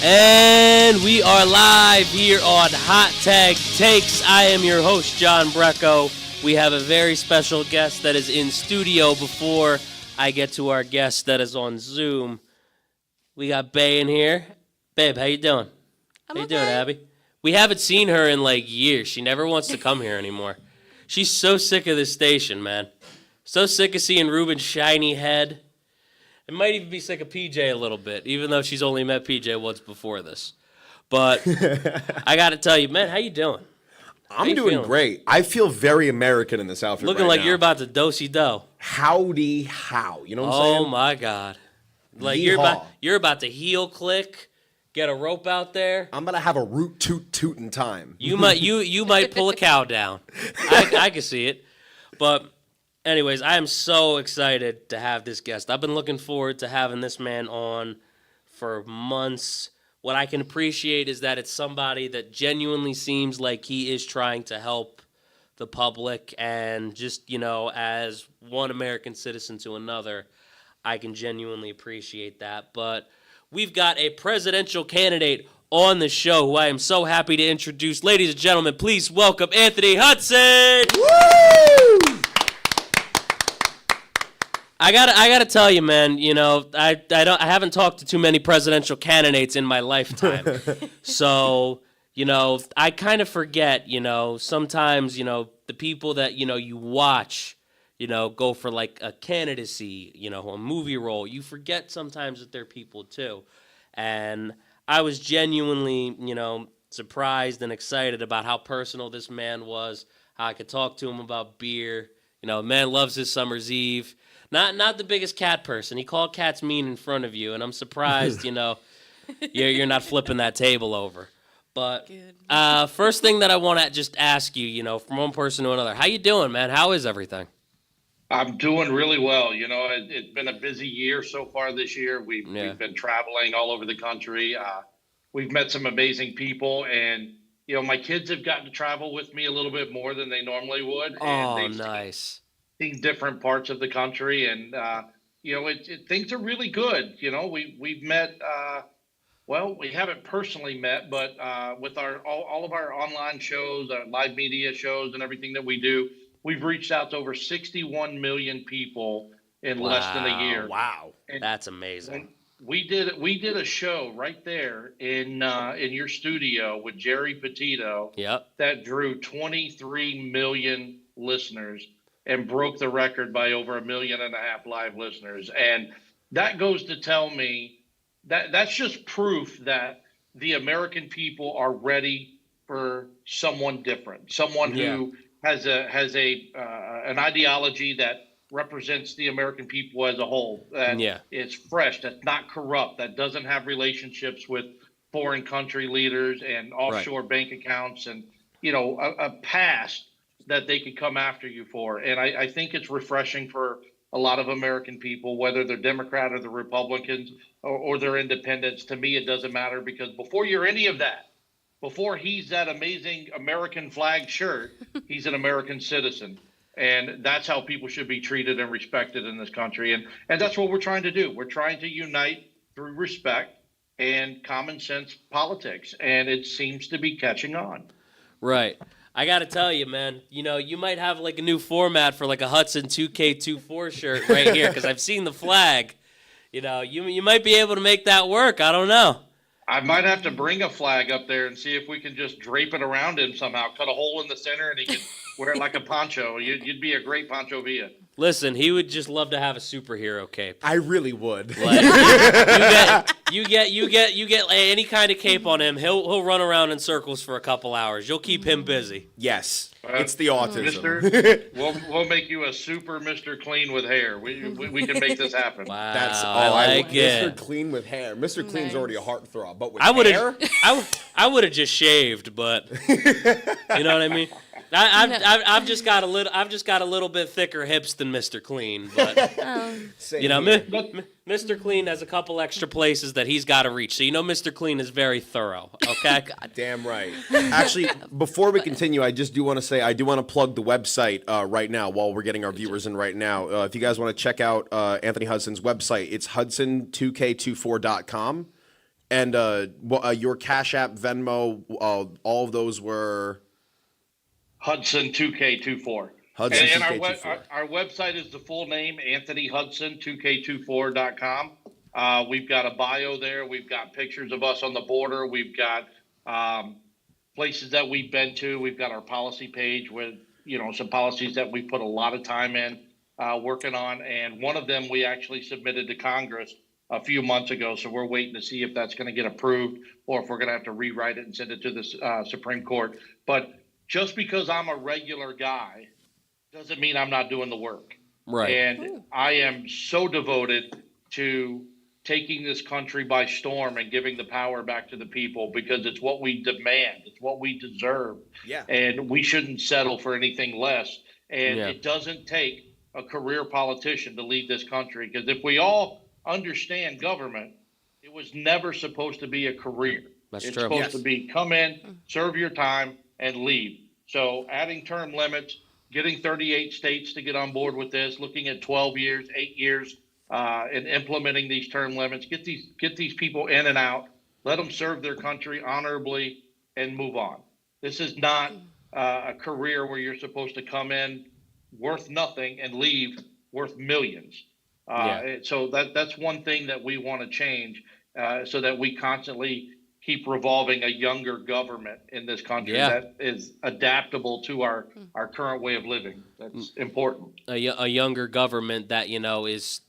And we are live here on Hot Tag Takes. I am your host, John Brecko. We have a very special guest that is in studio before I get to our guest that is on Zoom. We got Bae in here. Babe, how you doing? How you doing, Abby? We haven't seen her in like years. She never wants to come here anymore. She's so sick of this station, man. So sick of seeing Ruben's shiny head. It might even be sick of PJ a little bit, even though she's only met PJ once before this. But I got to tell you, man, how you doing? I'm doing great. I feel very American in this outfit. Looking right like now. You're about to do-si-do. Howdy how. You know what I'm saying? Oh my God. Like Yeehaw. you're about to heel click, get a rope out there. I'm gonna have a root toot in time. You might pull a cow down. I can see it. But anyways, I am so excited to have this guest. I've been looking forward to having this man on for months. What I can appreciate is that it's somebody that genuinely seems like he is trying to help the public, and just, you know, as one American citizen to another, I can genuinely appreciate that. But we've got a presidential candidate on the show who I am so happy to introduce. Ladies and gentlemen, please welcome Anthony Hudson. Woo! I gotta tell you, man. You know, I haven't talked to too many presidential candidates in my lifetime, so you know, I kind of forget. You know, sometimes the people that you watch, go for like a candidacy, a movie role. You forget sometimes that they're people too, and I was genuinely, surprised and excited about how personal this man was. How I could talk to him about beer. Man loves his summer's eve. Not the biggest cat person. He called cats mean in front of you, and I'm surprised, you're not flipping that table over. But first thing that I want to just ask you, from one person to another, how you doing, man? How is everything? I'm doing really well. It's been a busy year so far this year. We've been traveling all over the country. We've met some amazing people, and my kids have gotten to travel with me a little bit more than they normally would. And nice. Seen different parts of the country, and things are really good. We've met. Well, we haven't personally met, but with all of our online shows, our live media shows, and everything that we do, we've reached out to over 61 million people in less than a year. Wow, that's amazing. We did a show right there in your studio with Jerry Petito. Yep. That drew 23 million listeners and broke the record by over 1.5 million live listeners. And that goes to tell me that's just proof that the American people are ready for someone different, someone who has an ideology that represents the American people as a whole, that is fresh, that's not corrupt, that doesn't have relationships with foreign country leaders and offshore bank accounts, and a past that they could come after you for. And I think it's refreshing for a lot of American people, whether they're Democrat or the Republicans or they're independents. To me, it doesn't matter, because before you're any of that, before he's that amazing American flag shirt, he's an American citizen. And that's how people should be treated and respected in this country. And that's what we're trying to do. We're trying to unite through respect and common sense politics. And it seems to be catching on. Right. I got to tell you, man, you might have like a new format for like a Hudson 2K24 shirt right here, because I've seen the flag. You might be able to make that work. I don't know. I might have to bring a flag up there and see if we can just drape it around him somehow, cut a hole in the center, and he can wear it like a poncho. You'd be a great Pancho Villa. Listen, he would just love to have a superhero cape. I really would. Like, you get any kind of cape on him, he'll run around in circles for a couple hours. You'll keep him busy. Yes, it's the autism. Mister, we'll make you a super Mr. Clean with hair. We can make this happen. Wow, that's I like it. Mr. Clean with hair. Mr. Clean's already a heartthrob, but with hair, I would have just shaved, but you know what I mean. I've just got a little bit thicker hips than Mr. Clean, but Mr. Clean has a couple extra places that he's got to reach. So Mr. Clean is very thorough. Okay, God damn right. Actually, before we continue, I just do want to say I do want to plug the website right now while we're getting our viewers in right now. If you guys want to check out Anthony Hudson's website, it's hudson2k24.com. And your Cash App, Venmo, all of those were Hudson 2K24. Hudson And 2K24. our website is the full name, Anthony Hudson 2K24.com. We've got a bio there. We've got pictures of us on the border. We've got places that we've been to. We've got our policy page with, some policies that we put a lot of time in working on. And one of them we actually submitted to Congress a few months ago. So we're waiting to see if that's going to get approved or if we're going to have to rewrite it and send it to the Supreme Court. But just because I'm a regular guy doesn't mean I'm not doing the work. Right. And I am so devoted to taking this country by storm and giving the power back to the people because it's what we demand. It's what we deserve. Yeah. And we shouldn't settle for anything less. And it doesn't take a career politician to lead this country, because if we all understand government, it was never supposed to be a career. That's it's true. supposed to be come in, serve your time, and leave. So adding term limits, getting 38 states to get on board with this, looking at 12 years, 8 years, and implementing these term limits, get these people in and out, let them serve their country honorably and move on. This is not a career where you're supposed to come in worth nothing and leave worth millions. So that's one thing that we want to change so that we constantly keep revolving a younger government in this country that is adaptable to our current way of living. That's important. A younger government that, is,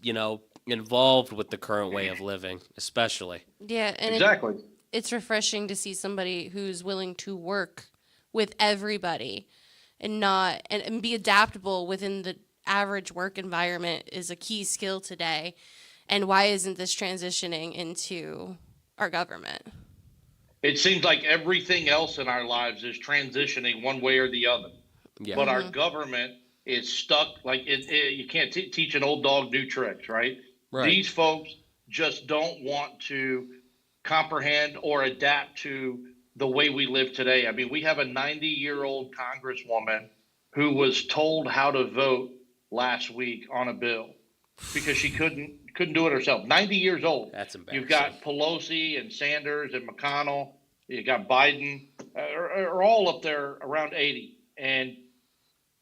involved with the current way of living, especially. Yeah, and exactly. It's refreshing to see somebody who's willing to work with everybody and not and be adaptable within the average work environment is a key skill today. And why isn't this transitioning into our government? It seems like everything else in our lives is transitioning one way or the other. Yeah. But our government is stuck. Like you can't teach an old dog new tricks, right? These folks just don't want to comprehend or adapt to the way we live today. I mean, we have a 90-year-old congresswoman who was told how to vote last week on a bill because she couldn't do it herself. 90 years old. That's embarrassing. You've got Pelosi and Sanders and McConnell. You got Biden, are all up there around 80. And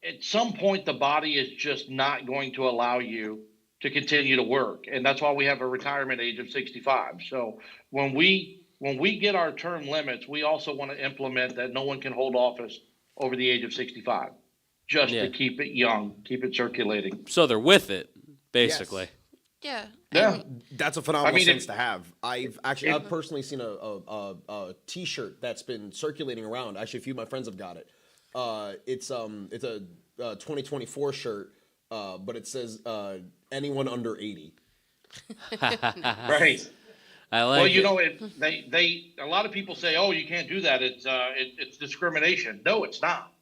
at some point, the body is just not going to allow you to continue to work. And that's why we have a retirement age of 65. So when we get our term limits, we also want to implement that no one can hold office over the age of 65, just to keep it young, keep it circulating. So they're with it, basically. Yeah. Yeah. That's a phenomenal sense to have. I've personally seen a T-shirt that's been circulating around. Actually, a few of my friends have got it. It's a 2024 shirt, but it says anyone under 80. Right. I like well, a lot of people say, oh, you can't do that. It's discrimination. No, it's not.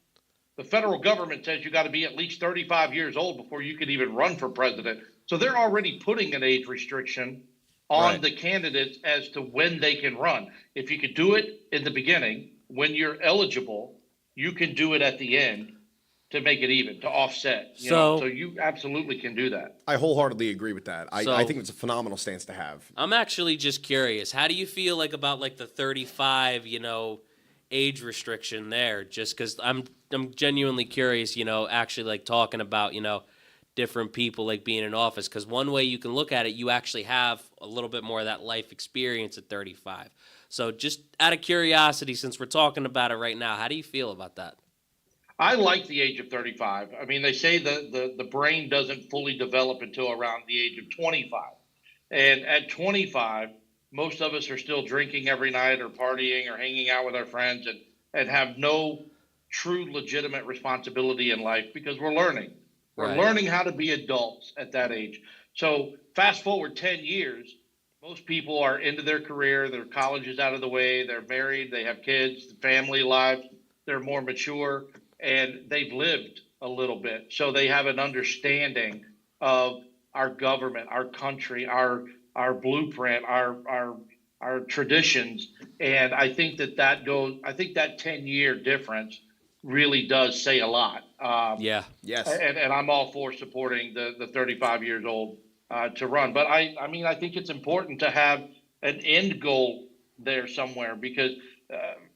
The federal government says you got to be at least 35 years old before you can even run for president. So they're already putting an age restriction on the candidates as to when they can run. If you could do it in the beginning, when you're eligible, you can do it at the end to make it even, to offset. So you absolutely can do that. I wholeheartedly agree with that. I think it's a phenomenal stance to have. I'm actually just curious. How do you feel about the 35, age restriction there? Just because I'm genuinely curious, actually talking about, different people being in office, because one way you can look at it, you actually have a little bit more of that life experience at 35. So just out of curiosity, since we're talking about it right now, how do you feel about that? I like the age of 35. I mean, they say the brain doesn't fully develop until around the age of 25. And at 25, most of us are still drinking every night or partying or hanging out with our friends and have no true legitimate responsibility in life because we're learning. We're learning how to be adults at that age. So fast forward 10 years, most people are into their career, their college is out of the way, they're married, they have kids, family lives, they're more mature, and they've lived a little bit. So they have an understanding of our government, our country, our blueprint, our traditions. And I think that 10-year difference really does say a lot. Yes. And I'm all for supporting the 35 years old to run. But I mean, I think it's important to have an end goal there somewhere because,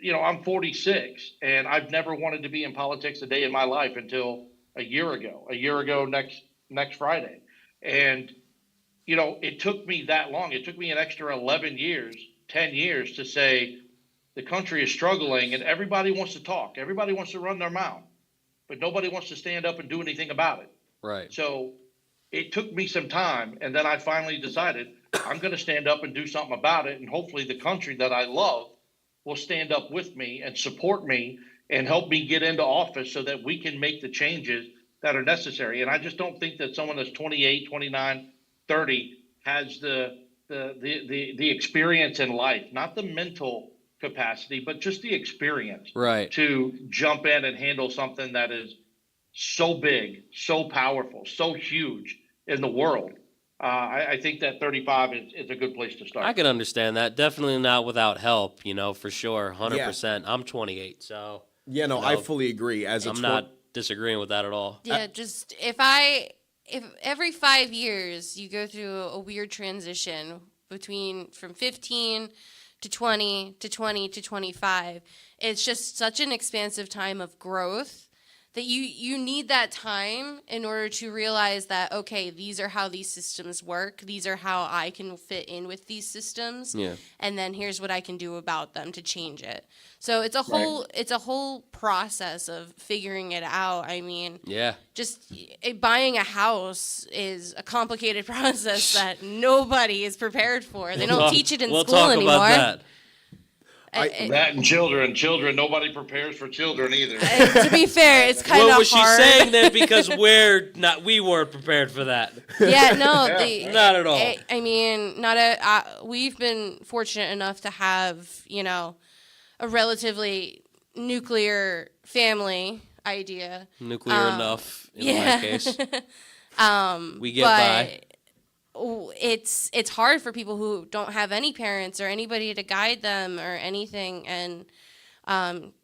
I'm 46 and I've never wanted to be in politics a day in my life until a year ago next Friday. And, it took me that long. It took me an extra 11 years, 10 years to say the country is struggling and everybody wants to talk. Everybody wants to run their mouth, but nobody wants to stand up and do anything about it. Right. So it took me some time. And then I finally decided I'm going to stand up and do something about it. And hopefully the country that I love will stand up with me and support me and help me get into office so that we can make the changes that are necessary. And I just don't think that someone that's 28, 29, 30 has the experience in life, not the mental capacity, but just the experience Right. to jump in and handle something that is so big, so powerful, so huge in the world. I think that 35 is a good place to start. I can understand that. Definitely not without help, for sure. 100%. I'm 28, so. Yeah, no, I fully agree. I'm not disagreeing with that at all. Yeah, just if every 5 years you go through a weird transition from 15 to 20 to 20 to 25, it's just such an expansive time of growth that you need that time in order to realize that, okay, these are how these systems work. These are how I can fit in with these systems. Yeah. And then here's what I can do about them to change it. So it's a whole process of figuring it out. I mean, Yeah. just buying a house is a complicated process that nobody is prepared for. They don't teach it in we'll school talk anymore. about that. That and children, nobody prepares for children either. To be fair, it's kind of What was she hard. saying then? Because we weren't prepared for that. Yeah, no, Not at all. I mean, we've been fortunate enough to have, a relatively nuclear family idea. Nuclear enough in my case. We get by. It's hard for people who don't have any parents or anybody to guide them or anything, and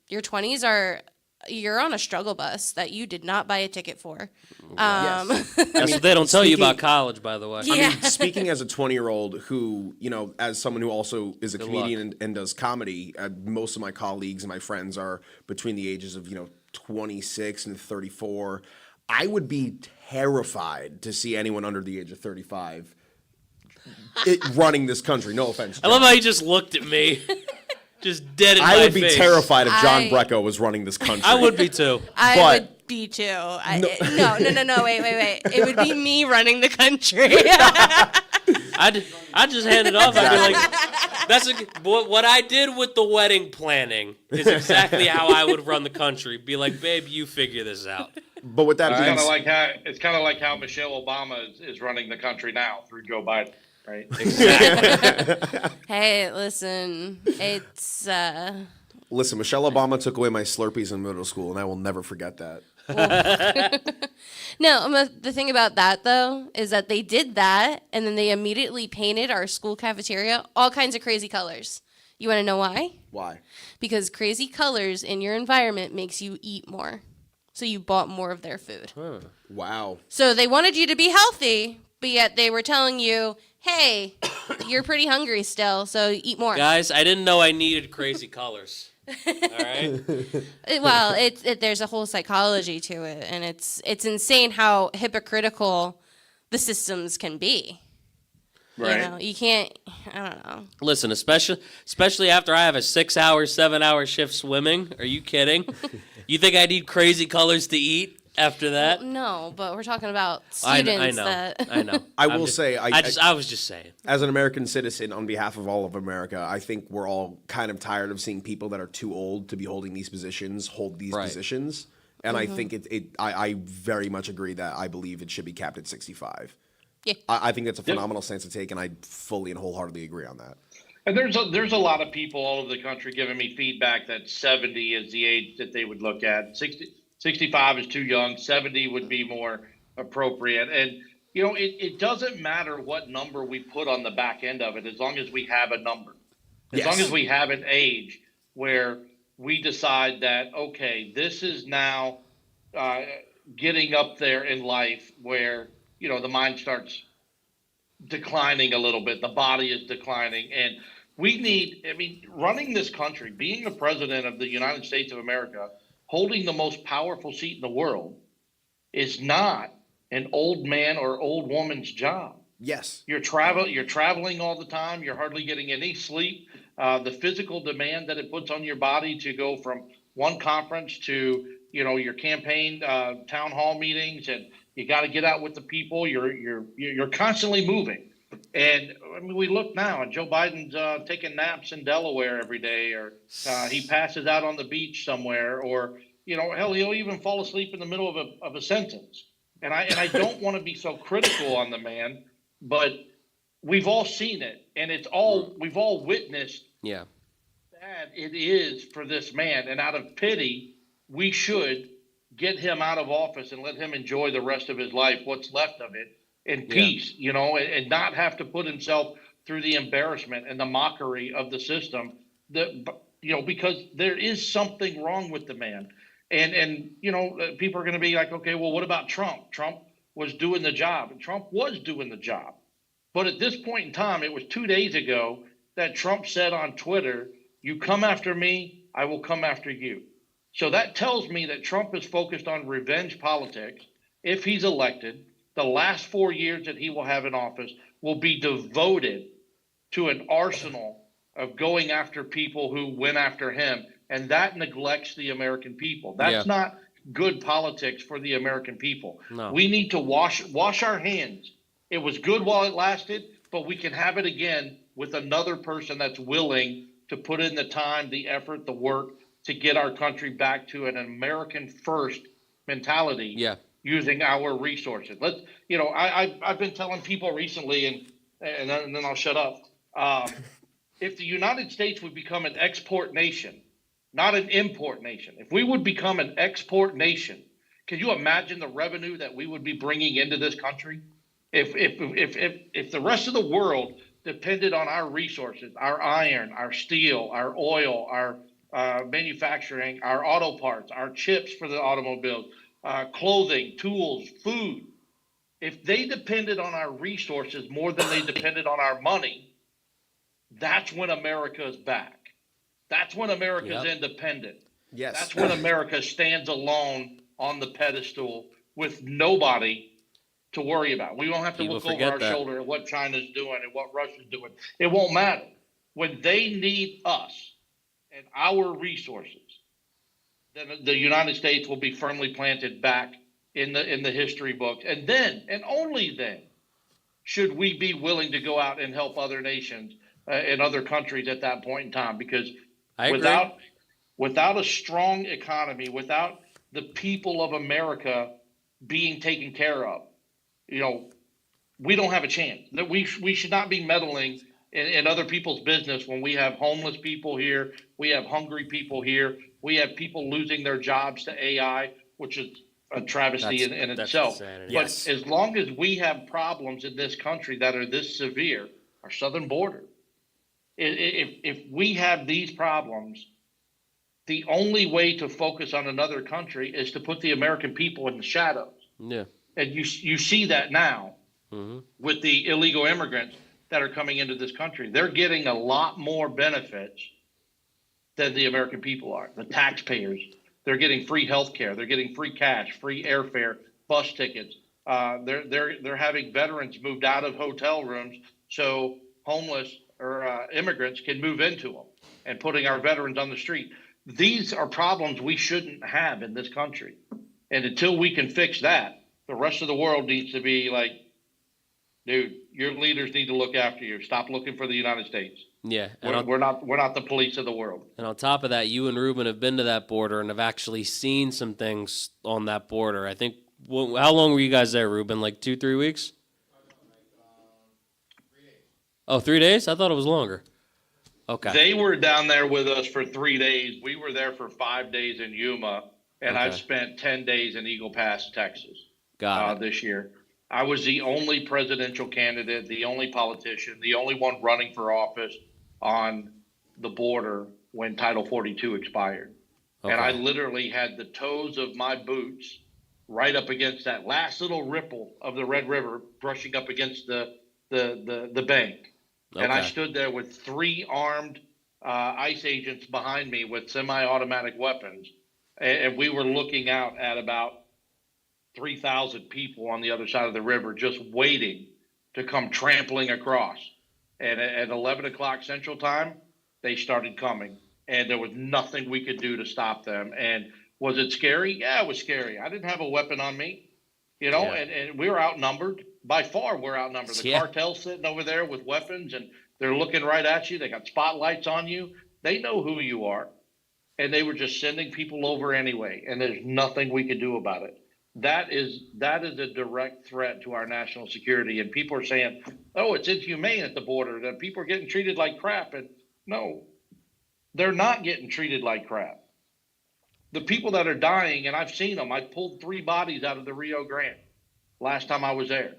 your 20s you're on a struggle bus that you did not buy a ticket for. Yes. That's what they don't tell you about college, by the way. Yeah. I mean, speaking as a 20-year-old who, as someone who also is a comedian and does comedy, most of my colleagues and my friends are between the ages of, 26 and 34. I would be terrified to see anyone under the age of 35 running this country. No offense, I love how you just looked at me. Just dead in my face. I would be terrified if John Brecko was running this country. I would be too. I would be too. No, wait. It would be me running the country. I'd just hand it off. I'd be like, what I did with the wedding planning is exactly how I would run the country. Be like, babe, you figure this out. But with that being said, it's kind of like how Michelle Obama is running the country now through Joe Biden, right? Exactly. Hey, listen, it's Listen, Michelle Obama took away my Slurpees in middle school, and I will never forget that. No, the thing about that, though, is that they did that, and then they immediately painted our school cafeteria all kinds of crazy colors. You want to know why? Why? Because crazy colors in your environment makes you eat more. So you bought more of their food. Wow. So they wanted you to be healthy, but yet they were telling you, hey, you're pretty hungry still, so eat more. Guys, I didn't know I needed crazy colors. All right? Well, there's a whole psychology to it, and it's insane how hypocritical the systems can be. Right. You can't, I don't know. Listen, especially after I have a 6-hour, 7-hour shift swimming. Are you kidding? You think I need crazy colors to eat after that? No, but we're talking about students I know. I will say, I was just saying. as an American citizen, on behalf of all of America, I think we're all kind of tired of seeing people that are too old to be holding these positions hold these positions. And I think I very much agree that I believe it should be capped at 65. Yeah. I think it's a phenomenal stance to take, and I fully and wholeheartedly agree on that. And there's a lot of people all over the country giving me feedback that 70 is the age that they would look at. 65 is too young. 70 would be more appropriate. And, it doesn't matter what number we put on the back end of it, as long as we have a number. As long as we have an age where we decide that, okay, this is now getting up there in life where, the mind starts declining a little bit. The body is declining. And we need, I mean, running this country, being the president of the United States of America, holding the most powerful seat in the world is not an old man or old woman's job. Yes. You're traveling all the time. You're hardly getting any sleep. The physical demand that it puts on your body to go from one conference to, you know, your campaign town hall meetings, and you got to get out with the people. You're constantly moving. And I mean, we look now, and Joe Biden's taking naps in Delaware every day, or he passes out on the beach somewhere, or, you know, hell, he'll even fall asleep in the middle of a sentence. And I don't want to be so critical on the man, but we've all seen it, and we've all witnessed Yeah. bad it is for this man. And out of pity, we should get him out of office and let him enjoy the rest of his life, what's left of it, in peace, you know, and not have to put himself through the embarrassment and the mockery of the system, that, you know, because there is something wrong with the man. And you know, people are going to be like, okay, well, what about Trump? Trump was doing the job, and Trump was doing the job. But at this point in time, it was 2 days ago that Trump said on Twitter, "You come after me, I will come after you." So that tells me that Trump is focused on revenge politics. If he's elected, the last 4 years that he will have in office will be devoted to an arsenal of going after people who went after him. And that neglects the American people. That's not good politics for the American people. No. We need to wash our hands. It was good while it lasted, but we can have it again with another person that's willing to put in the time, the effort, the work to get our country back to an American first mentality. Yeah. Using our resources. Let's, you know, I've been telling people recently, and then I'll shut up. If the United States would become an export nation, not an import nation, if we would become an export nation, can you imagine the revenue that we would be bringing into this country? If the rest of the world depended on our resources, our iron, our steel, our oil, our manufacturing, our auto parts, our chips for the automobiles, clothing, tools, food. If they depended on our resources more than they depended on our money, that's when America is back. That's when America is independent. Yes. That's when America stands alone on the pedestal with nobody to worry about. We won't have to look over our shoulder at what China's doing and what Russia's doing. It won't matter. When they need us and our resources, then the United States will be firmly planted back in the history books. And then, and only then, should we be willing to go out and help other nations and other countries at that point in time. Because without a strong economy, without the people of America being taken care of, you know, we don't have a chance. That we should not be meddling in other people's business when we have homeless people here, we have hungry people here, we have people losing their jobs to AI, which is a travesty in itself. Insanity. But Yes. as long as we have problems in this country that are this severe, our southern border, if we have these problems, the only way to focus on another country is to put the American people in the shadows. Yeah. And you see that now with the illegal immigrants that are coming into this country. They're getting a lot more benefits than the American people are. The taxpayers, they're getting free health care. They're getting free cash, free airfare, bus tickets. They're having veterans moved out of hotel rooms so homeless or immigrants can move into them, and putting our veterans on the street. These are problems we shouldn't have in this country. And until we can fix that, the rest of the world needs to be like, dude, your leaders need to look after you. Stop looking for the United States. Yeah. We're not the police of the world. And on top of that, you and Ruben have been to that border and have actually seen some things on that border. I think, how long were you guys there, Ruben? Like 2-3 weeks? 3 days. Oh, 3 days? I thought it was longer. Okay. They were down there with us for 3 days. We were there for 5 days in Yuma, and Okay. I've spent 10 days in Eagle Pass, Texas, Got it. this year. I was the only presidential candidate, the only politician, the only one running for office on the border when Title 42 expired. Okay. And I literally had the toes of my boots right up against that last little ripple of the Red River, brushing up against the the bank. And I Okay. stood there with 3 armed ICE agents behind me with semi-automatic weapons, and we were looking out at about 3,000 people on the other side of the river, just waiting to come trampling across. And at 11 o'clock Central Time, they started coming, and there was nothing we could do to stop them. And was it scary? Yeah, it was scary. I didn't have a weapon on me, Yeah. and we were outnumbered. By far, we're outnumbered. The Yeah. cartel's sitting over there with weapons, and they're looking right at you. They got spotlights on you. They know who you are, and they were just sending people over anyway. And there's nothing we could do about it. That is a direct threat to our national security. And people are saying, "Oh, it's inhumane at the border. That people are getting treated like crap." And no, they're not getting treated like crap. The people that are dying, and I've seen them. I pulled 3 bodies out of the Rio Grande last time I was there.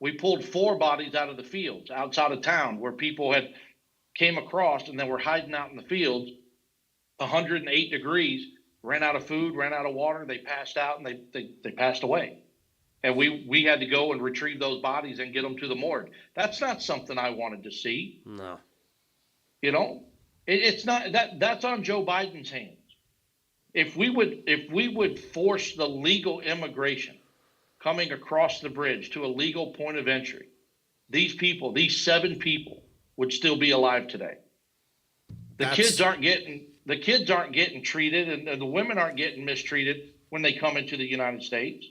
We pulled 4 bodies out of the fields outside of town where people had came across and then were hiding out in the fields, 108 degrees, ran out of food, ran out of water. They passed out, and they passed away. And we had to go and retrieve those bodies and get them to the morgue. That's not something I wanted to see. No. It's not that's on Joe Biden's hands. If we would force the legal immigration coming across the bridge to a legal point of entry, these 7 people would still be alive today. The kids aren't getting treated, and the women aren't getting mistreated when they come into the United States.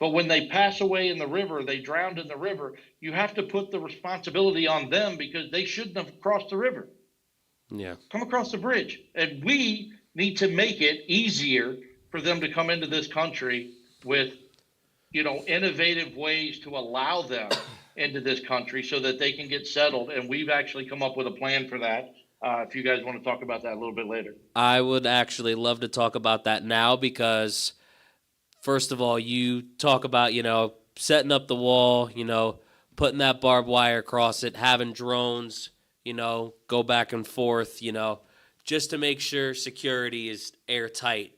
But when they pass away in the river, they drowned in the river, you have to put the responsibility on them because they shouldn't have crossed the river. Yeah. Come across the bridge. And we need to make it easier for them to come into this country with, innovative ways to allow them into this country so that they can get settled. And we've actually come up with a plan for that. If you guys want to talk about that a little bit later. I would actually love to talk about that now because, first of all, you talk about, setting up the wall, putting that barbed wire across it, having drones, go back and forth, just to make sure security is airtight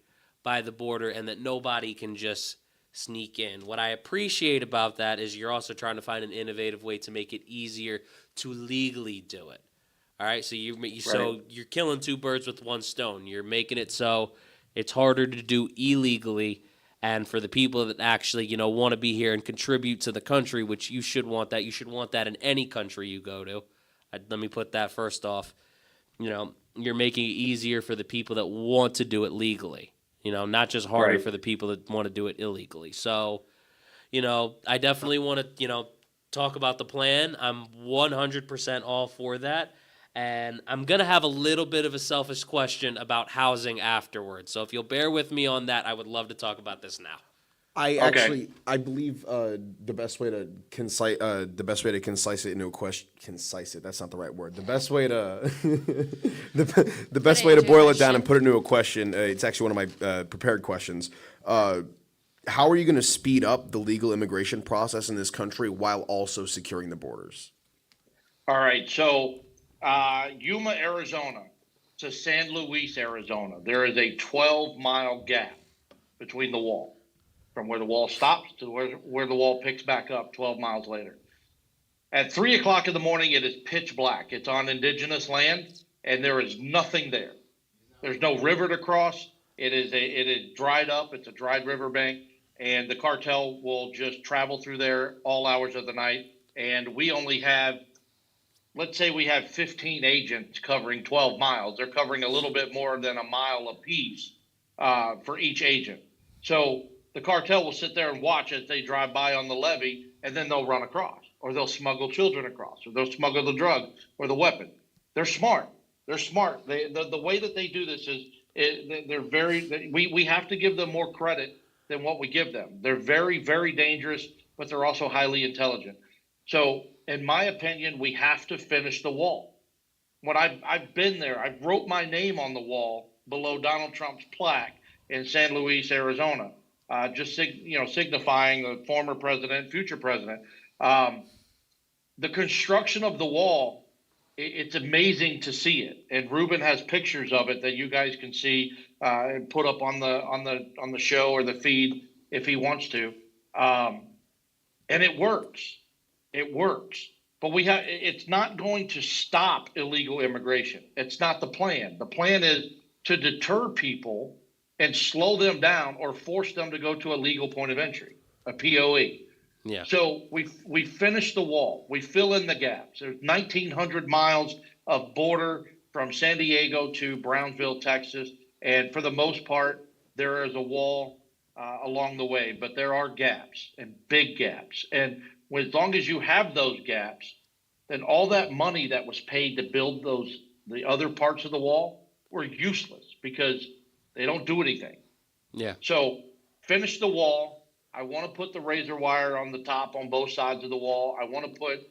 by the border and that nobody can just sneak in. What I appreciate about that is you're also trying to find an innovative way to make it easier to legally do it. All right, so you're killing 2 birds with 1 stone. You're making it so it's harder to do illegally, and for the people that actually want to be here and contribute to the country, which you should want that. You should want that in any country you go to. Let me put that first off. You're making it easier for the people that want to do it legally. Not just harder for the people that want to do it illegally. So, I definitely want to talk about the plan. I'm 100% all for that. And I'm going to have a little bit of a selfish question about housing afterwards. So if you'll bear with me on that, I would love to talk about this now. I believe the best way to concise it into a question. Concise it. That's not the right word. The best way to the best way to boil it down and put it into a question. It's actually one of my prepared questions. How are you going to speed up the legal immigration process in this country while also securing the borders? All right, so Yuma, Arizona to San Luis, Arizona, there is a 12-mile gap between the wall, from where the wall stops to where the wall picks back up 12 miles later. At 3 o'clock in the morning, it is pitch black. It's on indigenous land, and there is nothing there. There's no river to cross. It is dried up. It's a dried riverbank, and the cartel will just travel through there all hours of the night. And we only have, let's say we have 15 agents covering 12 miles. They're covering a little bit more than a mile apiece for each agent. So the cartel will sit there and watch as they drive by on the levee, and then they'll run across, or they'll smuggle children across, or they'll smuggle the drug or the weapon. They're smart. They're smart. The way that they do this is they're very. We have to give them more credit than what we give them. They're very, very dangerous, but they're also highly intelligent. So, in my opinion, we have to finish the wall. When I've been there, I wrote my name on the wall below Donald Trump's plaque in San Luis, Arizona, just signifying the former president, future president. The construction of the wall, it's amazing to see it, and Ruben has pictures of it that you guys can see and put up on the show or the feed if he wants to, and it works. It works. But it's not going to stop illegal immigration. It's not the plan. The plan is to deter people and slow them down or force them to go to a legal point of entry, a POE. Yeah. So we finish the wall. We fill in the gaps. There's 1,900 miles of border from San Diego to Brownsville, Texas. And for the most part, there is a wall along the way, but there are gaps and big gaps. And as long as you have those gaps, then all that money that was paid to build the other parts of the wall were useless because they don't do anything. Yeah. So finish the wall. I want to put the razor wire on the top on both sides of the wall. I want to put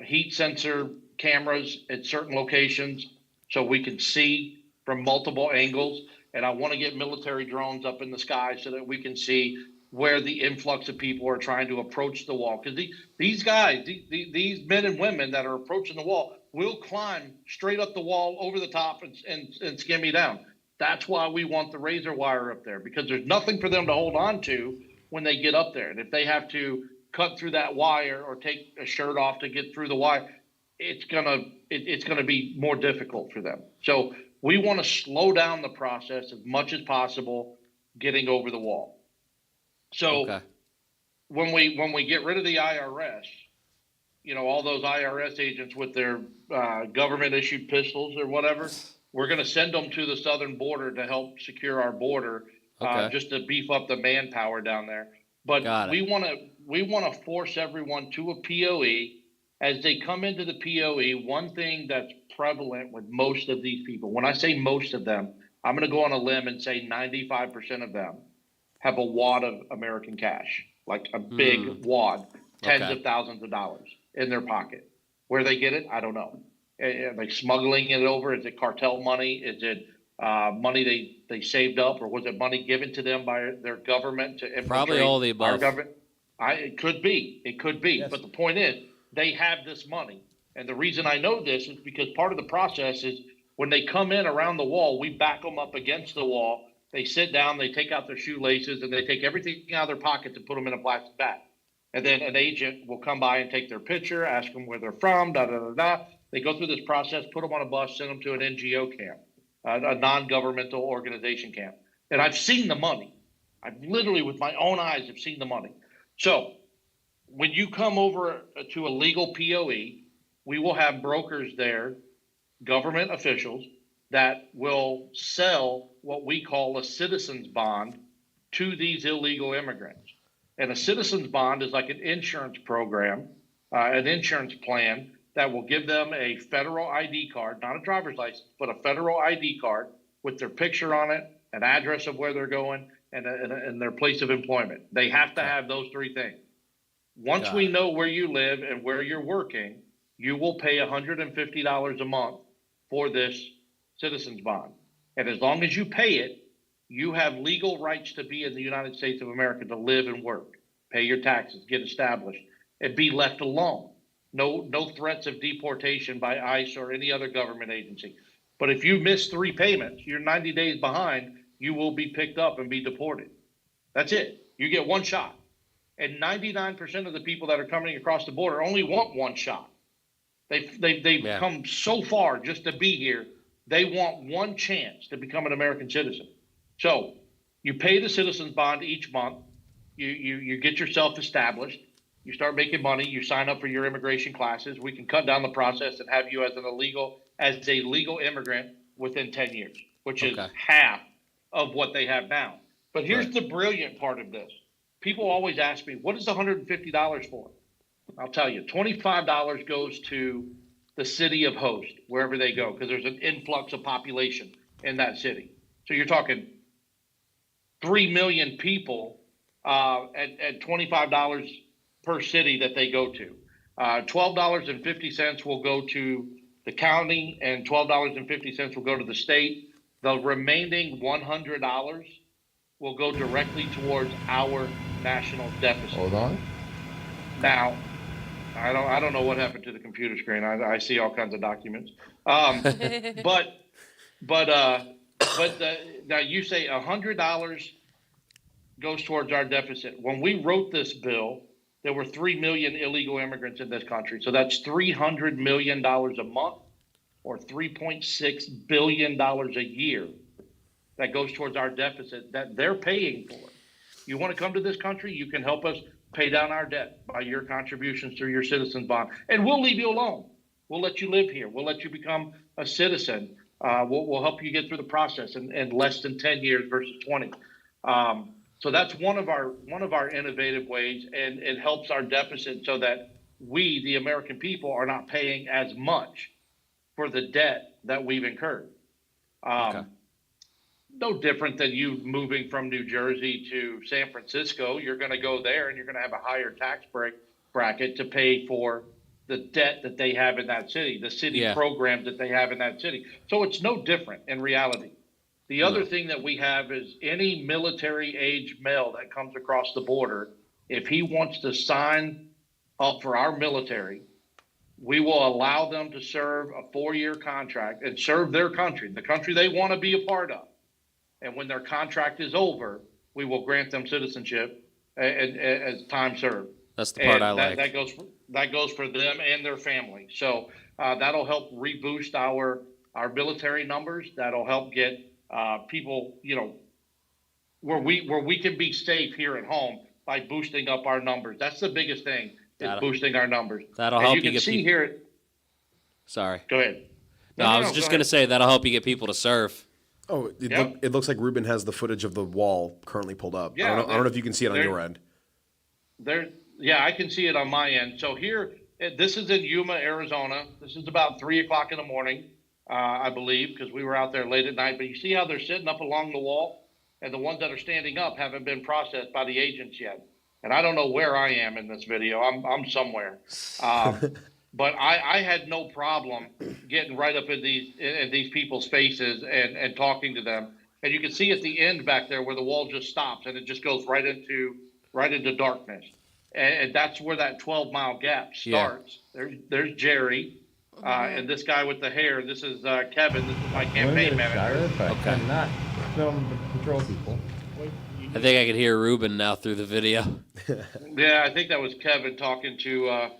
heat sensor cameras at certain locations so we can see from multiple angles. And I want to get military drones up in the sky so that we can see where the influx of people are trying to approach the wall. Because these guys, these men and women that are approaching the wall will climb straight up the wall over the top and skim me down. That's why we want the razor wire up there, because there's nothing for them to hold on to when they get up there. And if they have to cut through that wire or take a shirt off to get through the wire, it's gonna be more difficult for them. So we want to slow down the process as much as possible getting over the wall. So when we get rid of the IRS, all those IRS agents with their government issued pistols or whatever, we're going to send them to the southern border to help secure our border, just to beef up the manpower down there. But we want to force everyone to a POE. As they come into the POE, one thing that's prevalent with most of these people, when I say most of them, I'm going to go on a limb and say 95% of them have a wad of American cash, like a big wad, tens of thousands of dollars in their pocket. Where they get it, I don't know. Are they smuggling it over? Is it cartel money? Is it money they saved up, or was it money given to them by their government to infiltrate Probably all the above. our government? It could be. Yes. But the point is, they have this money. And the reason I know this is because part of the process is when they come in around the wall, we back them up against the wall. They sit down, they take out their shoelaces, and they take everything out of their pockets and put them in a plastic bag. And then an agent will come by and take their picture, ask them where they're from, da-da-da-da. They go through this process, put them on a bus, send them to an NGO camp, a non-governmental organization camp. And I've seen the money. I've literally, with my own eyes, have seen the money. So when you come over to a legal POE, we will have brokers there, government officials, that will sell what we call a citizen's bond to these illegal immigrants. And a citizen's bond is like an insurance program, an insurance plan that will give them a federal ID card, not a driver's license, but a federal ID card with their picture on it, an address of where they're going, and their place of employment. They have to have those three things. Once we know where you live and where you're working, you will pay $150 a month for this citizen's bond. And as long as you pay it, you have legal rights to be in the United States of America, to live and work, pay your taxes, get established, and be left alone. No threats of deportation by ICE or any other government agency. But if you miss 3 payments, you're 90 days behind, you will be picked up and be deported. That's it. You get one shot. And 99% of the people that are coming across the border only want one shot. They've come so far just to be here. They want one chance to become an American citizen. So you pay the citizen's bond each month. You get yourself established. You start making money. You sign up for your immigration classes. We can cut down the process and have you as a legal immigrant within 10 years, which is half of what they have now. But here's the brilliant part of this. People always ask me, what is $150 for? I'll tell you, $25 goes to the city of host, wherever they go, because there's an influx of population in that city. So you're talking 3 million people at $25 per city that they go to. $12.50 will go to the county, and $12.50 will go to the state. The remaining $100 will go directly towards our national deficit. Hold on. Now, I don't know what happened to the computer screen. I see all kinds of documents. But now you say $100 goes towards our deficit. When we wrote this bill, there were 3 million illegal immigrants in this country. So that's $300 million a month or $3.6 billion a year that goes towards our deficit that they're paying for. You want to come to this country, you can help us pay down our debt by your contributions through your citizens bond. And we'll leave you alone. We'll let you live here. We'll let you become a citizen. We'll help you get through the process in less than 10 years versus 20. So that's one of our innovative ways, and it helps our deficit so that we, the American people, are not paying as much for the debt that we've incurred. Okay. No different than you moving from New Jersey to San Francisco. You're going to go there and you're going to have a higher tax bracket to pay for the debt that they have in that city, the city programs that they have in that city. So it's no different in reality. The other thing that we have is any military age male that comes across the border, if he wants to sign up for our military, we will allow them to serve a 4-year contract and serve their country, the country they want to be a part of. And when their contract is over, we will grant them citizenship as time served. That's the part and I like. That goes for them and their family. So that'll help reboost our military numbers. That'll help get people, where we can be safe here at home by boosting up our numbers. That's the biggest thing, is boosting our numbers. That'll and help you can get see people. here. Sorry. Go ahead. No, I was just going to say that'll help you get people to serve. Oh, it looks like Ruben has the footage of the wall currently pulled up. Yeah, I don't know if you can see it on your end. Yeah, I can see it on my end. So here, this is in Yuma, Arizona. This is about 3 o'clock in the morning, I believe, because we were out there late at night. But you see how they're sitting up along the wall? And the ones that are standing up haven't been processed by the agents yet. And I don't know where I am in this video. I'm somewhere. But I had no problem getting right up in these people's faces and talking to them. And you can see at the end back there where the wall just stops and it just goes right into darkness. And that's where that 12-mile gap starts. Yeah. There's Jerry, and this guy with the hair. This is Kevin. This is my campaign manager. Okay. I'm not film the patrol people. I think I could hear Ruben now through the video. Yeah, I think that was Kevin talking to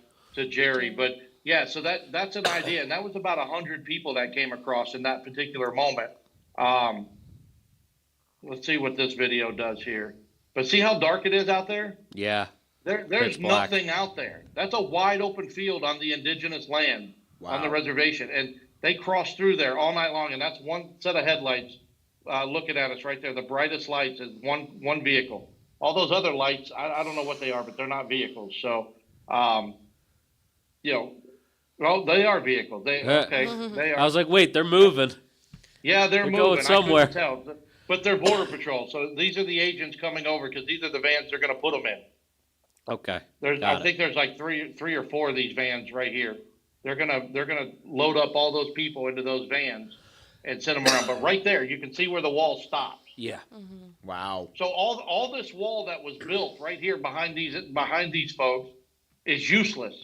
Jerry. But yeah, so that's an idea, and that was about 100 people that came across in that particular moment. Let's see what this video does here. But see how dark it is out there? Yeah. There's nothing out there. That's a wide open field on the indigenous land on the reservation. And they cross through there all night long. And that's one set of headlights looking at us right there. The brightest lights is one vehicle. All those other lights, I don't know what they are, but they're not vehicles. So, well, they are vehicles. They are. I was like, wait, they're moving. Yeah, they're moving. Going somewhere. I couldn't tell. But they're border patrol. So these are the agents coming over because these are the vans they're going to put them in. Okay. I think there's like three or four of these vans right here. They're gonna load up all those people into those vans and send them around. But right there, you can see where the wall stops. Yeah. Mm-hmm. Wow. So all this wall that was built right here behind these folks is useless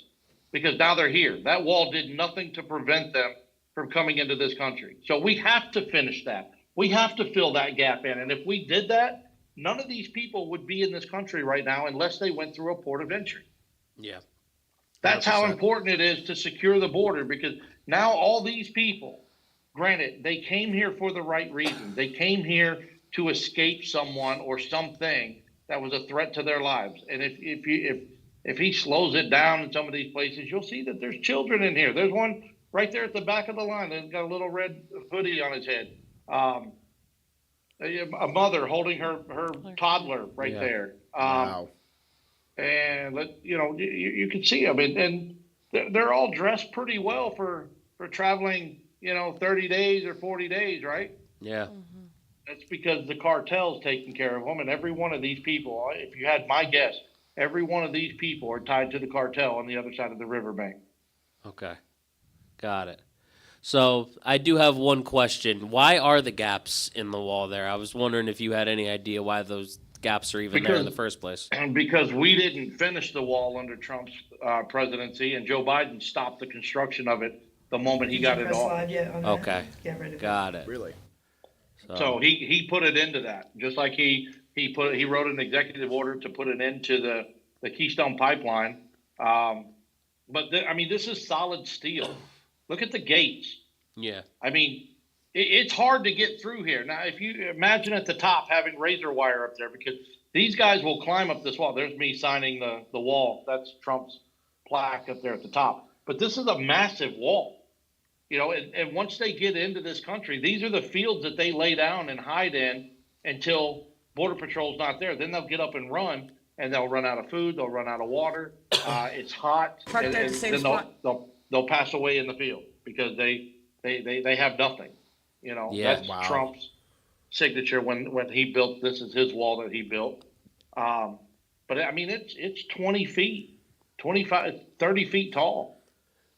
because now they're here. That wall did nothing to prevent them from coming into this country. So we have to finish that. We have to fill that gap in. And if we did that, none of these people would be in this country right now unless they went through a port of entry. Yeah. That's how important it is to secure the border, because now all these people, granted, they came here for the right reason. They came here to escape someone or something that was a threat to their lives. And if he slows it down in some of these places, you'll see that there's children in here. There's one right there at the back of the line that's got a little red hoodie on his head. A mother holding her toddler right there. Wow. And you can see them, and they're all dressed pretty well for traveling, 30 days or 40 days, right? Yeah. Mm-hmm. That's because the cartel's taking care of them, and every one of these people, if you had my guess, every one of these people are tied to the cartel on the other side of the riverbank. Okay. Got it. So I do have one question. Why are the gaps in the wall there? I was wondering if you had any idea why those gaps are even there in the first place. And because we didn't finish the wall under Trump's presidency, and Joe Biden stopped the construction of it the moment he got it off. Okay. Got it. Really? So he put it into that, just like he wrote an executive order to put an end to the Keystone Pipeline. But I mean, this is solid steel. Look at the gates. Yeah. I mean, it's hard to get through here. Now, if you imagine at the top having razor wire up there, because these guys will climb up this wall. There's me signing the wall. That's Trump's plaque up there at the top. But this is a massive wall, you know, and once they get into this country, these are the fields that they lay down and hide in until Border Patrol's not there. Then they'll get up and run, and they'll run out of food. They'll run out of water. It's hot. Right there at the same spot. They'll pass away in the field because they have nothing. You know, Yeah. that's Wow. Trump's signature when he built. This is his wall that he built. But I mean, it's 20 feet, 25, 30 feet tall.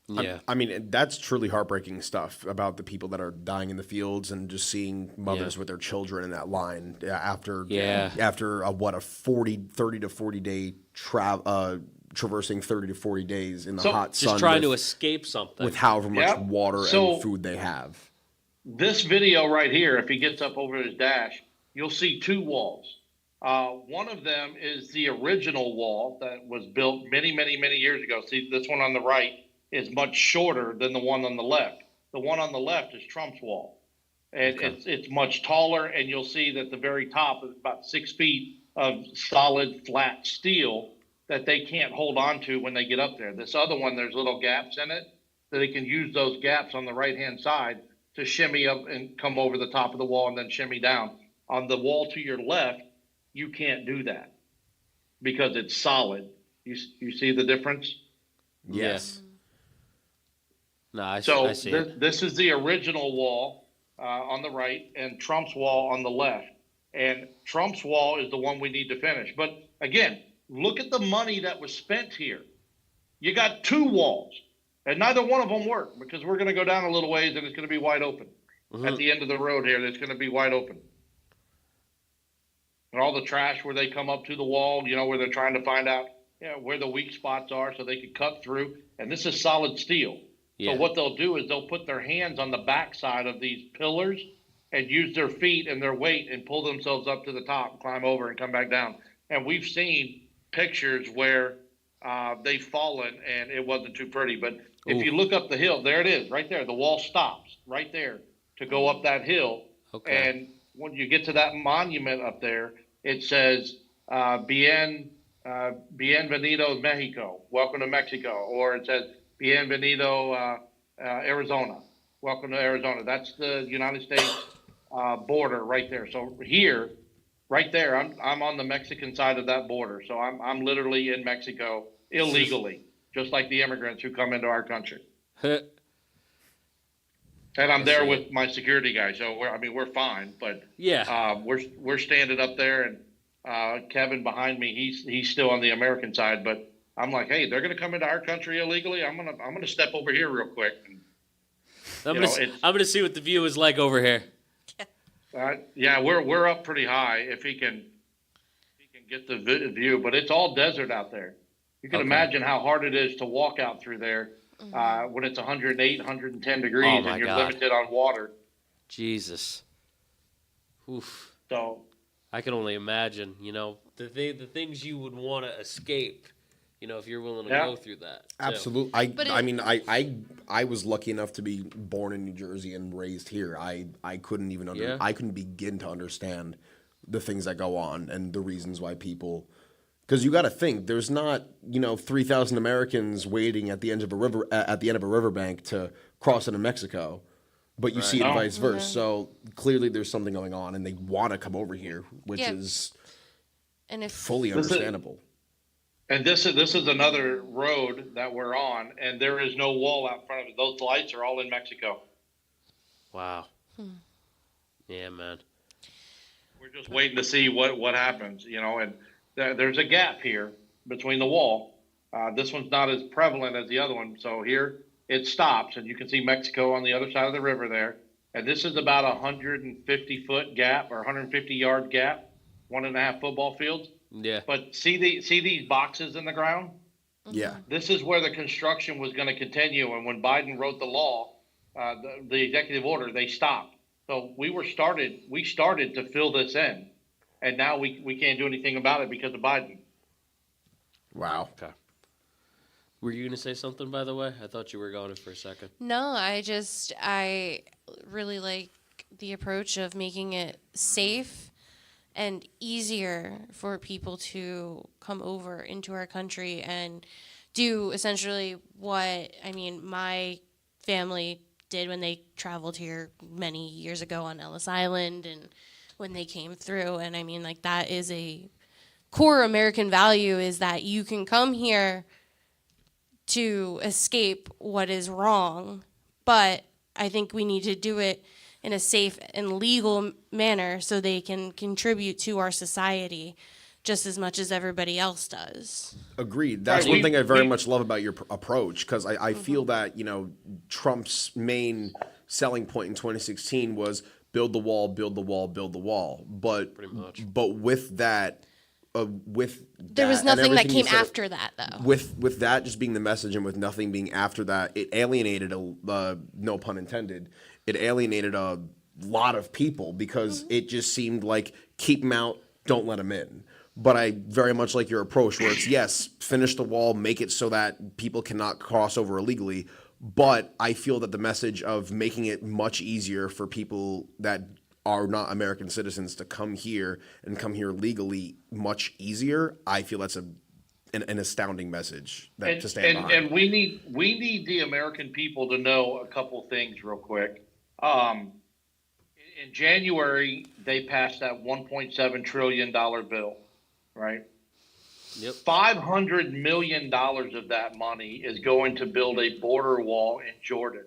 Yeah. I mean, that's truly heartbreaking stuff about the people that are dying in the fields and just seeing mothers with their children in that line after a 30 to 40 day traversing 30 to 40 days in the hot sun, Just trying to escape something. with however much Yep. water So- and food they have. This video right here, if he gets up over his dash, you'll see two walls. One of them is the original wall that was built many, many, many years ago. See, this one on the right is much shorter than the one on the left. The one on the left is Trump's wall. And it's much taller, and you'll see that the very top is about 6 feet of solid, flat steel that they can't hold on to when they get up there. This other one, there's little gaps in it, so they can use those gaps on the right-hand side to shimmy up and come over the top of the wall and then shimmy down. On the wall to your left, you can't do that because it's solid. You see the difference? Yes. No, I So see it. this is the original wall on the right and Trump's wall on the left. And Trump's wall is the one we need to finish. But again, look at the money that was spent here. You got two walls, and neither one of them work because we're going to go down a little ways and it's going to be wide open. At the end of the road here, it's going to be wide open. And all the trash where they come up to the wall, you know, where they're trying to find out where the weak spots are so they can cut through. And this is solid steel. Yeah. So what they'll do is they'll put their hands on the backside of these pillars and use their feet and their weight and pull themselves up to the top, climb over and come back down. And we've seen pictures where they've fallen and it wasn't too pretty. But if you look up the hill, there it is, right there. The wall stops right there to go up that hill. Okay. And when you get to that monument up there, it says, Bienvenido Mexico, welcome to Mexico. Or it says, Bienvenido Arizona, welcome to Arizona. That's the United States border right there. So here, right there, I'm on the Mexican side of that border. So I'm literally in Mexico illegally, just like the immigrants who come into our country. And I'm there with my security guy, so we're fine. But Yeah. we're standing up there, and Kevin behind me, he's still on the American side. But I'm like, hey, they're gonna come into our country illegally. I'm gonna step over here real quick. I'm you know, gonna see what the view is like over here. Yeah, we're up pretty high. If he can get the view, but it's all desert out there. You can imagine how hard it is to walk out through there when it's 108, 110 degrees, Oh, my and you're God. limited on water. Jesus. Oof. So I can only imagine, you know, the things you would want to escape, you know, if you're willing to Yeah. go through that. too. Absolutely. But I mean, I was lucky enough to be born in New Jersey and raised here. I couldn't even Yeah. I couldn't begin to understand the things that go on and the reasons why people. Because you got to think, there's not 3,000 Americans waiting at the end of a riverbank to cross into Mexico, but you see it No. vice versa. So clearly, there's something going on, and they want to come over here, which Yeah. is And if fully This is- understandable. And this is another road that we're on, and there is no wall out front of it. Those lights are all in Mexico. Wow. Yeah, man. We're just waiting to see what happens, and there's a gap here between the wall. This one's not as prevalent as the other one. So here it stops, and you can see Mexico on the other side of the river there. And this is about 150-foot gap or 150-yard gap, 1.5 football fields. Yeah. But see these boxes in the ground? Yeah. This is where the construction was going to continue. And when Biden wrote the law, the executive order, they stopped. So we started to fill this in, and now we can't do anything about it because of Biden. Wow. Okay. Were you going to say something, by the way? I thought you were going for a second. No, I really like the approach of making it safe and easier for people to come over into our country and do essentially what, I mean, my family did when they traveled here many years ago on Ellis Island and when they came through. And I mean, like, that is a core American value, is that you can come here to escape what is wrong, but I think we need to do it in a safe and legal manner so they can contribute to our society just as much as everybody else does. Agreed. That's Right, one thing I very much love about your approach, because I feel that, you know, Trump's main selling point in 2016 was build the wall, build the wall, build the wall. But Pretty much. But with that, There was nothing that came after that, though. With that just being the message, and with nothing being after that, it alienated no pun intended. It alienated a lot of people, because it just seemed like keep them out, don't let them in. But I very much like your approach, where it's, yes, finish the wall, make it so that people cannot cross over illegally. But I feel that the message of making it much easier for people that are not American citizens to come here and come here legally much easier, I feel that's an astounding message to stand behind. And we need the American people to know a couple things real quick. In January, they passed that $1.7 trillion bill, right? Yep. $500 million of that money is going to build a border wall in Jordan.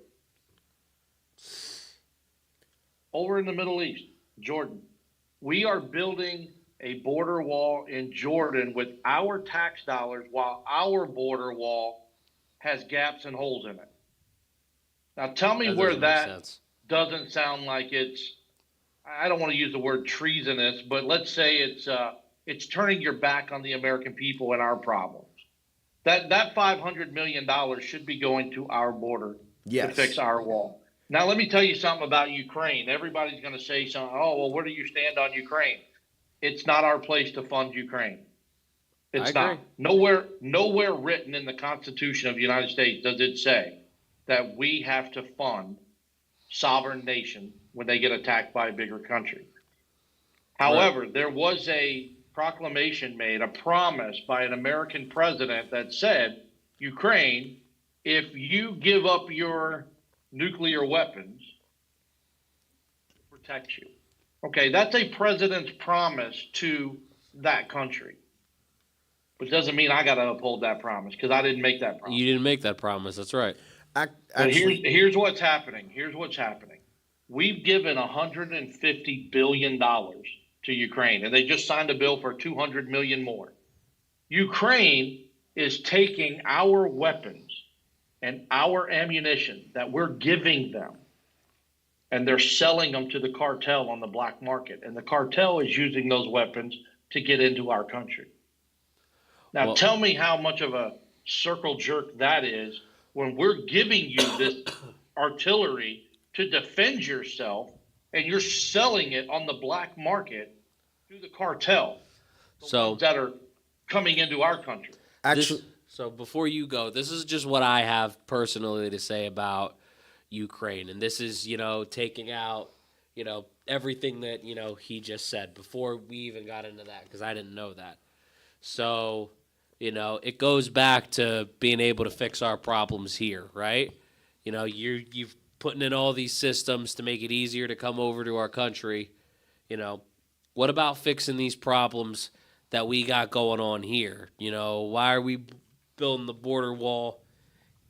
Over in the Middle East, Jordan. We are building a border wall in Jordan with our tax dollars, while our border wall has gaps and holes in it. Now tell me where that doesn't sound like it's, I don't want to use the word treasonous, but let's say it's turning your back on the American people and our problems. That $500 million should be going to our border to fix our wall. Now, let me tell you something about Ukraine. Everybody's going to say something, oh, well, where do you stand on Ukraine? It's not our place to fund Ukraine. It's not. Nowhere written in the Constitution of the United States does it say that we have to fund sovereign nation when they get attacked by a bigger country. However, there was a proclamation made, a promise by an American president that said, Ukraine, if you give up your nuclear weapons, protect you. Okay, that's a president's promise to that country. But it doesn't mean I got to uphold that promise, because I didn't make that promise. You didn't make that promise. That's right. But here's what's happening. Here's what's happening. We've given $150 billion to Ukraine, and they just signed a bill for $200 million more. Ukraine is taking our weapons and our ammunition that we're giving them, and they're selling them to the cartel on the black market. And the cartel is using those weapons to get into our country. Now, tell me how much of a circle jerk that is when we're giving you this artillery to defend yourself, and you're selling it on the black market to the cartel, that are coming into our country. So before you go, this is just what I have personally to say about Ukraine. And this is, taking out, everything that, he just said before we even got into that, because I didn't know that. So, it goes back to being able to fix our problems here, right? You've putting in all these systems to make it easier to come over to our country. What about fixing these problems that we got going on here? Why are we building the border wall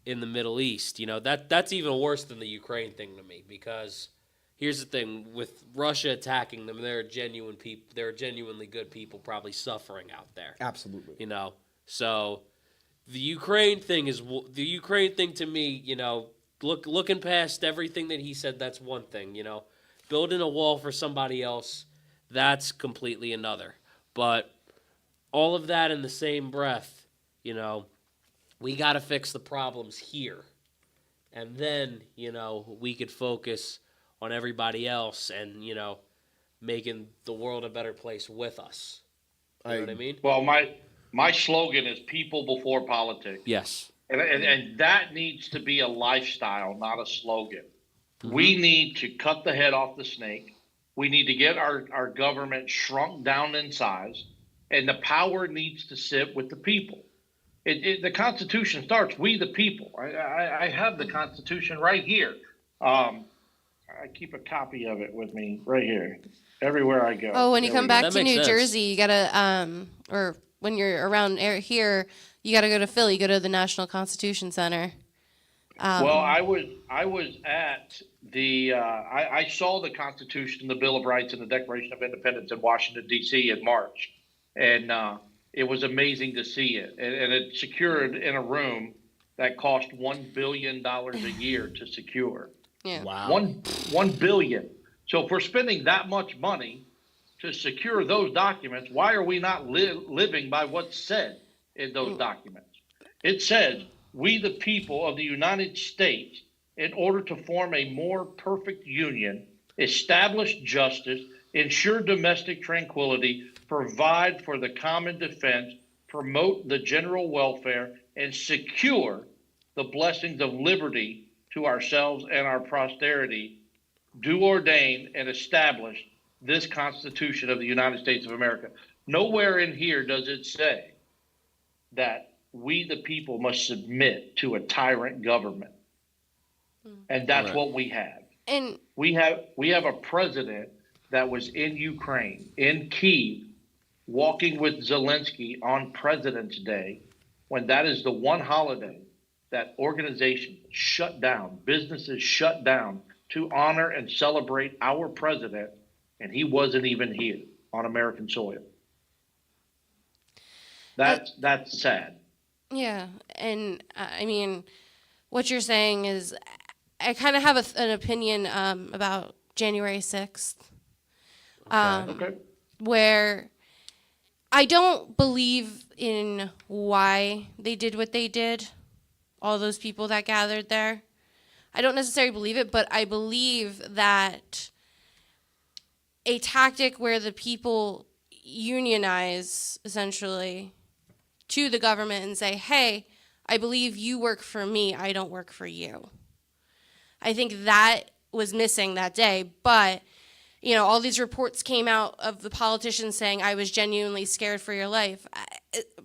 in the Middle East? That's even worse than the Ukraine thing to me, because here's the thing, with Russia attacking them, there are genuine people, there are genuinely good people probably suffering out there. Absolutely. So the Ukraine thing to me, looking past everything that he said, that's one thing, building a wall for somebody else, that's completely another. But all of that in the same breath, we got to fix the problems here. And then, we could focus on everybody else and, making the world a better place with us. You know what I mean? Well, My slogan is people before politics. Yes. And that needs to be a lifestyle, not a slogan. Mm-hmm. We need to cut the head off the snake. We need to get our government shrunk down in size, and the power needs to sit with the people. The Constitution starts, we the people. I have the Constitution right here. I keep a copy of it with me right here, everywhere I go. Oh, when you come back That to makes New sense. Jersey, you gotta, or when you're around here, you gotta go to Philly. Go to the National Constitution Center. Well, I was at the I saw the Constitution, the Bill of Rights, and the Declaration of Independence in Washington D.C. in March, and it was amazing to see it. And it's secured in a room that cost $1 billion a year to secure. Yeah. Wow. One billion. So if we're spending that much money to secure those documents, why are we not living by what's said in those documents? It says, we the people of the United States, in order to form a more perfect union, establish justice, ensure domestic tranquility, provide for the common defense, promote the general welfare, and secure the blessings of liberty to ourselves and our posterity, do ordain and establish this Constitution of the United States of America. Nowhere in here does it say that we the people must submit to a tyrant government. And that's Correct. what we have. And We have a president that was in Ukraine, in Kyiv, walking with Zelensky on President's Day, when that is the one holiday that organizations shut down, businesses shut down to honor and celebrate our president, and he wasn't even here on American soil. That's sad. yeah, and I mean, what you're saying is, I kind of have an opinion about January 6th, Okay. where I don't believe in why they did what they did. All those people that gathered there. I don't necessarily believe it, but I believe that a tactic where the people unionize essentially to the government and say, hey, I believe you work for me, I don't work for you. I think that was missing that day, but you know, all these reports came out of the politicians saying I was genuinely scared for your life.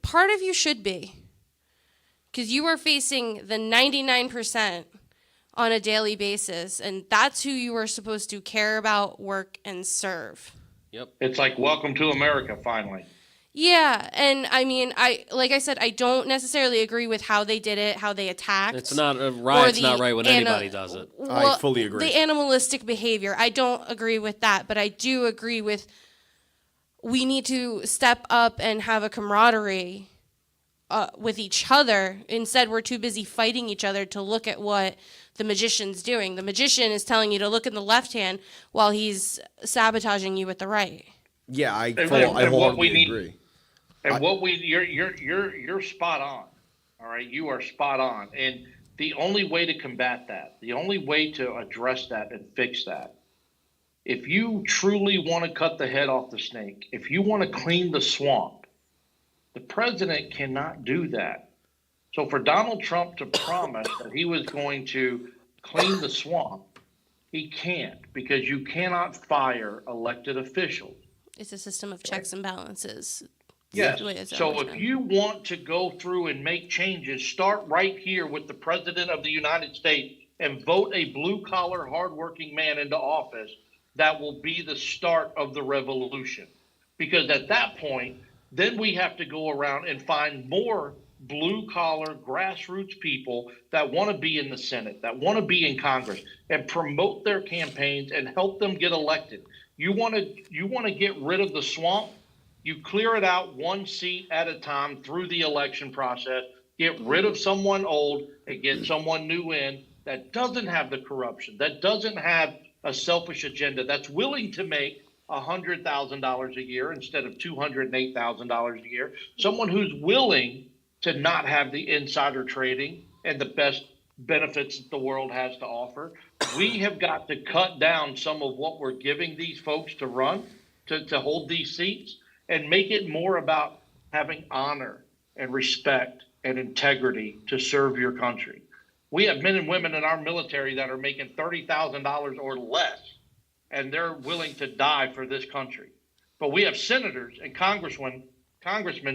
Part of you should be. Because you are facing the 99% on a daily basis, and that's who you are supposed to care about, work, and serve. Yep. It's like welcome to America, finally. Yeah, and I mean, like I said, I don't necessarily agree with how they did it, how they attacked. It's not a riot's not right when anybody does it. I fully agree. The animalistic behavior, I don't agree with that, but I do agree with we need to step up and have a camaraderie with each other. Instead, we're too busy fighting each other to look at what the magician's doing. The magician is telling you to look in the left hand while he's sabotaging you with the right. Yeah, I what wholeheartedly we need- agree. And you're spot on. All right, you are spot on. And the only way to combat that, the only way to address that and fix that, if you truly want to cut the head off the snake, if you want to clean the swamp, the president cannot do that. So for Donald Trump to promise that he was going to clean the swamp, he can't, because you cannot fire elected officials. It's a system of checks and balances. Yes. The way it's So always if been. you want to go through and make changes, start right here with the president of the United States and vote a blue collar, hardworking man into office. That will be the start of the revolution. Because at that point, then we have to go around and find more blue collar, grassroots people that want to be in the Senate, that want to be in Congress, and promote their campaigns and help them get elected. You want to get rid of the swamp? You clear it out one seat at a time through the election process. Get rid of someone old and get someone new in that doesn't have the corruption, that doesn't have a selfish agenda, that's willing to make $100,000 a year instead of $208,000 a year. Someone who's willing to not have the insider trading and the best benefits that the world has to offer. We have got to cut down some of what we're giving these folks to run, to hold these seats, and make it more about having honor and respect and integrity to serve your country. We have men and women in our military that are making $30,000 or less, and they're willing to die for this country. But we have senators and congressmen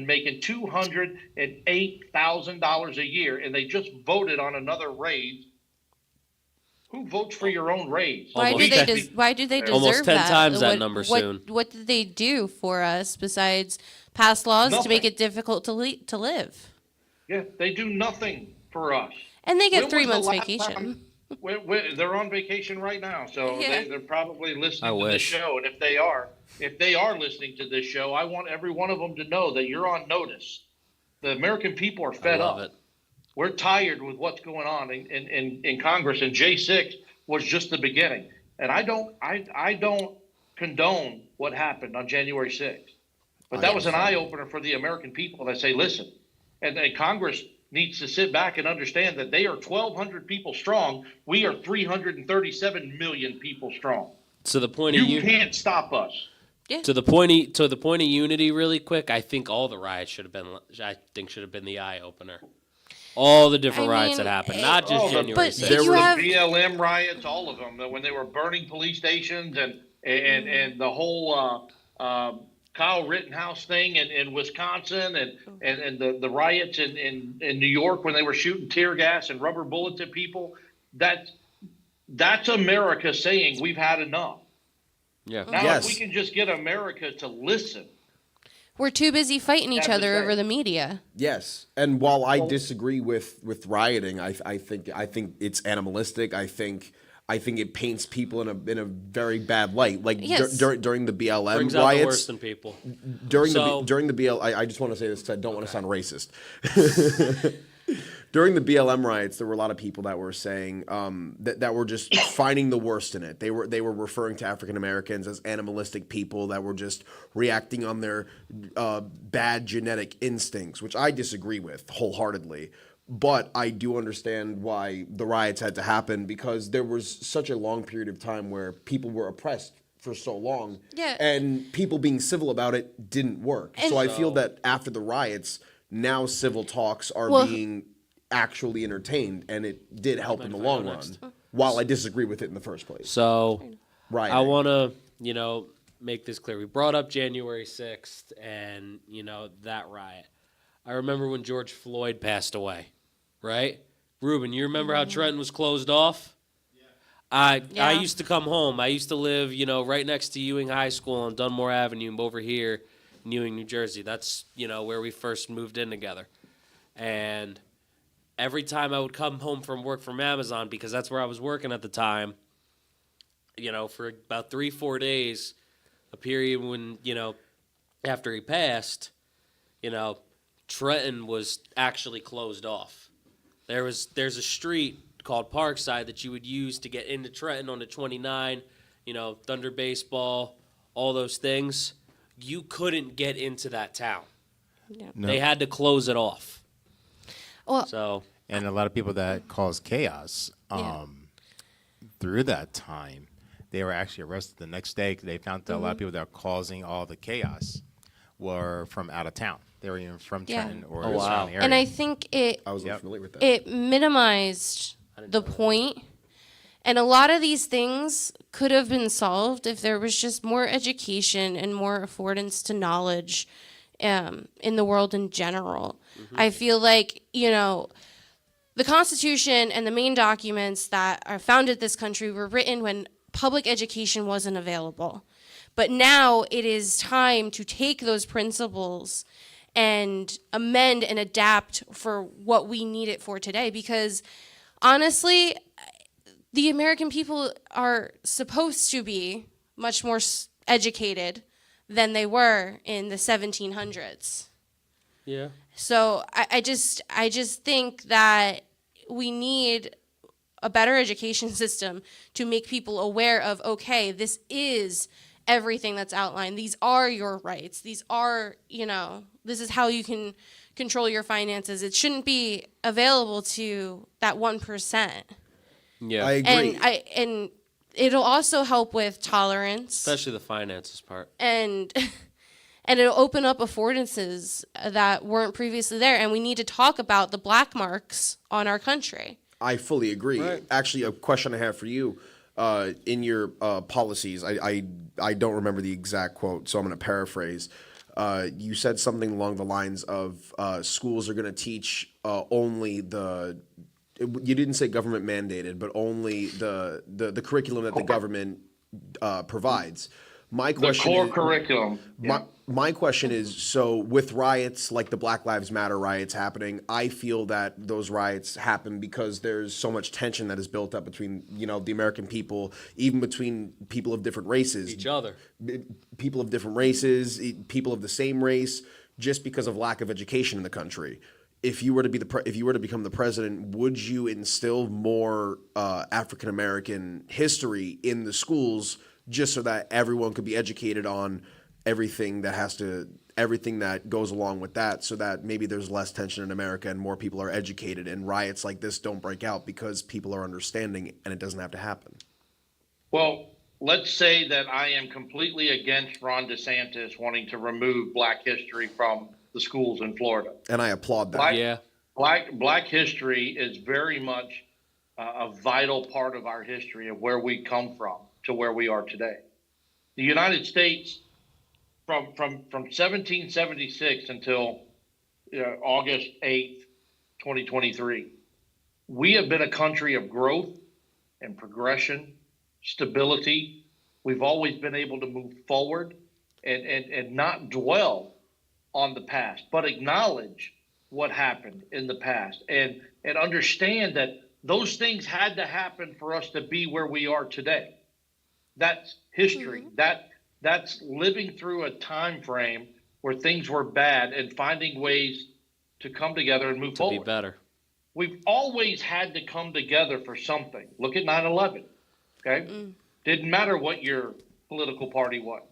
making $208,000 a year, and they just voted on another raise. Who votes for your own raise? Why do they deserve Almost 10 that? times that number soon. What did they do for us besides pass laws to Nothing. make it difficult to live? Yeah, they do nothing for us. And they get When 3 was the months last vacation. time- they're on vacation right now, so Yeah. they're probably listening to wish. this show. And if they are listening to this show, I want every one of them to know that you're on notice. The American people are fed love up. it. We're tired with what's going on in Congress, and J6 was just the beginning. And I don't condone what happened on January 6th, but that was an eye opener for the American people that say, listen, and Congress needs to sit back and understand that they are 1,200 people strong. We are 337 million people strong. To the point You can't stop us. to the point of unity, really quick. I think all the riots should have been the eye opener. All the different riots that happened, not just January but 6th. There you were have- BLM riots, all of them, when they were burning police stations and the whole Kyle Rittenhouse thing in Wisconsin and the riots in New York when they were shooting tear gas and rubber bullets at people. That's America saying we've had enough. Yeah. Now, if we can just get America to listen. We're too busy fighting each Have to other say. over the media. Yes, and while I disagree with rioting, I think it's animalistic. I think it paints people in a very bad light. Like Yes. during the BLM Brings out the riots, worst in people. during So- the BLM, I just want to say this because I don't want to sound racist. During the BLM riots, there were a lot of people that were saying that were just finding the worst in it. They were referring to African Americans as animalistic people that were just reacting on their bad genetic instincts, which I disagree with wholeheartedly. But I do understand why the riots had to happen because there was such a long period of time where people were oppressed for so long. Yeah. And people being civil about it didn't work. And- So I feel that after the riots, now civil talks are being actually entertained, and it did help in the long run. While I disagree with it in the first place. So Right. I want to, make this clear. We brought up January 6th and, that riot. I remember when George Floyd passed away, right? Ruben, you remember how Trenton was closed off? I used to come home. I used to live, right next to Ewing High School on Dunmore Avenue over here in Ewing, New Jersey. That's, where we first moved in together. And every time I would come home from work from Amazon, because that's where I was working at the time, for about 3-4 days, a period when, after he passed, Trenton was actually closed off. There's a street called Parkside that you would use to get into Trenton on the 29, Thunder Baseball, all those things. You couldn't get into that town. Yeah. No. They had to close it off. Well, So And a lot of people that caused chaos through that time, they were actually arrested the next day. They found that a lot of people that were causing all the chaos were from out of town. They were even from Yeah. Trenton or Oh, the wow. surrounding area. and I think I was unfamiliar with that. it minimized the point. And a lot of these things could have been solved if there was just more education and more affordance to knowledge in the world in general. I feel like, the Constitution and the main documents that are founded this country were written when public education wasn't available. But now it is time to take those principles and amend and adapt for what we need it for today. Because honestly, the American people are supposed to be much more educated than they were in the 1700s. yeah. So I just think that we need a better education system to make people aware of, okay, this is everything that's outlined. These are your rights. These are, this is how you can control your finances. It shouldn't be available to that 1%. Yeah. I agree. And it'll also help with tolerance Especially the finances part. and and it'll open up affordances that weren't previously there. And we need to talk about the black marks on our country. I fully agree. Actually, a question I have for you. In your policies, I don't remember the exact quote, so I'm going to paraphrase. You said something along the lines of schools are going to teach only the. You didn't say government mandated, but only the curriculum that the government provides. My question core is, curriculum. my question is, so with riots like the Black Lives Matter riots happening, I feel that those riots happen because there's so much tension that is built up between, the American people, even between people of different races. Each other. People of different races, people of the same race, just because of lack of education in the country. If you were to become the president, would you instill more African American history in the schools just so that everyone could be educated on everything that goes along with that, so that maybe there's less tension in America and more people are educated and riots like this don't break out because people are understanding and it doesn't have to happen? Well, let's say that I am completely against Ron DeSantis wanting to remove Black history from the schools in Florida. And I applaud that. Black history is very much a vital part of our history of where we come from to where we are today. The United States, from 1776 until August 8th, 2023, we have been a country of growth and progression, stability. We've always been able to move forward and not dwell on the past, but acknowledge what happened in the past and understand that those things had to happen for us to be where we are today. That's history. That's living through a time frame where things were bad and finding ways to come together and move forward. To be better. We've always had to come together for something. Look at 9/11. Okay? Didn't matter what your political party was.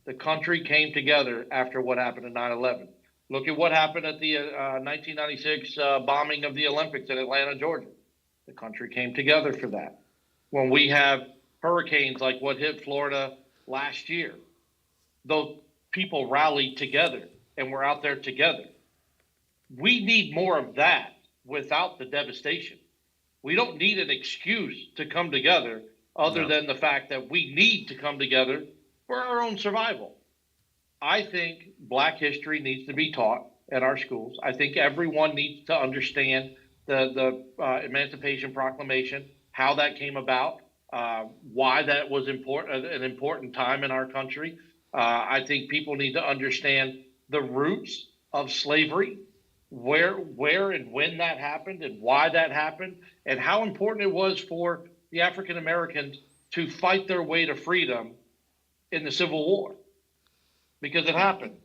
The country came together after what happened in 9/11. Look at what happened at the 1996 bombing of the Olympics in Atlanta, Georgia. The country came together for that. When we have hurricanes like what hit Florida last year, those people rallied together and were out there together. We need more of that without the devastation. We don't need an excuse to come together other than the fact that we need to come together for our own survival. I think Black history needs to be taught at our schools. I think everyone needs to understand the Emancipation Proclamation, how that came about, why that was an important time in our country. I think people need to understand the roots of slavery, where and when that happened and why that happened, and how important it was for the African Americans to fight their way to freedom in the Civil War, because it happened.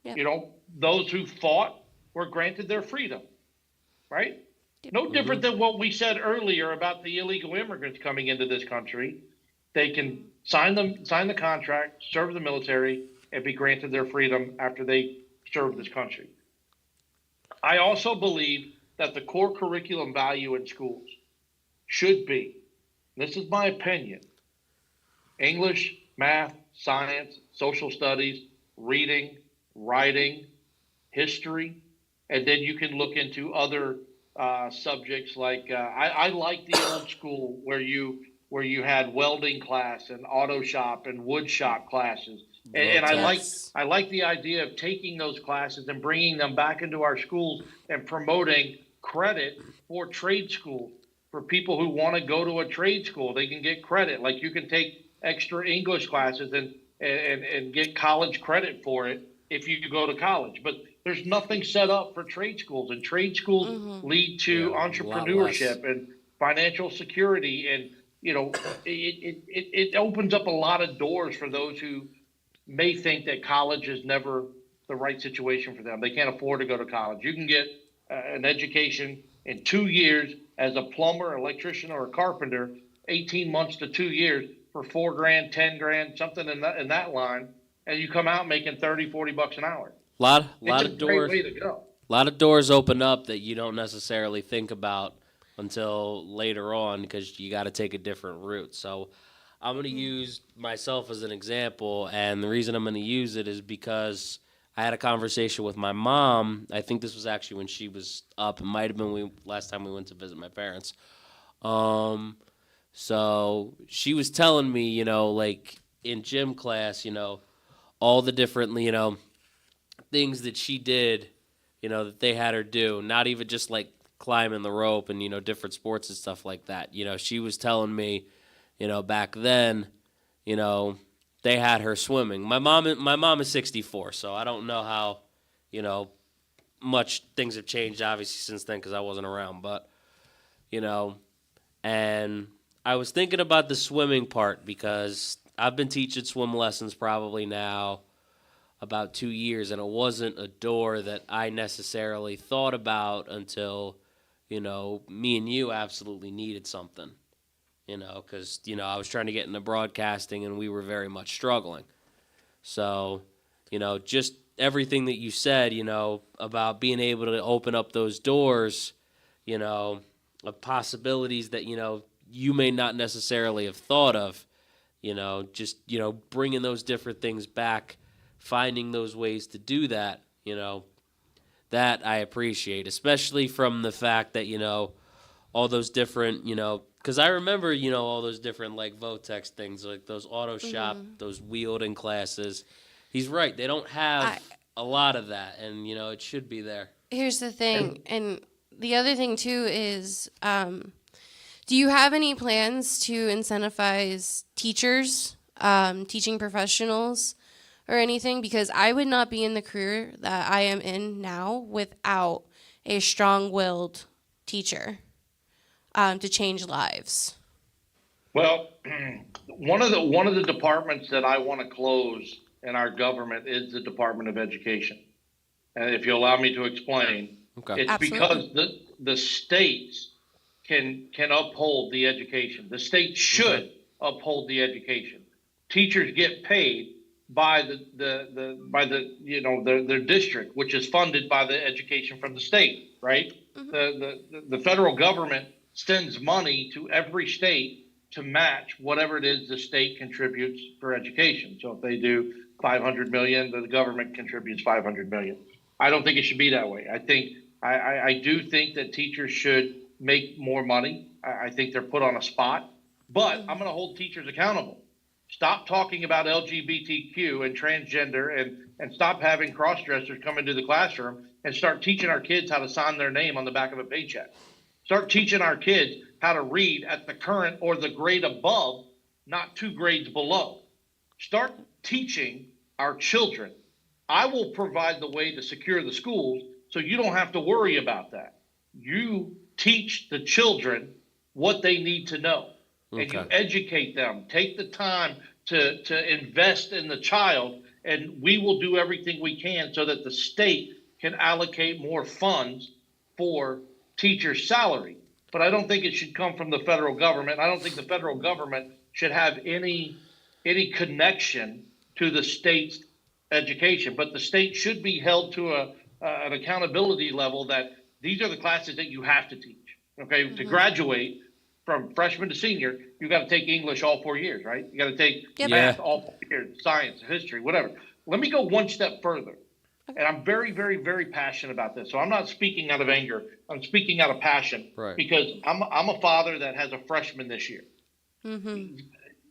Yep. Those who fought were granted their freedom, right? Yep. No different than what we said earlier about the illegal immigrants coming into this country. They can sign the contract, serve the military, and be granted their freedom after they serve this country. I also believe that the core curriculum value in schools should be, this is my opinion, English, math, science, social studies, reading, writing, history, and then you can look into other subjects like I like the old school where you had welding class and auto shop and wood shop classes, and I like the idea of taking those classes and bringing them back into our schools and promoting credit for trade schools for people who want to go to a trade school. They can get credit, like you can take extra English classes and get college credit for it if you go to college. But there's nothing set up for trade schools, and trade schools lead to entrepreneurship and financial security, and it opens up a lot of doors for those who may think that college is never the right situation for them. They can't afford to go to college. You can get an education in 2 years as a plumber, electrician, or a carpenter, 18 months to 2 years for $4,000, $10,000, something in that line, and you come out making $30-$40 an hour. Lot It's of a doors. great way to go. A lot of doors open up that you don't necessarily think about until later on, because you got to take a different route. So I'm going to use myself as an example, and the reason I'm going to use it is because I had a conversation with my mom. I think this was actually when she was up. It might have been last time we went to visit my parents. So she was telling me, like in gym class, all the different, things that she did, that they had her do. Not even just like climbing the rope and, different sports and stuff like that. She was telling me, back then, they had her swimming. My mom is 64, so I don't know how, much things have changed obviously since then because I wasn't around. But, and I was thinking about the swimming part because I've been teaching swim lessons probably now about 2 years, and it wasn't a door that I necessarily thought about until, me and you absolutely needed something, because, I was trying to get into broadcasting and we were very much struggling. So, just everything that you said, about being able to open up those doors, of possibilities that, you may not necessarily have thought of, just, bringing those different things back, finding those ways to do that, that I appreciate, especially from the fact that, all those different, because I remember, all those different like Votex things, like those auto shop, those wielding classes. He's right. They don't have a lot of that, and, it should be there. Here's the thing, and the other thing too is, do you have any plans to incentivize teachers, teaching professionals, or anything? Because I would not be in the career that I am in now without a strong-willed teacher to change lives. Well, one of the departments that I want to close in our government is the Department of Education. And if you allow me to explain, Okay. it's Absolutely. because the states can uphold the education. The state should uphold the education. Teachers get paid by their district, which is funded by the education from the state, right? The federal government sends money to every state to match whatever it is the state contributes for education. So if they do 500 million, the government contributes 500 million. I don't think it should be that way. I do think that teachers should make more money. I think they're put on a spot, but I'm going to hold teachers accountable. Stop talking about LGBTQ and transgender and stop having cross-dressers come into the classroom and start teaching our kids how to sign their name on the back of a paycheck. Start teaching our kids how to read at the current or the grade above, not 2 grades below. Start teaching our children. I will provide the way to secure the schools so you don't have to worry about that. You teach the children what they need to know. And you educate them. Take the time to invest in the child, and we will do everything we can so that the state can allocate more funds for teachers' salary. But I don't think it should come from the federal government. I don't think the federal government should have any connection to the state's education. But the state should be held to an accountability level that these are the classes that you have to teach. Okay, to graduate from freshman to senior, you got to take English all 4 years, right? You got to take math all 4 years, science, history, whatever. Let me go one step further. And I'm very, very, very passionate about this. So I'm not speaking out of anger. I'm speaking out of passion, because I'm a father that has a freshman this year.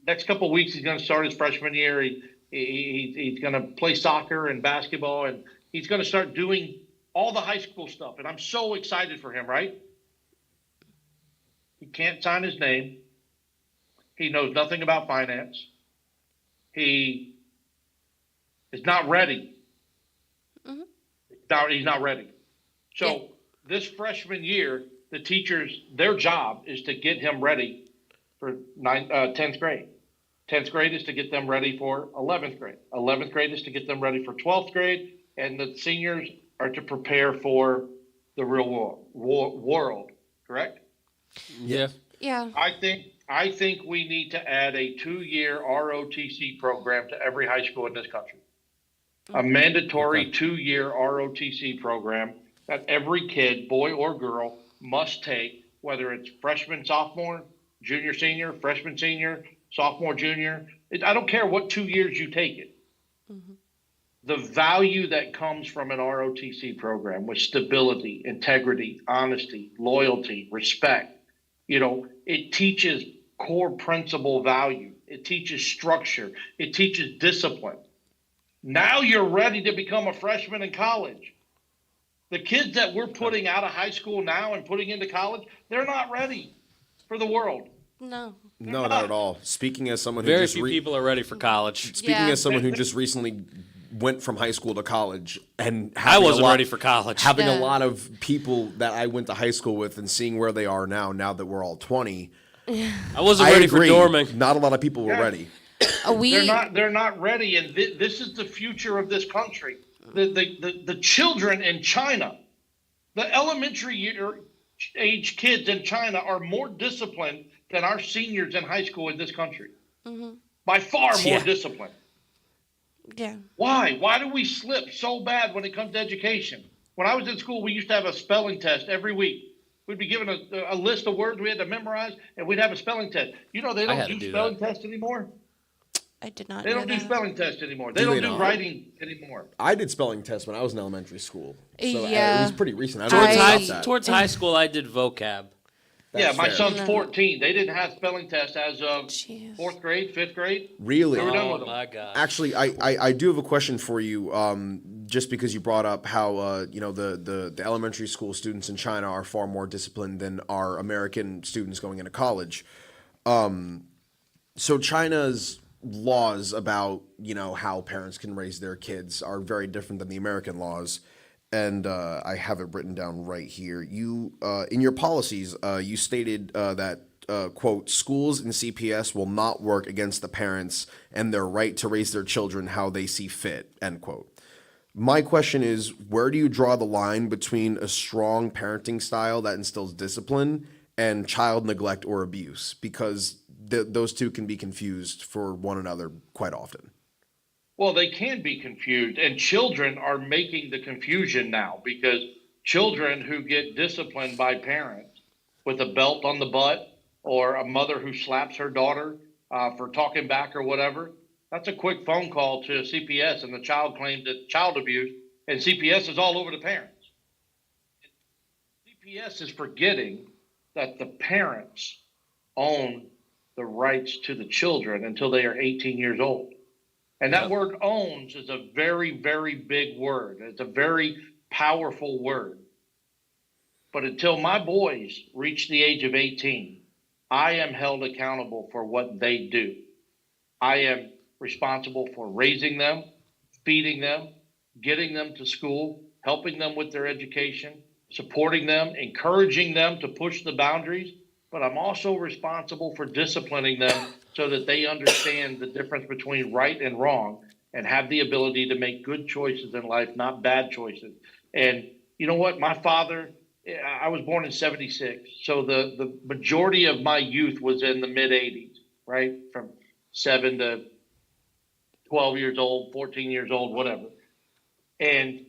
Next couple of weeks, he's going to start his freshman year. He's going to play soccer and basketball, and he's going to start doing all the high school stuff. And I'm so excited for him, right? He can't sign his name. He knows nothing about finance. He is not ready. He's not ready. So this freshman year, the teachers, their job is to get him ready for 10th grade. 10th grade is to get them ready for 11th grade. 11th grade is to get them ready for 12th grade. And the seniors are to prepare for the real world, correct? Yeah. Yeah. I think we need to add a 2-year ROTC program to every high school in this country. A mandatory 2-year ROTC program that every kid, boy or girl, must take, whether it's freshman, sophomore, junior, senior, freshman, senior, sophomore, junior. I don't care what 2 years you take it. the value that comes from an ROTC program with stability, integrity, honesty, loyalty, respect, it teaches core principle value. It teaches structure. It teaches discipline. Now you're ready to become a freshman in college. The kids that we're putting out of high school now and putting into college, they're not ready for the world. No. No, not at all. Speaking as someone who Very just few people are ready for college. speaking Yeah. as someone who just recently went from high school to college, and I wasn't ready for college. having a Yeah. lot of people that I went to high school with and seeing where they are now that we're all 20, I wasn't I ready agree. for dorming. Not a lot of people were Yeah. ready. They're not ready, and this is the future of this country. The children in China, the elementary age kids in China are more disciplined than our seniors in high school in this country. By far more Yeah. disciplined. Yeah. Why? Why do we slip so bad when it comes to education? When I was in school, we used to have a spelling test every week. We'd be given a list of words we had to memorize, and we'd have a spelling test. They had don't to do do spelling that. tests anymore. I did not They know don't do that. spelling tests anymore. They Do don't they do not? writing anymore. I did spelling tests when I was in elementary school, so Yeah. it was pretty recent. I don't know I- about that. Towards high school, I did vocab. That's My fair. son's No. 14. They didn't have spelling tests as of Jeez. 4th grade, 5th grade. Really? They were done Oh with them. my god. Actually, I do have a question for you. Just because you brought up how the elementary school students in China are far more disciplined than our American students going into college. So China's laws about how parents can raise their kids are very different than the American laws. And I have it written down right here. You in your policies, you stated that quote, schools and CPS will not work against the parents and their right to raise their children how they see fit, end quote. My question is, where do you draw the line between a strong parenting style that instills discipline and child neglect or abuse? Because those two can be confused for one another quite often. Well, they can be confused, and children are making the confusion now because children who get disciplined by parents with a belt on the butt or a mother who slaps her daughter for talking back or whatever, that's a quick phone call to a CPS, and the child claims it's child abuse, and CPS is all over the parents. CPS is forgetting that the parents own the rights to the children until they are 18 years old. And that word owns is a very, very big word. It's a very powerful word. But until my boys reach the age of 18, I am held accountable for what they do. I am responsible for raising them, feeding them, getting them to school, helping them with their education, supporting them, encouraging them to push the boundaries. But I'm also responsible for disciplining them so that they understand the difference between right and wrong and have the ability to make good choices in life, not bad choices. And you know what? My father, I was born in 76. So the majority of my youth was in the mid 80s, right? From 7 to 12 years old, 14 years old, whatever. And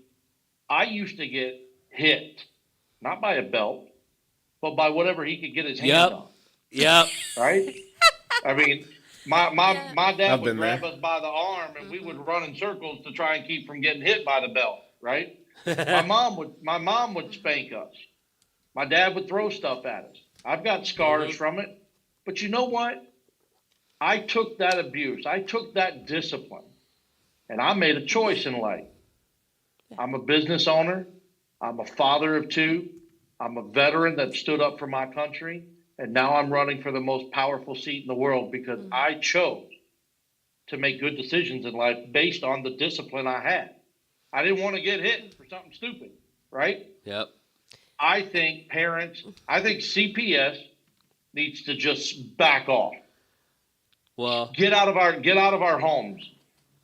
I used to get hit, not by a belt, but by whatever he could get his hands on. Yep. Right? I mean, my dad I've would been grab there. us by the arm and we would run in circles to try and keep from getting hit by the belt, right? my mom would spank us. My dad would throw stuff at us. I've got scars from it. But you know what? I took that abuse. I took that discipline. And I made a choice in life. I'm a business owner. I'm a father of two. I'm a veteran that stood up for my country. And now I'm running for the most powerful seat in the world because I chose to make good decisions in life based on the discipline I had. I didn't want to get hit for something stupid, right? Yep. I think CPS needs to just back off. Well, Get out of our homes.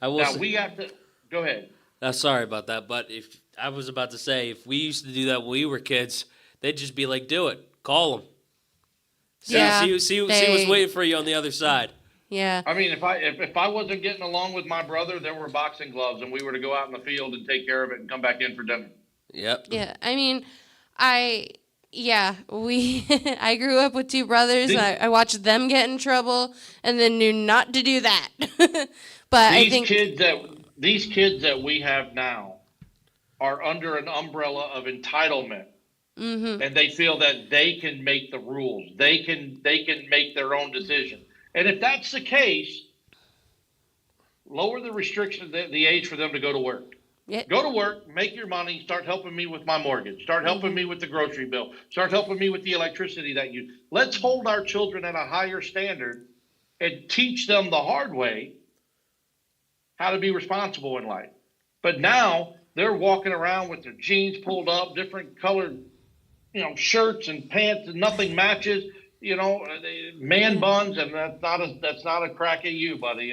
I will. Now say, we have to go ahead. sorry about that, but if I was about to say, if we used to do that when we were kids, they'd just be like, "Do it, call them." Yeah, See what's waiting for you on the other side. Yeah. I mean, if I wasn't getting along with my brother, there were boxing gloves, and we were to go out in the field and take care of it and come back in for dinner. Yep. Yeah. I mean, I grew up with two brothers. And I watched them get in trouble and then knew not to do that. But I These think kids these kids that we have now are under an umbrella of entitlement. And they feel that they can make the rules. They can make their own decision. And if that's the case, lower the restriction, the age for them to go to work. Yeah. Go to work, make your money, start helping me with my mortgage, start helping me with the grocery bill, start helping me with the electricity that you. Let's hold our children at a higher standard and teach them the hard way how to be responsible in life. But now they're walking around with their jeans pulled up, different colored, shirts and pants, and nothing matches. Man buns, and that's not a crack at you, buddy.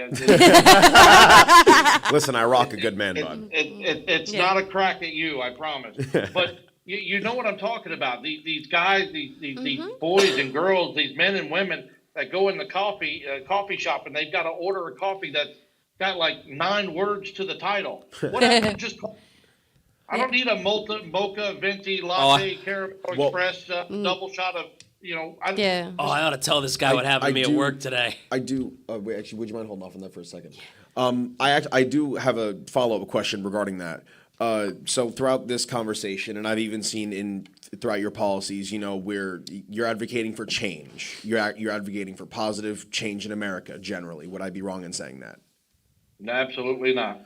Listen, I rock a good man bun. It's not a crack at you, I promise. But you know what I'm talking about. These guys, these boys and girls, these men and women that go in the coffee shop, and they've got to order a coffee that's got like 9 words to the title. What happened to just I don't need a mocha, venti, latte, caramel express, double shot of, Yeah. I ought to tell this guy what happened to me at work today. I do. Wait, actually, would you mind holding off on that for a second? I do have a follow-up question regarding that. So throughout this conversation, and I've even seen throughout your policies, where you're advocating for change. You're advocating for positive change in America generally. Would I be wrong in saying that? No, absolutely not.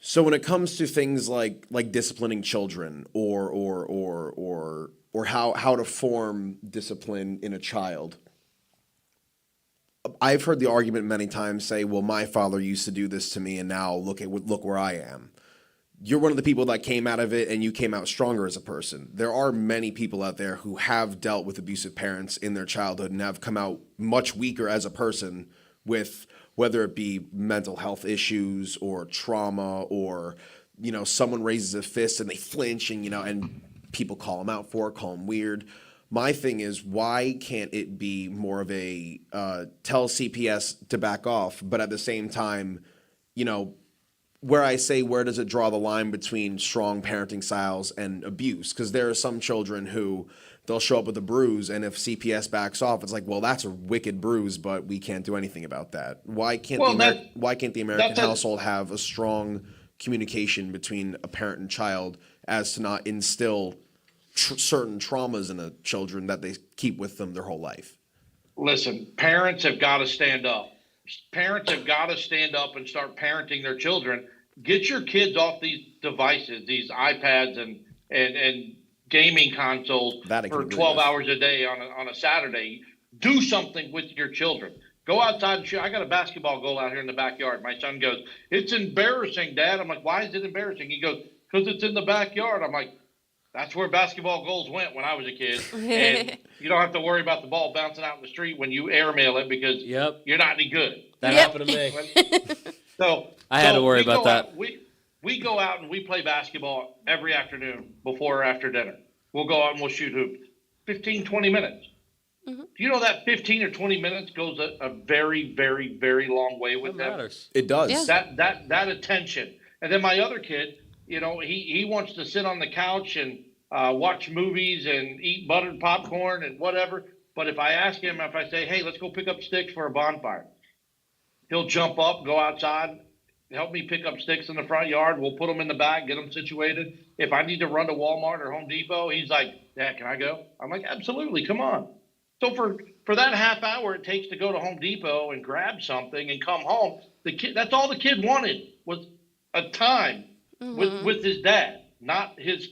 So when it comes to things like disciplining children or how to form discipline in a child, I've heard the argument many times say, well, my father used to do this to me, and now look where I am. You're one of the people that came out of it, and you came out stronger as a person. There are many people out there who have dealt with abusive parents in their childhood and have come out much weaker as a person, with whether it be mental health issues or trauma, or someone raises a fist and they flinch, and people call them out for it, call them weird. My thing is, why can't it be more of a tell CPS to back off, but at the same time, where I say, where does it draw the line between strong parenting styles and abuse? Because there are some children who they'll show up with a bruise, and if CPS backs off, it's like, well, that's a wicked bruise, but we can't do anything about that. Why can't the American household have a strong communication between a parent and child as to not instill certain traumas in the children that they keep with them their whole life? Listen, parents have got to stand up. Parents have got to stand up and start parenting their children. Get your kids off these devices, these iPads and gaming consoles for 12 hours a day on a Saturday. Do something with your children. Go outside and shoot. I got a basketball goal out here in the backyard. My son goes, "It's embarrassing, Dad." I'm like, "Why is it embarrassing?" He goes, "Because it's in the backyard." I'm like, that's where basketball goals went when I was a kid. And you don't have to worry about the ball bouncing out in the street when you airmail it, because you're not any good. That happened to me. I had to worry about that. We go out and we play basketball every afternoon before or after dinner. We'll go out and we'll shoot hoops. 15, 20 minutes. Do you know that 15 or 20 minutes goes a very, very, very long way with them? Matters. It does. Yeah. That attention. And then my other kid, he wants to sit on the couch and watch movies and eat buttered popcorn and whatever. But if I ask him, if I say, "Hey, let's go pick up sticks for a bonfire," he'll jump up, go outside, help me pick up sticks in the front yard. We'll put them in the bag, get them situated. If I need to run to Walmart or Home Depot, he's like, "Dad, can I go?" I'm like, "Absolutely, come on." So for that half hour it takes to go to Home Depot and grab something and come home, that's all the kid wanted, was a time with his dad, not his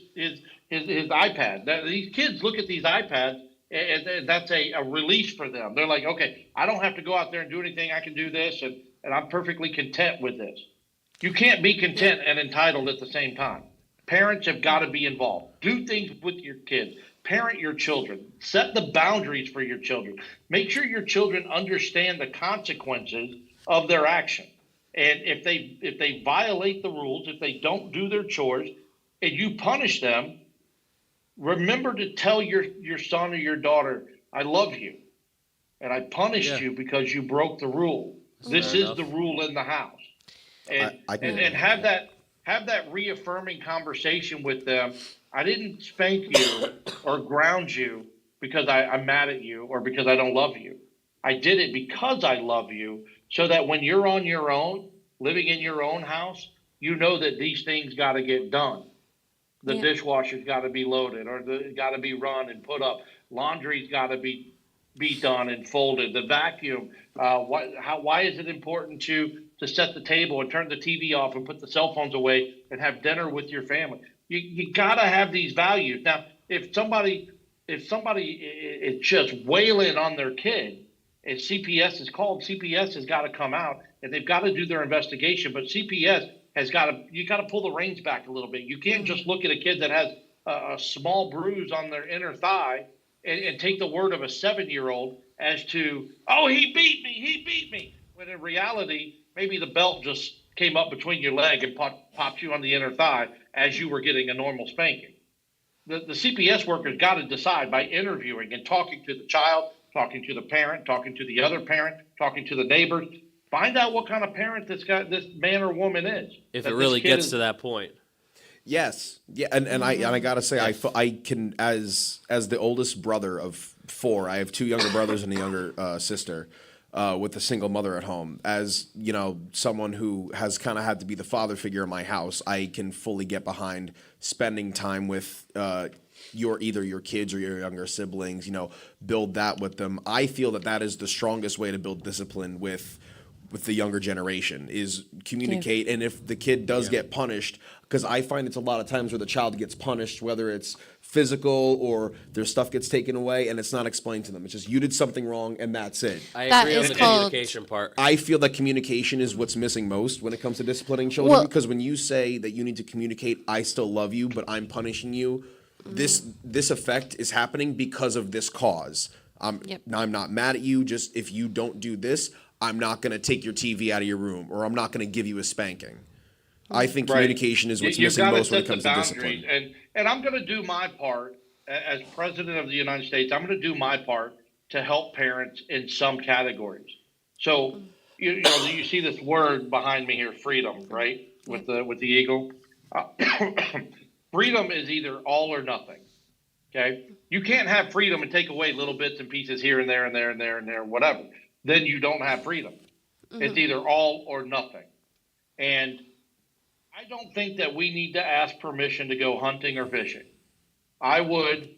iPad. These kids look at these iPads, and that's a release for them. They're like, okay, I don't have to go out there and do anything. I can do this, and I'm perfectly content with this. You can't be content and entitled at the same time. Parents have got to be involved. Do things with your kids. Parent your children. Set the boundaries for your children. Make sure your children understand the consequences of their action. And if they violate the rules, if they don't do their chores, and you punish them, remember to tell your son or your daughter, "I love you, and I punished you because you broke the rule. This is the rule in the house." And have that reaffirming conversation with them. I didn't spank you or ground you because I'm mad at you or because I don't love you. I did it because I love you, so that when you're on your own, living in your own house, you know that these things got to get done. The Yeah. dishwasher's got to be loaded, or got to be run and put up. Laundry's got to be done and folded. The vacuum. Why is it important to set the table and turn the TV off and put the cell phones away and have dinner with your family? You got to have these values. Now, if somebody is just wailing on their kid, and CPS is called, CPS has got to come out and they've got to do their investigation. But CPS you got to pull the reins back a little bit. You can't just look at a kid that has a small bruise on their inner thigh and take the word of a 7-year-old as to, oh, he beat me. When in reality, maybe the belt just came up between your leg and popped you on the inner thigh as you were getting a normal spanking. The CPS worker's got to decide by interviewing and talking to the child, talking to the parent, talking to the other parent, talking to the neighbors. Find out what kind of parent this man or woman is. If it really gets to that point. Yes, yeah, and I gotta say, I can, as the oldest brother of 4, I have 2 younger brothers and a younger sister, with a single mother at home. As you know, someone who has kind of had to be the father figure in my house, I can fully get behind spending time with either your kids or your younger siblings. Build that with them. I feel that is the strongest way to build discipline with the younger generation, is communicate. And if the kid does get punished, because I find it's a lot of times where the child gets punished, whether it's physical or their stuff gets taken away and it's not explained to them. It's just, you did something wrong and that's it. I That agree on is the called- communication part. I feel that communication is what's missing most when it comes to disciplining children, Well- because when you say that you need to communicate, I still love you, but I'm punishing you, this effect is happening because of this cause. Yep. I'm not mad at you, just if you don't do this, I'm not going to take your TV out of your room, or I'm not going to give you a spanking. I think Right. communication is what's You've missing gotta most when it set comes the to boundaries. discipline. And I'm going to do my part as president of the United States. I'm going to do my part to help parents in some categories. So you see this word behind me here, freedom, right? With the eagle. Freedom is either all or nothing. Okay, you can't have freedom and take away little bits and pieces here and there and there and there and there, whatever. Then you don't have freedom. It's either all or nothing. And I don't think that we need to ask permission to go hunting or fishing. I would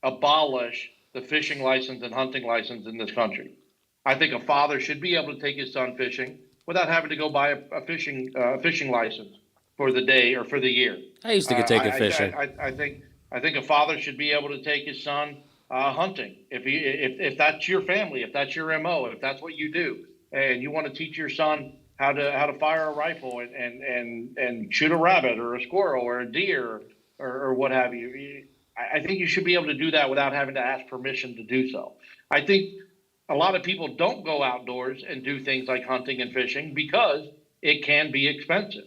abolish the fishing license and hunting license in this country. I think a father should be able to take his son fishing without having to go buy a fishing license for the day or for the year. I used to get taken fishing. I think a father should be able to take his son hunting. If that's your family, if that's your MO, if that's what you do, and you want to teach your son how to fire a rifle and shoot a rabbit or a squirrel or a deer or what have you, I think you should be able to do that without having to ask permission to do so. I think a lot of people don't go outdoors and do things like hunting and fishing because it can be expensive.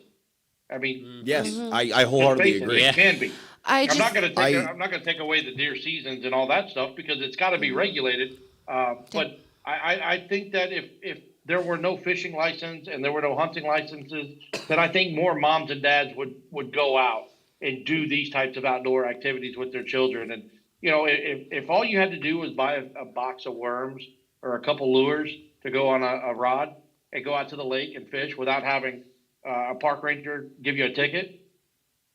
I mean, Yes, I wholeheartedly face it, agree. it can be. I'm I'm not going to take away the deer seasons and all that stuff because it's got to be regulated. But I think that if there were no fishing license and there were no hunting licenses, then I think more moms and dads would go out and do these types of outdoor activities with their children. And if all you had to do was buy a box of worms or a couple lures to go on a rod and go out to the lake and fish without having a park ranger give you a ticket,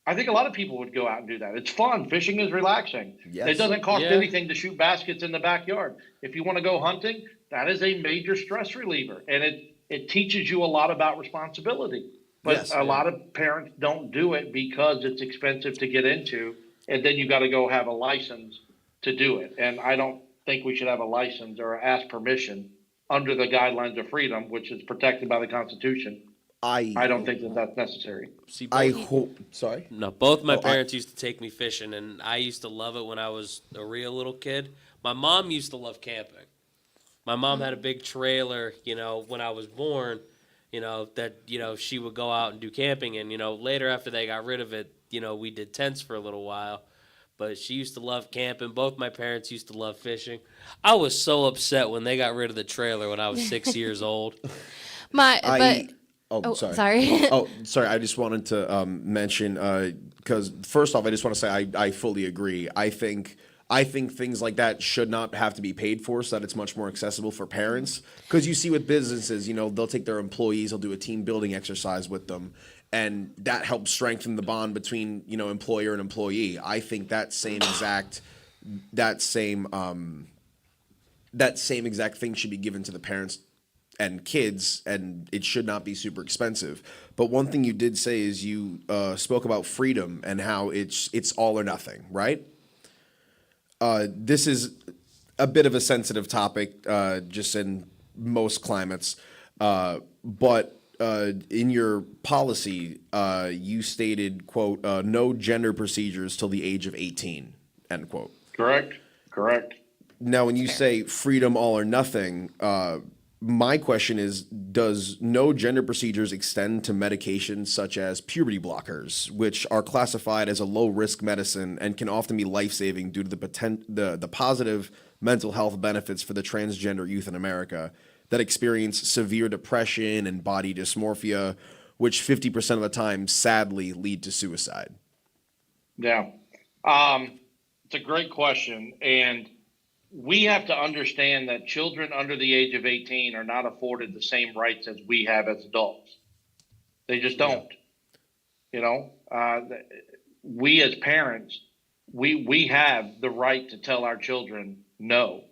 I think a lot of people would go out and do that. It's fun. Fishing is relaxing. Yes. It doesn't cost Yeah. anything to shoot baskets in the backyard. If you want to go hunting, that is a major stress reliever. And it teaches you a lot about responsibility. But Yes. a lot of parents don't do it because it's expensive to get into. And then you got to go have a license to do it. And I don't think we should have a license or ask permission under the guidelines of freedom, which is protected by the Constitution. I don't think that that's necessary. See, I both, hope. Sorry. no, both my Oh, parents used to take me fishing, and I used to love it when I was a real little kid. My mom used to love camping. My mom had a big trailer, when I was born, that, she would go out and do camping. And, later after they got rid of it, we did tents for a little while. But she used to love camping. Both my parents used to love fishing. I was so upset when they got rid of the trailer when I was 6 years old. Sorry. Oh, sorry. I just wanted to mention because first off, I just want to say I fully agree. I think things like that should not have to be paid for, so that it's much more accessible for parents. Because you see with businesses, they'll take their employees, they'll do a team building exercise with them, and that helps strengthen the bond between, you know, employer and employee. I think that same exact thing should be given to the parents and kids, and it should not be super expensive. But one thing you did say is you spoke about freedom and how it's all or nothing, right? This is a bit of a sensitive topic, just in most climates. But in your policy, you stated, quote, no gender procedures till the age of 18, end quote. Correct. Now, when you say freedom all or nothing, my question is, does no gender procedures extend to medications such as puberty blockers, which are classified as a low-risk medicine and can often be life-saving due to the positive mental health benefits for the transgender youth in America that experience severe depression and body dysmorphia, which 50% of the time sadly lead to suicide? Yeah. It's a great question. And we have to understand that children under the age of 18 are not afforded the same rights as we have as adults. They just don't. You know, we as parents, we have the right to tell our children no,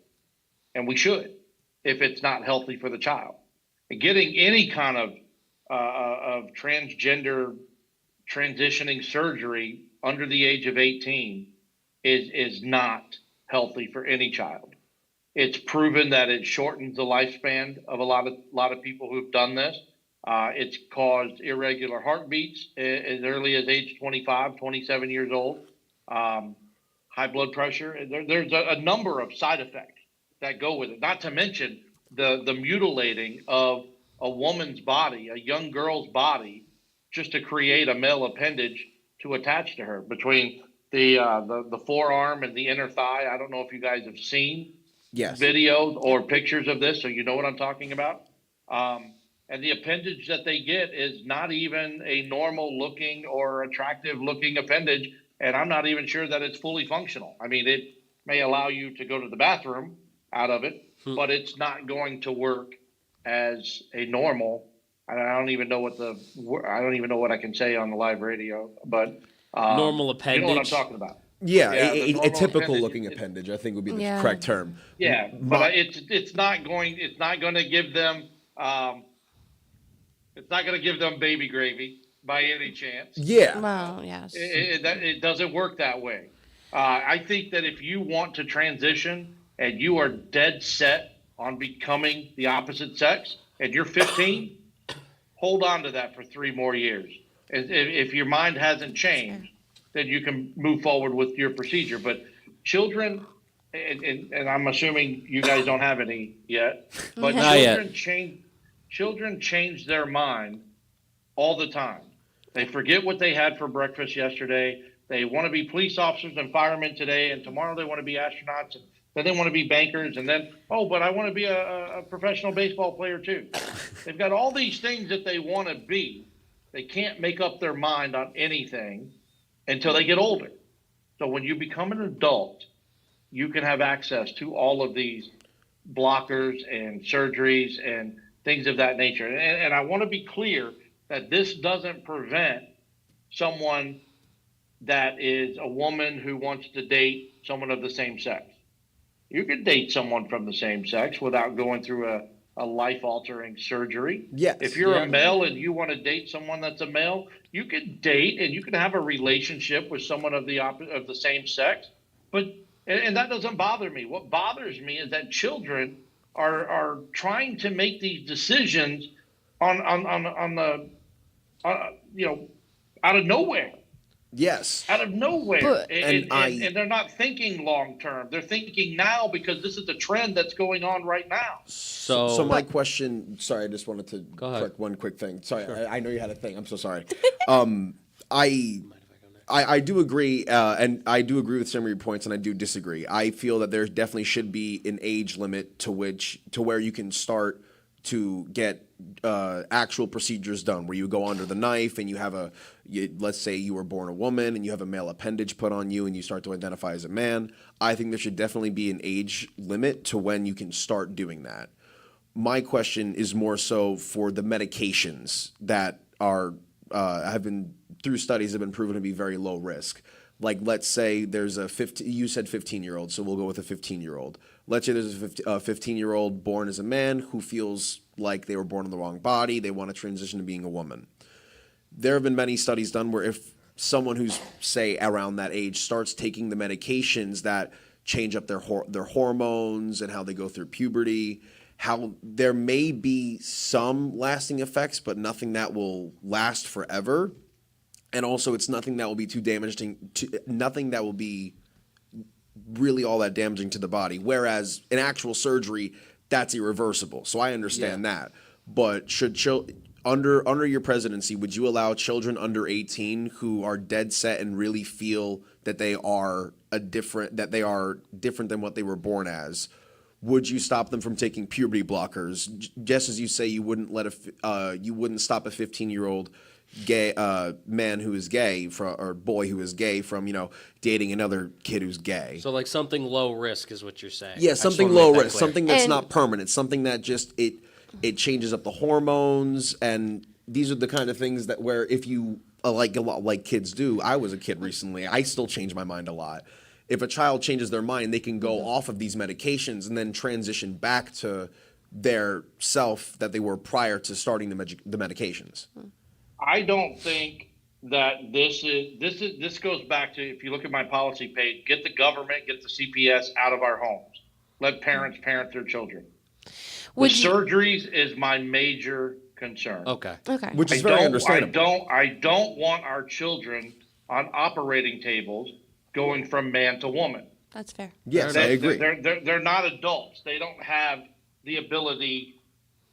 and we should, if it's not healthy for the child. And getting any kind of transgender transitioning surgery under the age of 18 is not healthy for any child. It's proven that it shortens the lifespan of a lot of people who've done this. It's caused irregular heartbeats as early as age 25, 27 years old. High blood pressure. There's a number of side effects that go with it. Not to mention the mutilating of a woman's body, a young girl's body, just to create a male appendage to attach to her between the forearm and the inner thigh. I don't know if you guys have seen videos or pictures of this, so you know what I'm talking about. And the appendage that they get is not even a normal looking or attractive looking appendage. And I'm not even sure that it's fully functional. I mean, it may allow you to go to the bathroom out of it, but it's not going to work as a normal. I don't even know what I can say on the live radio, but normal appendage. You know what I'm talking about? Yeah, a typical appendage. looking appendage, I think would be the correct term. Yeah, but it's not going to give them baby gravy by any chance. Yeah. Well, yes. It doesn't work that way. I think that if you want to transition and you are dead set on becoming the opposite sex and you're 15, hold on to that for 3 more years. If your mind hasn't changed, then you can move forward with your procedure. But children, and I'm assuming you guys don't have any yet, but children change their mind all the time. They forget what they had for breakfast yesterday. They want to be police officers and firemen today, and tomorrow they want to be astronauts, and then they want to be bankers, and then, but I want to be a professional baseball player too. They've got all these things that they want to be. They can't make up their mind on anything until they get older. So when you become an adult, you can have access to all of these blockers and surgeries and things of that nature. And I want to be clear that this doesn't prevent someone that is a woman who wants to date someone of the same sex. You can date someone from the same sex without going through a life-altering surgery. Yes. If you're a male and you want to date someone that's a male, you can date and you can have a relationship with someone of the same sex. And that doesn't bother me. What bothers me is that children are trying to make these decisions on the out of nowhere. Yes. Out of nowhere. And and they're not thinking long term. They're thinking now because this is the trend that's going on right now. So my question, sorry, I just wanted to correct one quick thing. Sorry, Sure. I know you had a thing. I'm so sorry. I do agree, and I do agree with some of your points, and I do disagree. I feel that there definitely should be an age limit to where you can start to get actual procedures done, where you go under the knife and you have let's say you were born a woman and you have a male appendage put on you and you start to identify as a man. I think there should definitely be an age limit to when you can start doing that. My question is more so for the medications that are have been through studies have been proven to be very low risk. Like, let's say there's a 15, you said 15-year-old, so we'll go with a 15-year-old. Let's say there's a 15-year-old born as a man who feels like they were born in the wrong body. They want to transition to being a woman. There have been many studies done where if someone who's, say, around that age starts taking the medications that change up their hormones and how they go through puberty, how there may be some lasting effects, but nothing that will last forever. And also, it's nothing that will be too damaging, nothing that will be really all that damaging to the body. Whereas in actual surgery, that's irreversible. So I understand that. But should under your presidency, would you allow children under 18 who are dead set and really feel that they are different than what they were born as? Would you stop them from taking puberty blockers? Just as you say, you wouldn't stop a 15-year-old gay man who is gay or boy who is gay from dating another kid who's gay. So like something low risk is what you're saying. Yeah, something low risk, something that's not permanent, something that just it changes up the hormones, and these are the kind of things that where if you like kids do. I was a kid recently. I still change my mind a lot. If a child changes their mind, they can go off of these medications and then transition back to their self that they were prior to starting the medications. I don't think that this goes back to, if you look at my policy page, get the government, get the CPS out of our homes. Let parents parent their children. Surgeries is my major concern. Okay. Which is very understandable. I don't want our children on operating tables going from man to woman. That's fair. Yes, I agree. They're not adults. They don't have the ability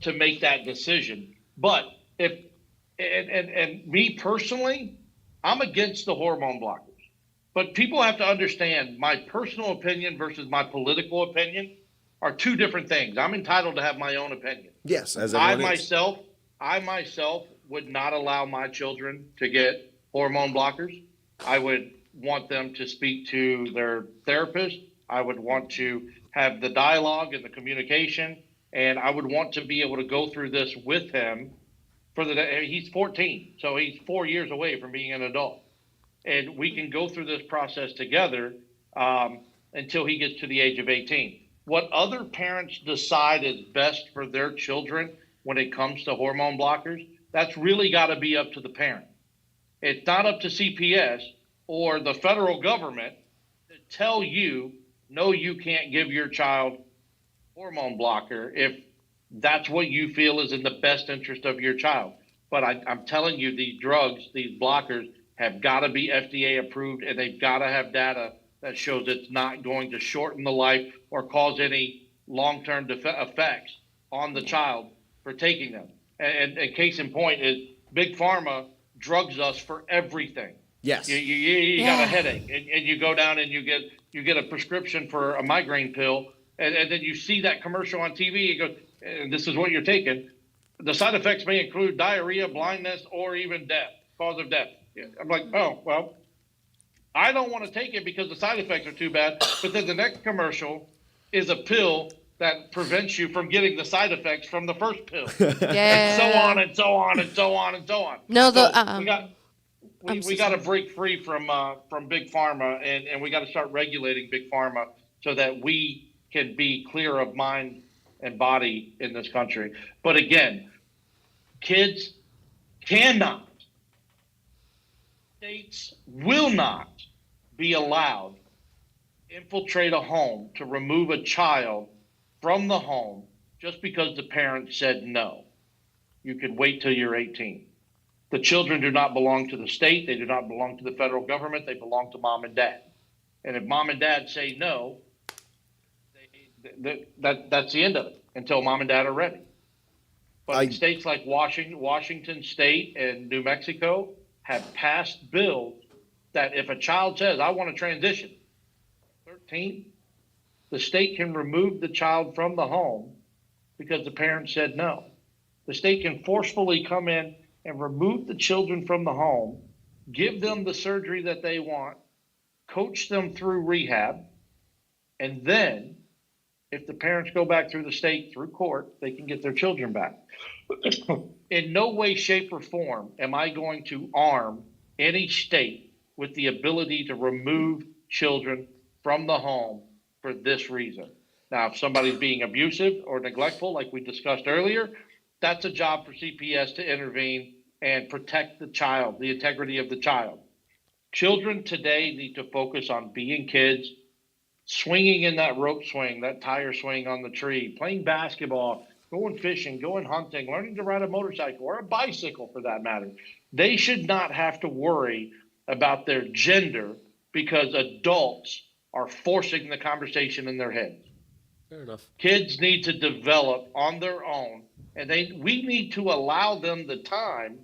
to make that decision. But and me personally, I'm against the hormone blockers. But people have to understand my personal opinion versus my political opinion are two different things. I'm entitled to have my own opinion. Yes, as everyone I myself would not allow my children to get hormone blockers. I would want them to speak to their therapist. I would want to have the dialogue and the communication, and I would want to be able to go through this with him. He's 14, so he's 4 years away from being an adult, and we can go through this process together until he gets to the age of 18. What other parents decide is best for their children when it comes to hormone blockers, that's really got to be up to the parent. It's not up to CPS or the federal government to tell you, no, you can't give your child hormone blocker if that's what you feel is in the best interest of your child. But I'm telling you, these drugs, these blockers, have got to be FDA approved, and they've got to have data that shows it's not going to shorten the life or cause any long-term effects on the child for taking them. And case in point is Big Pharma drugs us for everything. Yes. You got a headache, and you go down and you get a prescription for a migraine pill, and then you see that commercial on TV. You go, and this is what you're taking. The side effects may include diarrhea, blindness, or even death, cause of death. I'm like, oh, well, I don't want to take it because the side effects are too bad. But then the next commercial is a pill that prevents you from getting the side effects from the first pill. Yeah. And so on and so on and so on and so on. No, we got to break free from Big Pharma, and we got to start regulating Big Pharma so that we can be clear of mind and body in this country. But again, kids cannot, states will not be allowed to infiltrate a home to remove a child from the home just because the parent said no. You can wait till you're 18. The children do not belong to the state. They do not belong to the federal government. They belong to mom and dad. And if mom and dad say no, that's the end of it until mom and dad are ready. But in states like Washington State and New Mexico have passed bills that if a child says, I want to transition, 13, the state can remove the child from the home because the parent said no. The state can forcefully come in and remove the children from the home, give them the surgery that they want, coach them through rehab, and then if the parents go back through the state, through court, they can get their children back. In no way, shape, or form am I going to arm any state with the ability to remove children from the home for this reason. Now, if somebody's being abusive or neglectful, like we discussed earlier, that's a job for CPS to intervene and protect the child, the integrity of the child. Children today need to focus on being kids, swinging in that rope swing, that tire swing on the tree, playing basketball, going fishing, going hunting, learning to ride a motorcycle or a bicycle for that matter. They should not have to worry about their gender because adults are forcing the conversation in their heads. Fair enough. Kids need to develop on their own, and we need to allow them the time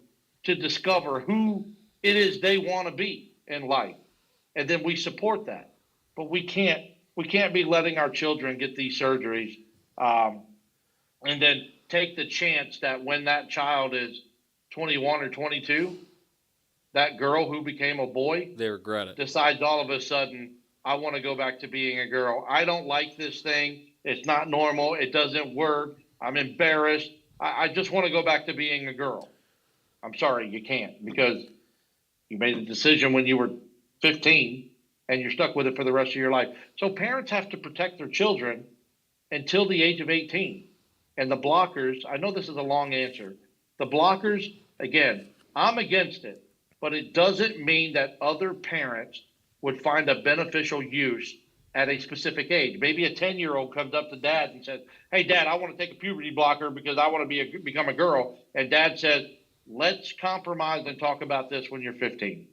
to discover who it is they want to be in life. And then we support that. But we can't be letting our children get these surgeries and then take the chance that when that child is 21 or 22, that girl who became a boy They regret it. decides all of a sudden, I want to go back to being a girl. I don't like this thing. It's not normal. It doesn't work. I'm embarrassed. I just want to go back to being a girl. I'm sorry, you can't, because you made a decision when you were 15 and you're stuck with it for the rest of your life. So parents have to protect their children until the age of 18. And the blockers, I know this is a long answer. The blockers, again, I'm against it, but it doesn't mean that other parents would find a beneficial use at a specific age. Maybe a 10-year-old comes up to dad and says, hey, Dad, I want to take a puberty blocker because I want to become a girl. And dad says, let's compromise and talk about this when you're 15.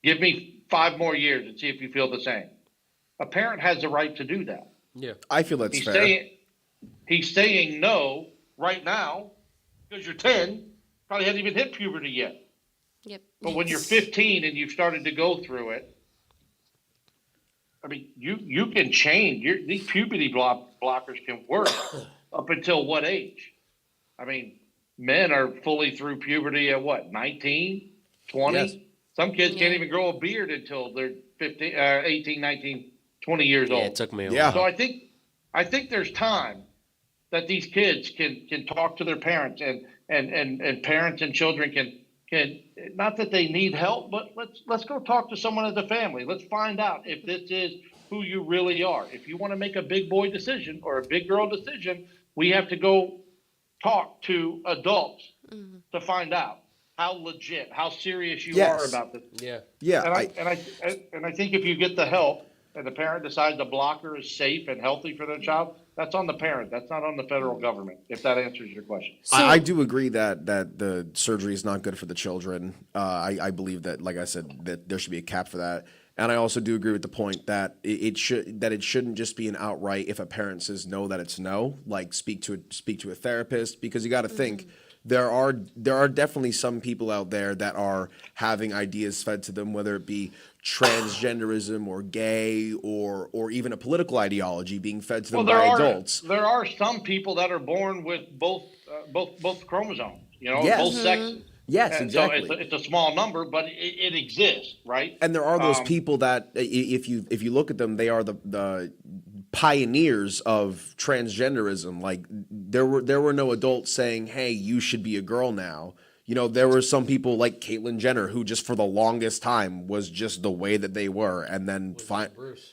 Give me 5 more years and see if you feel the same. A parent has the right to do that. Yeah. I feel that's fair. He's saying no right now because you're 10, probably hasn't even hit puberty yet. Yep. But when you're 15 and you've started to go through it, I mean, you can change. These puberty blockers can work up until what age? I mean, men are fully through puberty at what, 19, 20? Yes. Some kids can't even grow a beard until they're 15, 18, 19, 20 years old. Yeah, it took me a Yeah. while. So I think there's time that these kids can talk to their parents and parents and children can not that they need help, but let's go talk to someone as a family. Let's find out if this is who you really are. If you want to make a big boy decision or a big girl decision, we have to go talk to adults to find out how legit, how serious you are about this. Yeah. Yeah. And I think if you get the help and the parent decides the blocker is safe and healthy for their child, that's on the parent. That's not on the federal government, if that answers your question. I do agree that the surgery is not good for the children. I believe that, like I said, that there should be a cap for that. And I also do agree with the point that it shouldn't just be an outright, if a parent says no, that it's no. Like speak to a therapist, because you got to think there are definitely some people out there that are having ideas fed to them, whether it be transgenderism or gay or even a political ideology being fed to them by adults. There are some people that are born with both chromosomes, Yes. both sexes. Yes, And exactly. So it's a small number, but it exists, right? And there are those people that, if you look at them, they are the pioneers of transgenderism. Like there were no adults saying, "Hey, you should be a girl now." There were some people like Caitlyn Jenner who just for the longest time was just the way that they were, and then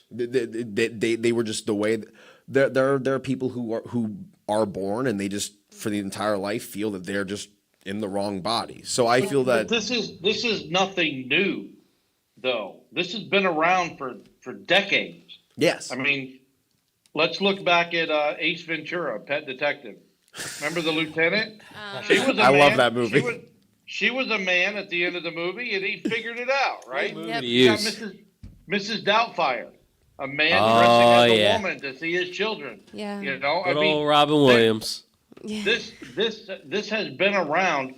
they were just the way. There are people who are born and they just for the entire life feel that they're just in the wrong body. So I feel that this is nothing new, though. This has been around for decades. yes, I mean, let's look back at Ace Ventura, Pet Detective. Remember the lieutenant? She was a I man. love that movie. She was a man at the end of the movie, and he figured it out, right? Yep. You got Mrs. Doubtfire, a man dressing as a woman to see his children. Yeah. Good old Robin Williams. This has been around.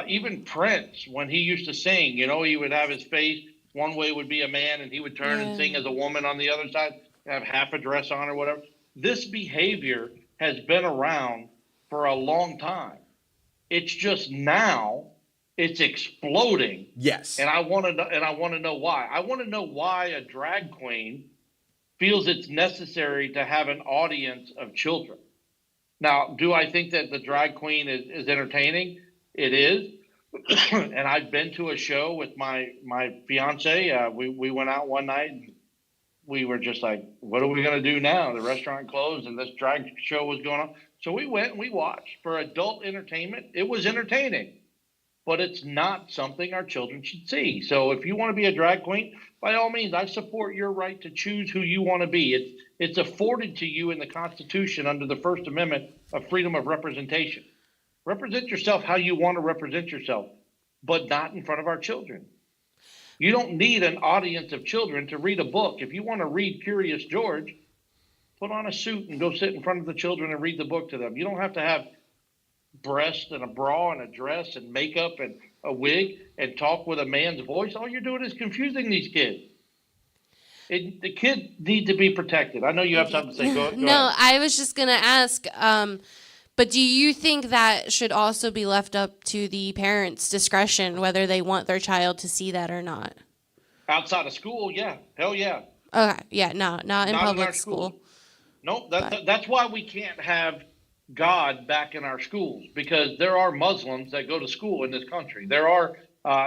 Even Prince, when he used to sing, he would have his face one way would be a man, and he would turn and sing as a woman on the other side, have half a dress on or whatever. This behavior has been around for a long time. It's just now it's exploding. yes, And I want to know why. I want to know why a drag queen feels it's necessary to have an audience of children. Now, do I think that the drag queen is entertaining? It is. And I've been to a show with my fiance. We went out one night and we were just like, what are we going to do now? The restaurant closed and this drag show was going on. So we went and we watched. For adult entertainment, it was entertaining, but it's not something our children should see. So if you want to be a drag queen, by all means, I support your right to choose who you want to be. It's afforded to you in the Constitution under the First Amendment of freedom of representation. Represent yourself how you want to represent yourself, but not in front of our children. You don't need an audience of children to read a book. If you want to read Curious George, put on a suit and go sit in front of the children and read the book to them. You don't have to have breasts and a bra and a dress and makeup and a wig and talk with a man's voice. All you're doing is confusing these kids. The kids need to be protected. I know you have something to say. Go No, ahead. I was just going to ask, but do you think that should also be left up to the parents' discretion, whether they want their child to see that or not? Outside of school, yeah. Hell yeah. Okay, yeah, no, not in Not in public our school. school. No, that's why we can't have God back in our schools, because there are Muslims that go to school in this country. There are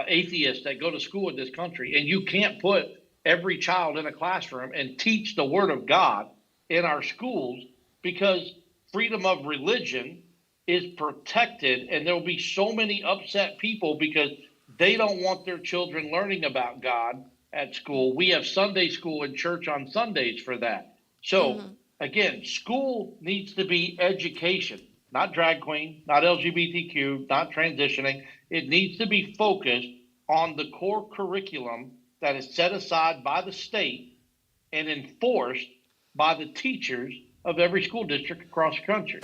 atheists that go to school in this country, and you can't put every child in a classroom and teach the word of God in our schools, because freedom of religion is protected, and there will be so many upset people because they don't want their children learning about God at school. We have Sunday school and church on Sundays for that. So again, school needs to be education, not drag queen, not LGBTQ, not transitioning. It needs to be focused on the core curriculum that is set aside by the state and enforced by the teachers of every school district across the country.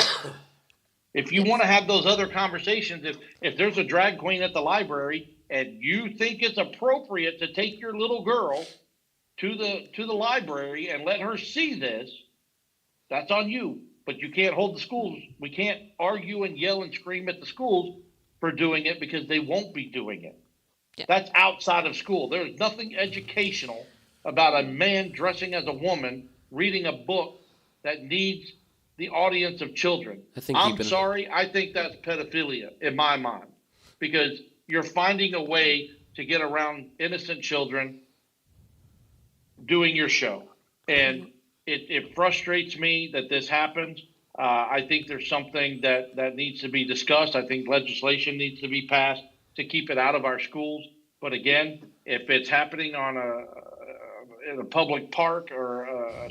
If you want to have those other conversations, if there's a drag queen at the library and you think it's appropriate to take your little girl to the library and let her see this, that's on you. But you can't hold the schools. We can't argue and yell and scream at the schools for doing it, because they won't be doing it. Yeah. That's outside of school. There's nothing educational about a man dressing as a woman reading a book that needs the audience of children. I'm sorry, I think that's pedophilia in my mind, because you're finding a way to get around innocent children doing your show. And it frustrates me that this happens. I think there's something that needs to be discussed. I think legislation needs to be passed to keep it out of our schools. But again, if it's happening in a public park or a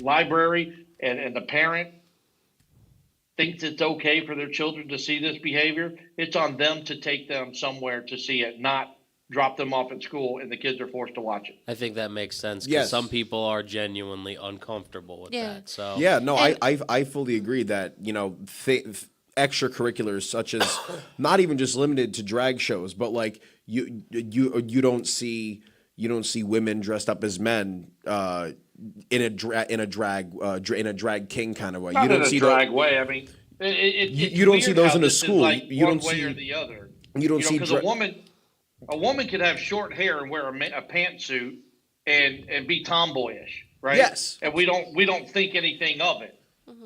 library, and the parent thinks it's okay for their children to see this behavior, it's on them to take them somewhere to see it, not drop them off at school and the kids are forced to watch it. I think that makes sense, because Yes. some people are genuinely uncomfortable with Yeah. that. So Yeah, no, I fully agree that, extracurriculars such as not even just limited to drag shows, but like you don't see women dressed up as men in a drag king kind of way. Not You don't in a see drag way. I mean, you don't see those in a school. You don't way see or the other. you don't see because a woman could have short hair and wear a pantsuit and be tomboyish, right? Yes. And we don't think anything of it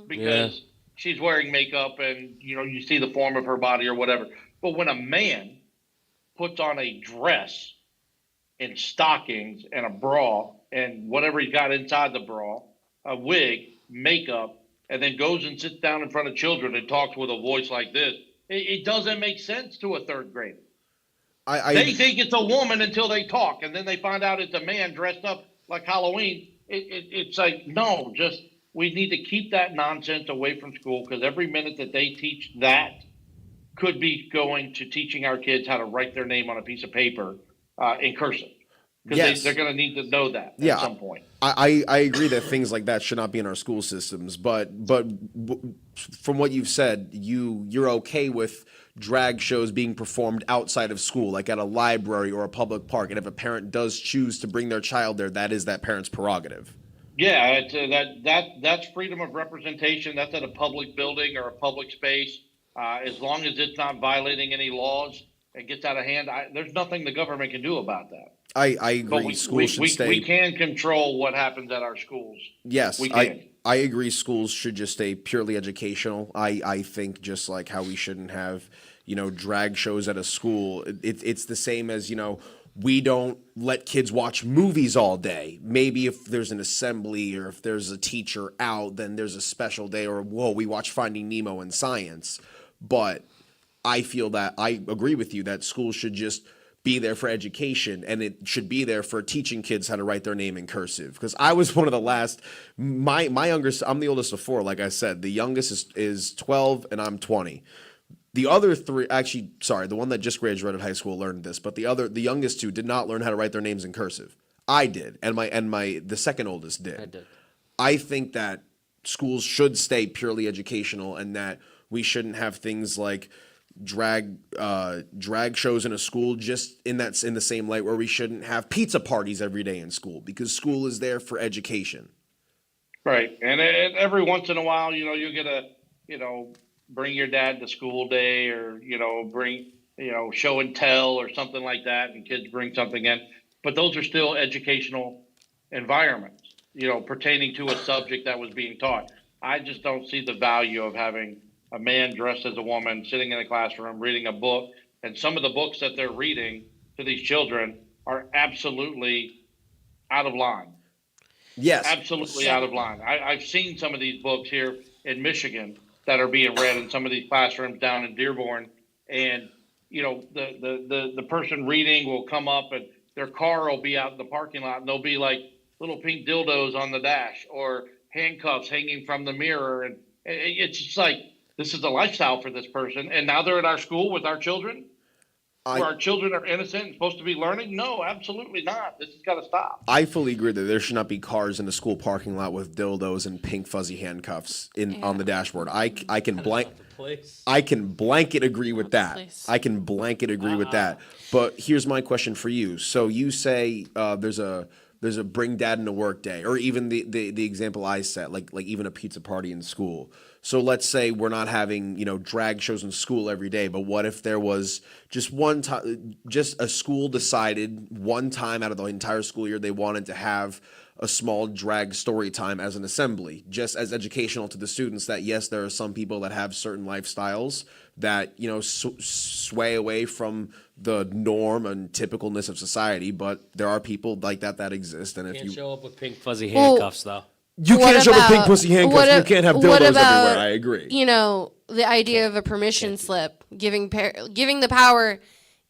because she's wearing makeup and you see the form of her body or whatever. But when a man puts on a dress and stockings and a bra and whatever he's got inside the bra, a wig, makeup, and then goes and sits down in front of children and talks with a voice like this, it doesn't make sense to a third grader. They think it's a woman until they talk, and then they find out it's a man dressed up like Halloween. It's like, no, we need to keep that nonsense away from school, because every minute that they teach that could be going to teaching our kids how to write their name on a piece of paper in cursive. Because they're going to need to know that at some point. I agree that things like that should not be in our school systems, but from what you've said, you're okay with drag shows being performed outside of school, like at a library or a public park, and if a parent does choose to bring their child there, that is that parent's prerogative. Yeah, that's freedom of representation. That's at a public building or a public space, as long as it's not violating any laws and gets out of hand. There's nothing the government can do about that. I But agree. Schools should stay. we can control what happens at our schools. Yes, We can. I agree. Schools should just stay purely educational. I think just like how we shouldn't have, drag shows at a school. It's the same as, we don't let kids watch movies all day. Maybe if there's an assembly or if there's a teacher out, then there's a special day, or we watch Finding Nemo in science. But I feel that I agree with you that schools should just be there for education, and it should be there for teaching kids how to write their name in cursive. Because I was one of the last. My youngest, I'm the oldest of four. Like I said, the youngest is 12, and I'm 20. The other three, actually, sorry, the one that just graduated high school learned this, but the youngest two did not learn how to write their names in cursive. I did, and the second oldest did. I did. I think that schools should stay purely educational, and that we shouldn't have things like drag shows in a school just in the same light where we shouldn't have pizza parties every day in school, because school is there for education. Right. And every once in a while, you get a, bring your dad to school day, or, bring, show and tell or something like that, and kids bring something in. But those are still educational environments, pertaining to a subject that was being taught. I just don't see the value of having a man dressed as a woman sitting in a classroom reading a book. And some of the books that they're reading to these children are absolutely out of line. Yes. Absolutely out of line. I've seen some of these books here in Michigan that are being read in some of these classrooms down in Dearborn. And, the person reading will come up and their car will be out in the parking lot, and there'll be like little pink dildos on the dash or handcuffs hanging from the mirror. And it's just like, this is a lifestyle for this person. And now they're at our school with our children, where our children are innocent and supposed to be learning. No, absolutely not. This has got to stop. I fully agree that there should not be cars in the school parking lot with dildos and pink fuzzy handcuffs on the dashboard. I can blanket agree with that. I can blanket agree with that. But here's my question for you. So you say there's a bring dad into work day, or even the example I set, like even a pizza party in school. So let's say we're not having, drag shows in school every day, but what if there was just one time, just a school decided one time out of the entire school year they wanted to have a small drag story time as an assembly, just as educational to the students that, yes, there are some people that have certain lifestyles that, sway away from the norm and typicalness of society, but there are people like that exist. And if Can't you show up with pink fuzzy handcuffs, though. You What can't show up with pink about- pussy handcuffs. You can't have what dildos about, everywhere. I agree. The idea of a permission slip, giving the power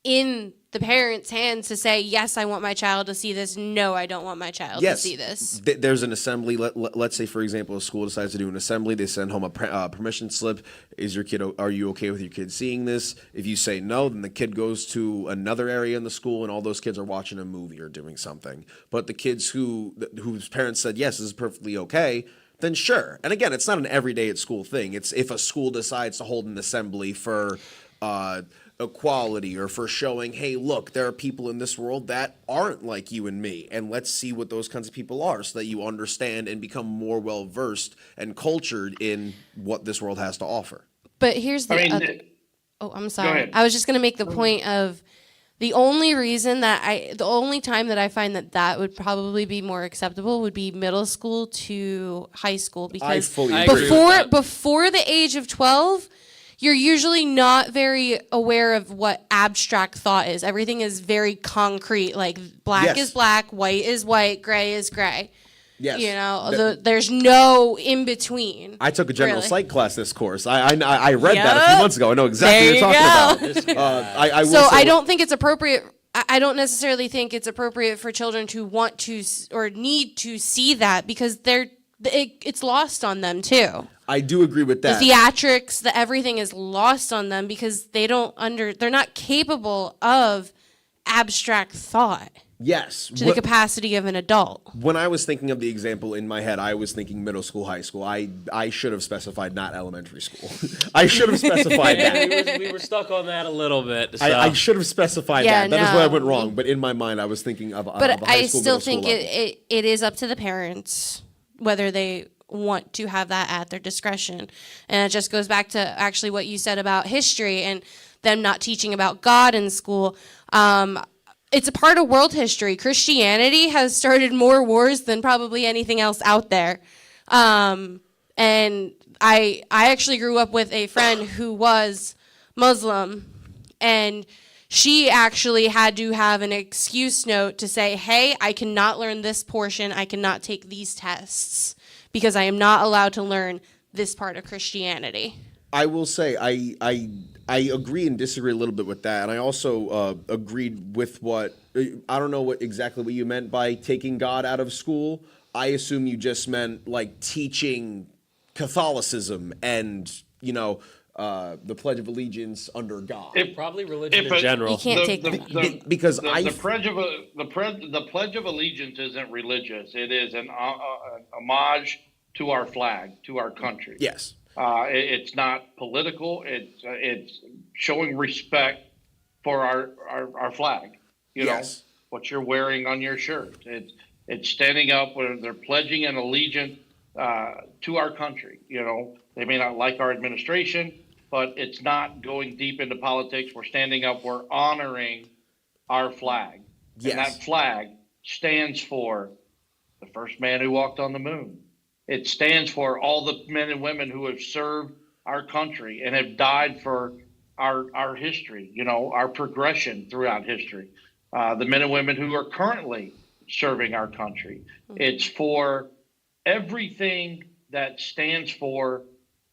in the parent's hands to say, yes, I want my child to see this. No, I don't want my child to see this. There's an assembly. Let's say, for example, a school decides to do an assembly. They send home a permission slip. Are you okay with your kid seeing this? If you say no, then the kid goes to another area in the school, and all those kids are watching a movie or doing something. But the kids whose parents said, yes, this is perfectly okay, then sure. And again, it's not an everyday at school thing. It's if a school decides to hold an assembly for equality, or for showing, hey, look, there are people in this world that aren't like you and me, and let's see what those kinds of people are, so that you understand and become more well versed and cultured in what this world has to offer. But here's the I'm sorry. I was just going to make the point of the only time that I find that would probably be more acceptable would be middle school to high school, because before the age of 12, you're usually not very aware of what abstract thought is. Everything is very concrete, like black is black, white is white, gray is gray. Yes. There's no in between. I took a general psych class this course. I read that a few months ago. I know exactly what you're talking about. I don't think it's appropriate. I don't necessarily think it's appropriate for children to want to or need to see that, because it's lost on them too. I do agree with that. The theatrics, everything is lost on them, because they're not capable of abstract thought. Yes. To the capacity of an adult. When I was thinking of the example in my head, I was thinking middle school, high school. I should have specified not elementary school. I should have specified that. We were stuck on that a little bit. So. I should have specified that. That is where I went wrong. But in my mind, I was thinking of But a high school, I still middle think school it is up to the parents whether they want to have that at their discretion. And it just goes back to actually what you said about history and them not teaching about God in school. it's a part of world history. Christianity has started more wars than probably anything else out there. And I actually grew up with a friend who was Muslim, and she actually had to have an excuse note to say, hey, I cannot learn this portion. I cannot take these tests because I am not allowed to learn this part of Christianity. I will say I agree and disagree a little bit with that, and I also agreed with what I don't know what exactly what you meant by taking God out of school. I assume you just meant like teaching Catholicism and the Pledge of Allegiance under God. Probably religion if in a- general. You can't take that. Because the Pledge of Allegiance isn't religious. It is an homage to our flag, to our country. Yes. It's not political. It's showing respect for our flag. Yes. What you're wearing on your shirt. It's standing up where they're pledging an allegiance to our country. They may not like our administration, but it's not going deep into politics. We're standing up. We're honoring our flag. Yes. And that flag stands for the first man who walked on the moon. It stands for all the men and women who have served our country and have died for our history, our progression throughout history. The men and women who are currently serving our country. It's for everything that stands for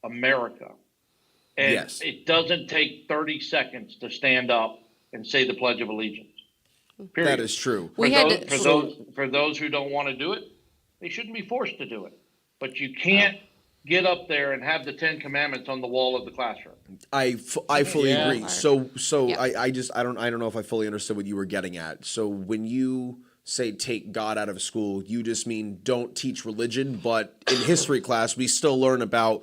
America. And Yes. it doesn't take 30 seconds to stand up and say the Pledge of Allegiance. Period. That is true. For those who don't want to do it, they shouldn't be forced to do it. But you can't get up there and have the 10 Commandments on the wall of the classroom. I fully Yeah. agree. So Yeah. I don't know if I fully understood what you were getting at. So when you say take God out of school, you just mean don't teach religion, but in history class we still learn about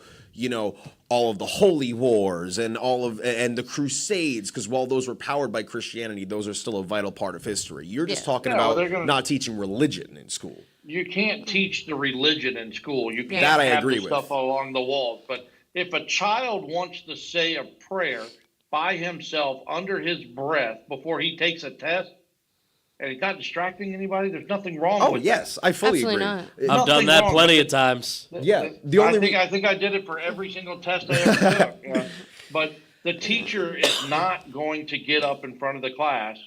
all of the holy wars and and the Crusades, because while those were powered by Christianity, those are still a vital part of history. You're just Yeah. talking Yeah, well, about they're gonna- not teaching religion in school. You can't teach the religion in school. You can't That I have agree the with. stuff along the walls. But if a child wants to say a prayer by himself under his breath before he takes a test, and he's not distracting anybody, there's nothing wrong Oh with yes, I fully Absolutely agree. not. I've done nothing that wrong plenty with of times. that. Yeah, the only I think I did it for every single test I ever took. But the teacher is not going to get up in front of the class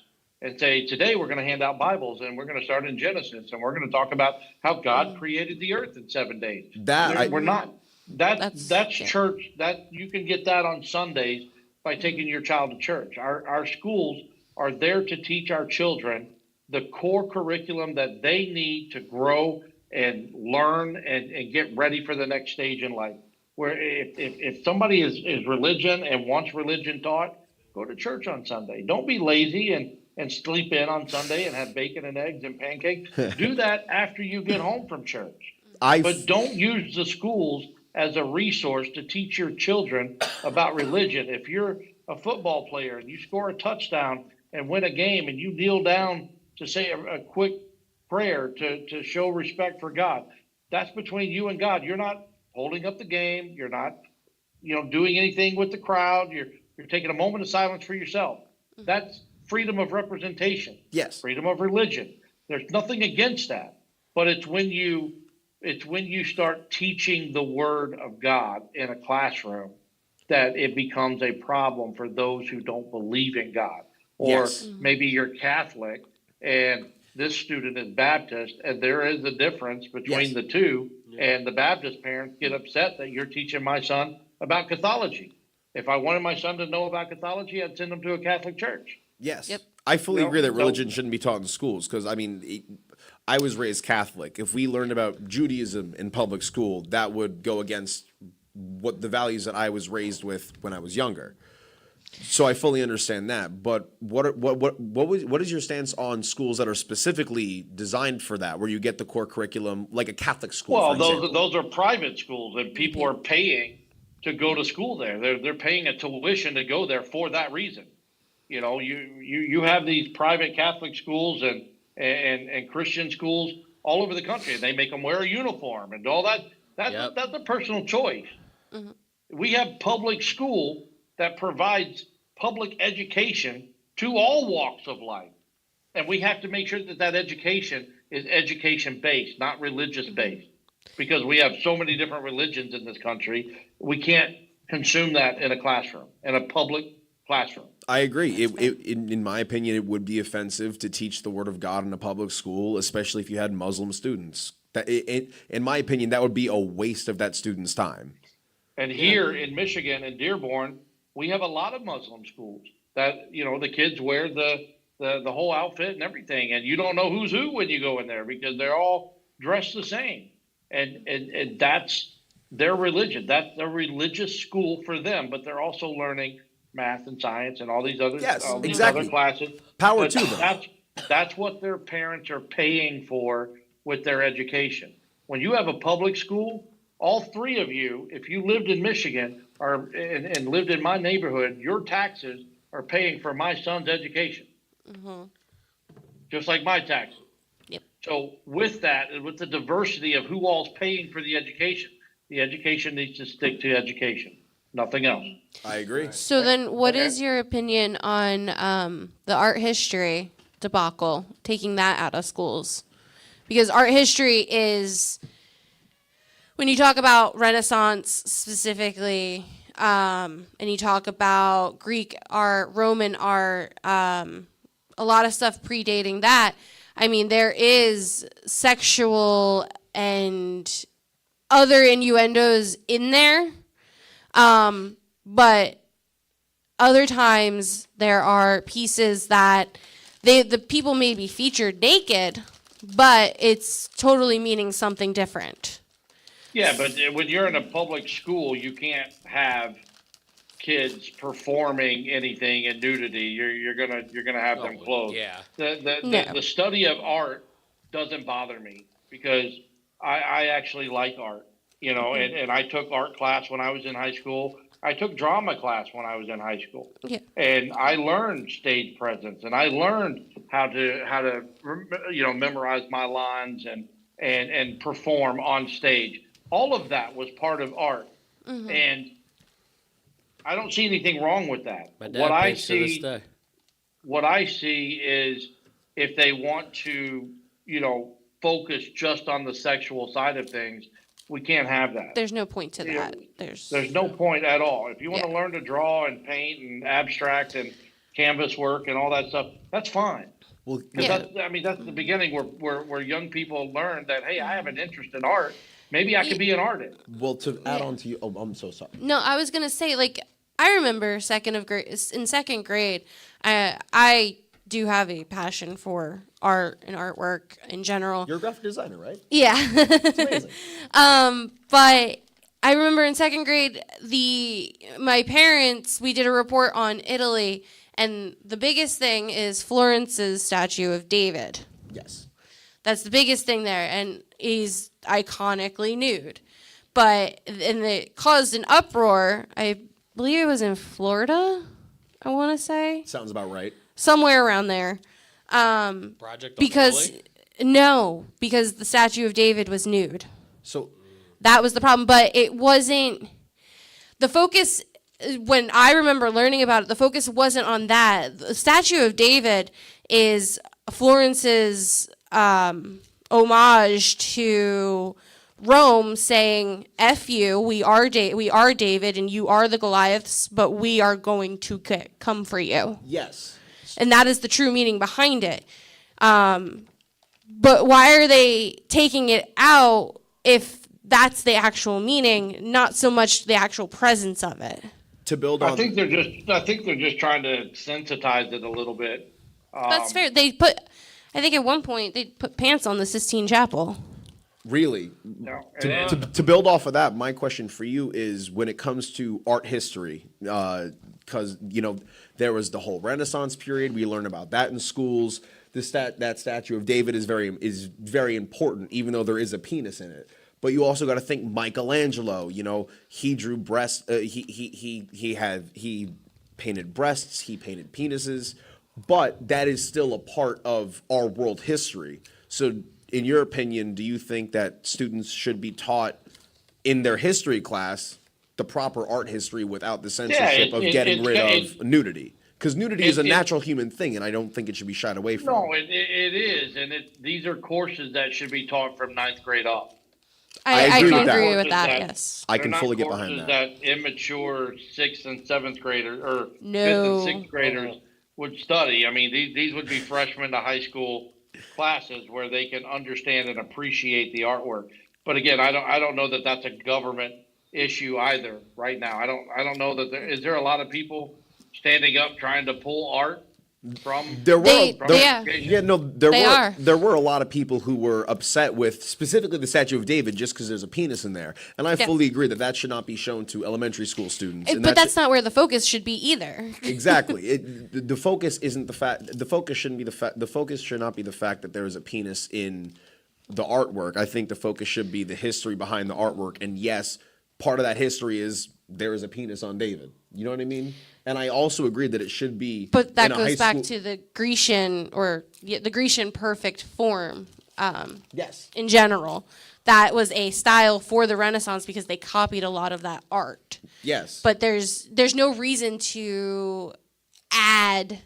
and say, today we're going to hand out Bibles and we're going to start in Genesis and we're going to talk about how God created the earth in 7 days. We're not. That's yeah. church. That you can get that on Sundays by taking your child to church. Our schools are there to teach our children the core curriculum that they need to grow and learn and get ready for the next stage in life. Where if somebody is religion and wants religion taught, go to church on Sunday. Don't be lazy and sleep in on Sunday and have bacon and eggs and pancakes. Do that after you get home from church. But don't use the schools as a resource to teach your children about religion. If you're a football player and you score a touchdown and win a game and you kneel down to say a quick prayer to show respect for God, that's between you and God. You're not holding up the game. You're not, doing anything with the crowd. You're taking a moment of silence for yourself. That's freedom of representation. Yes. Freedom of religion. There's nothing against that, but it's when you start teaching the word of God in a classroom that it becomes a problem for those who don't believe in God. Or Yes. maybe you're Catholic and this student is Baptist, and there is a difference between Yes. the two, and the Baptist parents get upset that you're teaching my son about Catholicism. If I wanted my son to know about Catholicism, I'd send him to a Catholic church. Yes. Yep. I fully No, agree that no. religion shouldn't be taught in schools because, I was raised Catholic. If we learned about Judaism in public school, that would go against what the values that I was raised with when I was younger. So I fully understand that. But what is your stance on schools that are specifically designed for that, where you get the core curriculum, like a Catholic school, Well, for example? those are private schools, and people are paying to go to school there. They're paying a tuition to go there for that reason. You have these private Catholic schools and Christian schools all over the country, and they make them wear a uniform and all that. That's a personal choice. We have public school that provides public education to all walks of life. And we have to make sure that that education is education based, not religious based, because we have so many different religions in this country. We can't consume that in a classroom, in a public classroom. I agree. In my opinion, it would be offensive to teach the Word of God in a public school, especially if you had Muslim students. In my opinion, that would be a waste of that student's time. And here in Michigan and Dearborn, we have a lot of Muslim schools that, you know, the kids wear the whole outfit and everything, and you don't know who's who when you go in there because they're all dressed the same. And that's their religion. That's a religious school for them, but they're also learning math and science and all these other, other classes. Power But to them. that's what their parents are paying for with their education. When you have a public school, all three of you, if you lived in Michigan and lived in my neighborhood, your taxes are paying for my son's education. Just like my taxes. Yep. So with that, and with the diversity of who all's paying for the education needs to stick to education, nothing else. I agree. So then, what is your opinion on the art history debacle, taking that out of schools? Because art history is, when you talk about Renaissance specifically, and you talk about Greek art, Roman art, a lot of stuff predating that. I mean, there is sexual and other innuendos in there. But other times there are pieces that the people may be featured naked, but it's totally meaning something different. Yeah, but when you're in a public school, you can't have kids performing anything in nudity. You're gonna have them clothed. Yeah. The study of art doesn't bother me because I actually like art, you know, and I took art class when I was in high school. I took drama class when I was in high school. Yeah. And I learned stage presence, and I learned how to you know, memorize my lines and perform on stage. All of that was part of art. And I don't see anything wrong with that. My dad paints to this day. What I see is if they want to, you know, focus just on the sexual side of things, we can't have that. There's no point to that. There's no point at all. If you want to learn to draw and paint and abstract and canvas work and all that stuff, that's fine. Well, That's the beginning where young people learn that, hey, I have an interest in art. Maybe I could be an artist. Well, to add on to you, I'm so sorry. No, I was gonna say, like, I remember in second grade, I do have a passion for art and artwork in general. You're a graphic designer, right? Yeah. It's amazing. But I remember in second grade, my parents, we did a report on Italy, and the biggest thing is Florence's statue of David. Yes. That's the biggest thing there, and he's iconically nude. And it caused an uproar. I believe it was in Florida, I want to say. Sounds about right. Somewhere around there. Project on Because, no, because the statue of David was nude. So That was the problem, but it wasn't, the focus, when I remember learning about it, the focus wasn't on that. The statue of David is Florence's homage to Rome, saying, F you, we are David, and you are the Goliaths, but we are going to come for you. yes. And that is the true meaning behind it. But why are they taking it out if that's the actual meaning, not so much the actual presence of it? To build on, I think they're just trying to sensitize it a little bit. That's fair. I think at one point they put pants on the Sistine Chapel. really, No, to build off of that, my question for you is when it comes to art history, because there was the whole Renaissance period. We learn about that in schools. That statue of David is very important, even though there is a penis in it. But you also got to think Michelangelo. He drew breasts. He painted breasts. He painted penises. But that is still a part of our world history. So, in your opinion, do you think that students should be taught in their history class the proper art history without the censorship of getting rid of nudity? Because nudity is a natural human thing, and I don't think it should be shied away from. No, it is, and these are courses that should be taught from ninth grade up. I I agree can with that. agree with that. Yes. I They're can not fully get behind courses that. immature sixth and seventh graders or fifth No. and sixth graders would study. I mean, these would be freshmen to high school classes where they can understand and appreciate the artwork. But again, I don't know that that's a government issue either right now. I don't know that is there a lot of people standing up trying to pull art from There were, yeah. there were a lot of people who were upset with specifically the statue of David just because there's a penis in there, and I fully agree that that should not be shown to elementary school students. And But that's not where the focus should be either. Exactly. The focus isn't the fact. The focus shouldn't be the fact. The focus should not be the fact that there is a penis in the artwork. I think the focus should be the history behind the artwork. And yes, part of that history is there is a penis on David. You know what I mean? And I also agree that it should be. But that in a high goes back school- to the Grecian the Grecian perfect form. Yes. In general, that was a style for the Renaissance because they copied a lot of that art. Yes. But there's no reason to add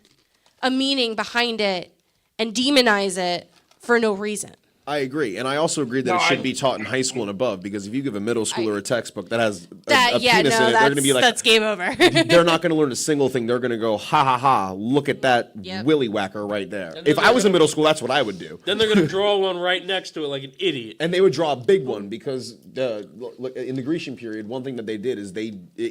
a meaning behind it and demonize it for no reason. I agree, and I also agree that it should be taught in high school and above. Because if you give a middle schooler a textbook that has a penis in it, they're going to be like, that's game over. they're not going to learn a single thing. They're going to go, ha ha ha! Look at that willy whacker right there. If I was in middle school, that's what I would do. Then they're going to draw one right next to it like an idiot. And they would draw a big one because in the Grecian period, one thing that they did is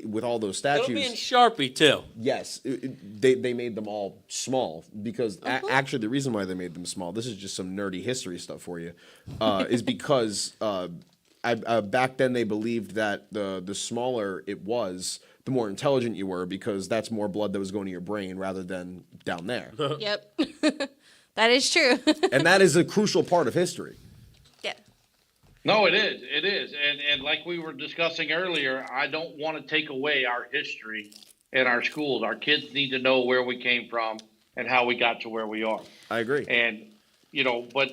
with all those It'll be in statues. Sharpie too. Yes, they made them all small because actually the reason why they made them small. This is just some nerdy history stuff for you. Is because back then they believed that the smaller it was, the more intelligent you were because that's more blood that was going to your brain rather than down there. Yep. That is true. And that is a crucial part of history. Yeah. No, it is. And like we were discussing earlier, I don't want to take away our history in our schools. Our kids need to know where we came from and how we got to where we are. I agree. And, but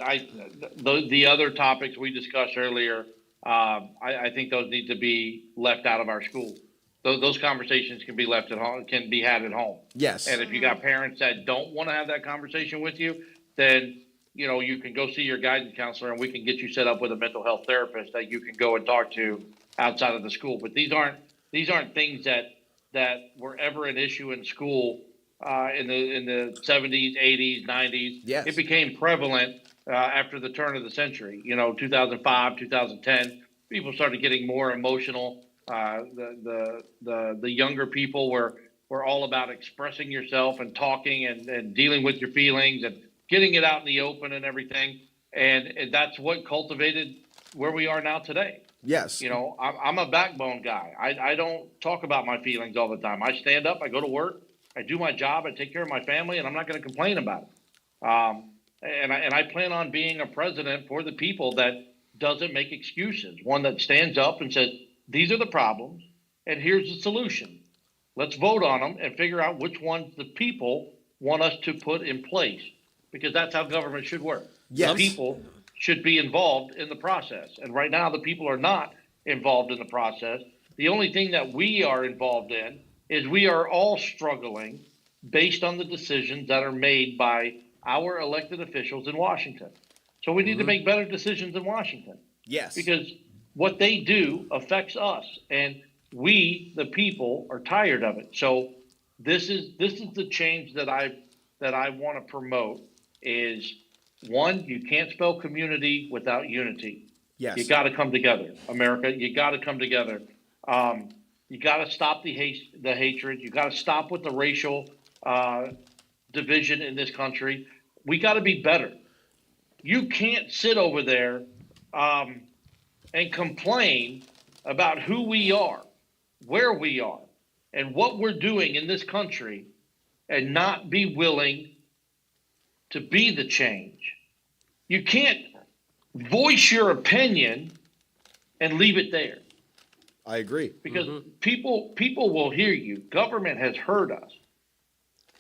the other topics we discussed earlier, I think those need to be left out of our school. Those conversations can be left at home, can be had at home. Yes. And if you got parents that don't want to have that conversation with you, then you can go see your guidance counselor and we can get you set up with a mental health therapist that you can go and talk to outside of the school. But these aren't things that were ever an issue in school in the 70s, 80s, 90s. Yes. It became prevalent after the turn of the century. 2005, 2010, people started getting more emotional. The younger people were all about expressing yourself and talking and dealing with your feelings and getting it out in the open and everything. And that's what cultivated where we are now today. Yes. I'm a backbone guy. I don't talk about my feelings all the time. I stand up, I go to work, I do my job, I take care of my family, and I'm not going to complain about it. And I plan on being a president for the people that doesn't make excuses, one that stands up and says, these are the problems, and here's the solution. Let's vote on them and figure out which ones the people want us to put in place, because that's how government should work. Yes. The people should be involved in the process. And right now, the people are not involved in the process. The only thing that we are involved in is we are all struggling based on the decisions that are made by our elected officials in Washington. So we need to make better decisions in Washington. Yes. Because what they do affects us, and we, the people, are tired of it. So this is the change that I want to promote is, one, you can't spell community without unity. Yes. You got to come together, America. You got to come together. You got to stop the hatred. You got to stop with the racial division in this country. We got to be better. You can't sit over there and complain about who we are, where we are, and what we're doing in this country, and not be willing to be the change. You can't voice your opinion and leave it there. I agree. Because people will hear you. Government has heard us.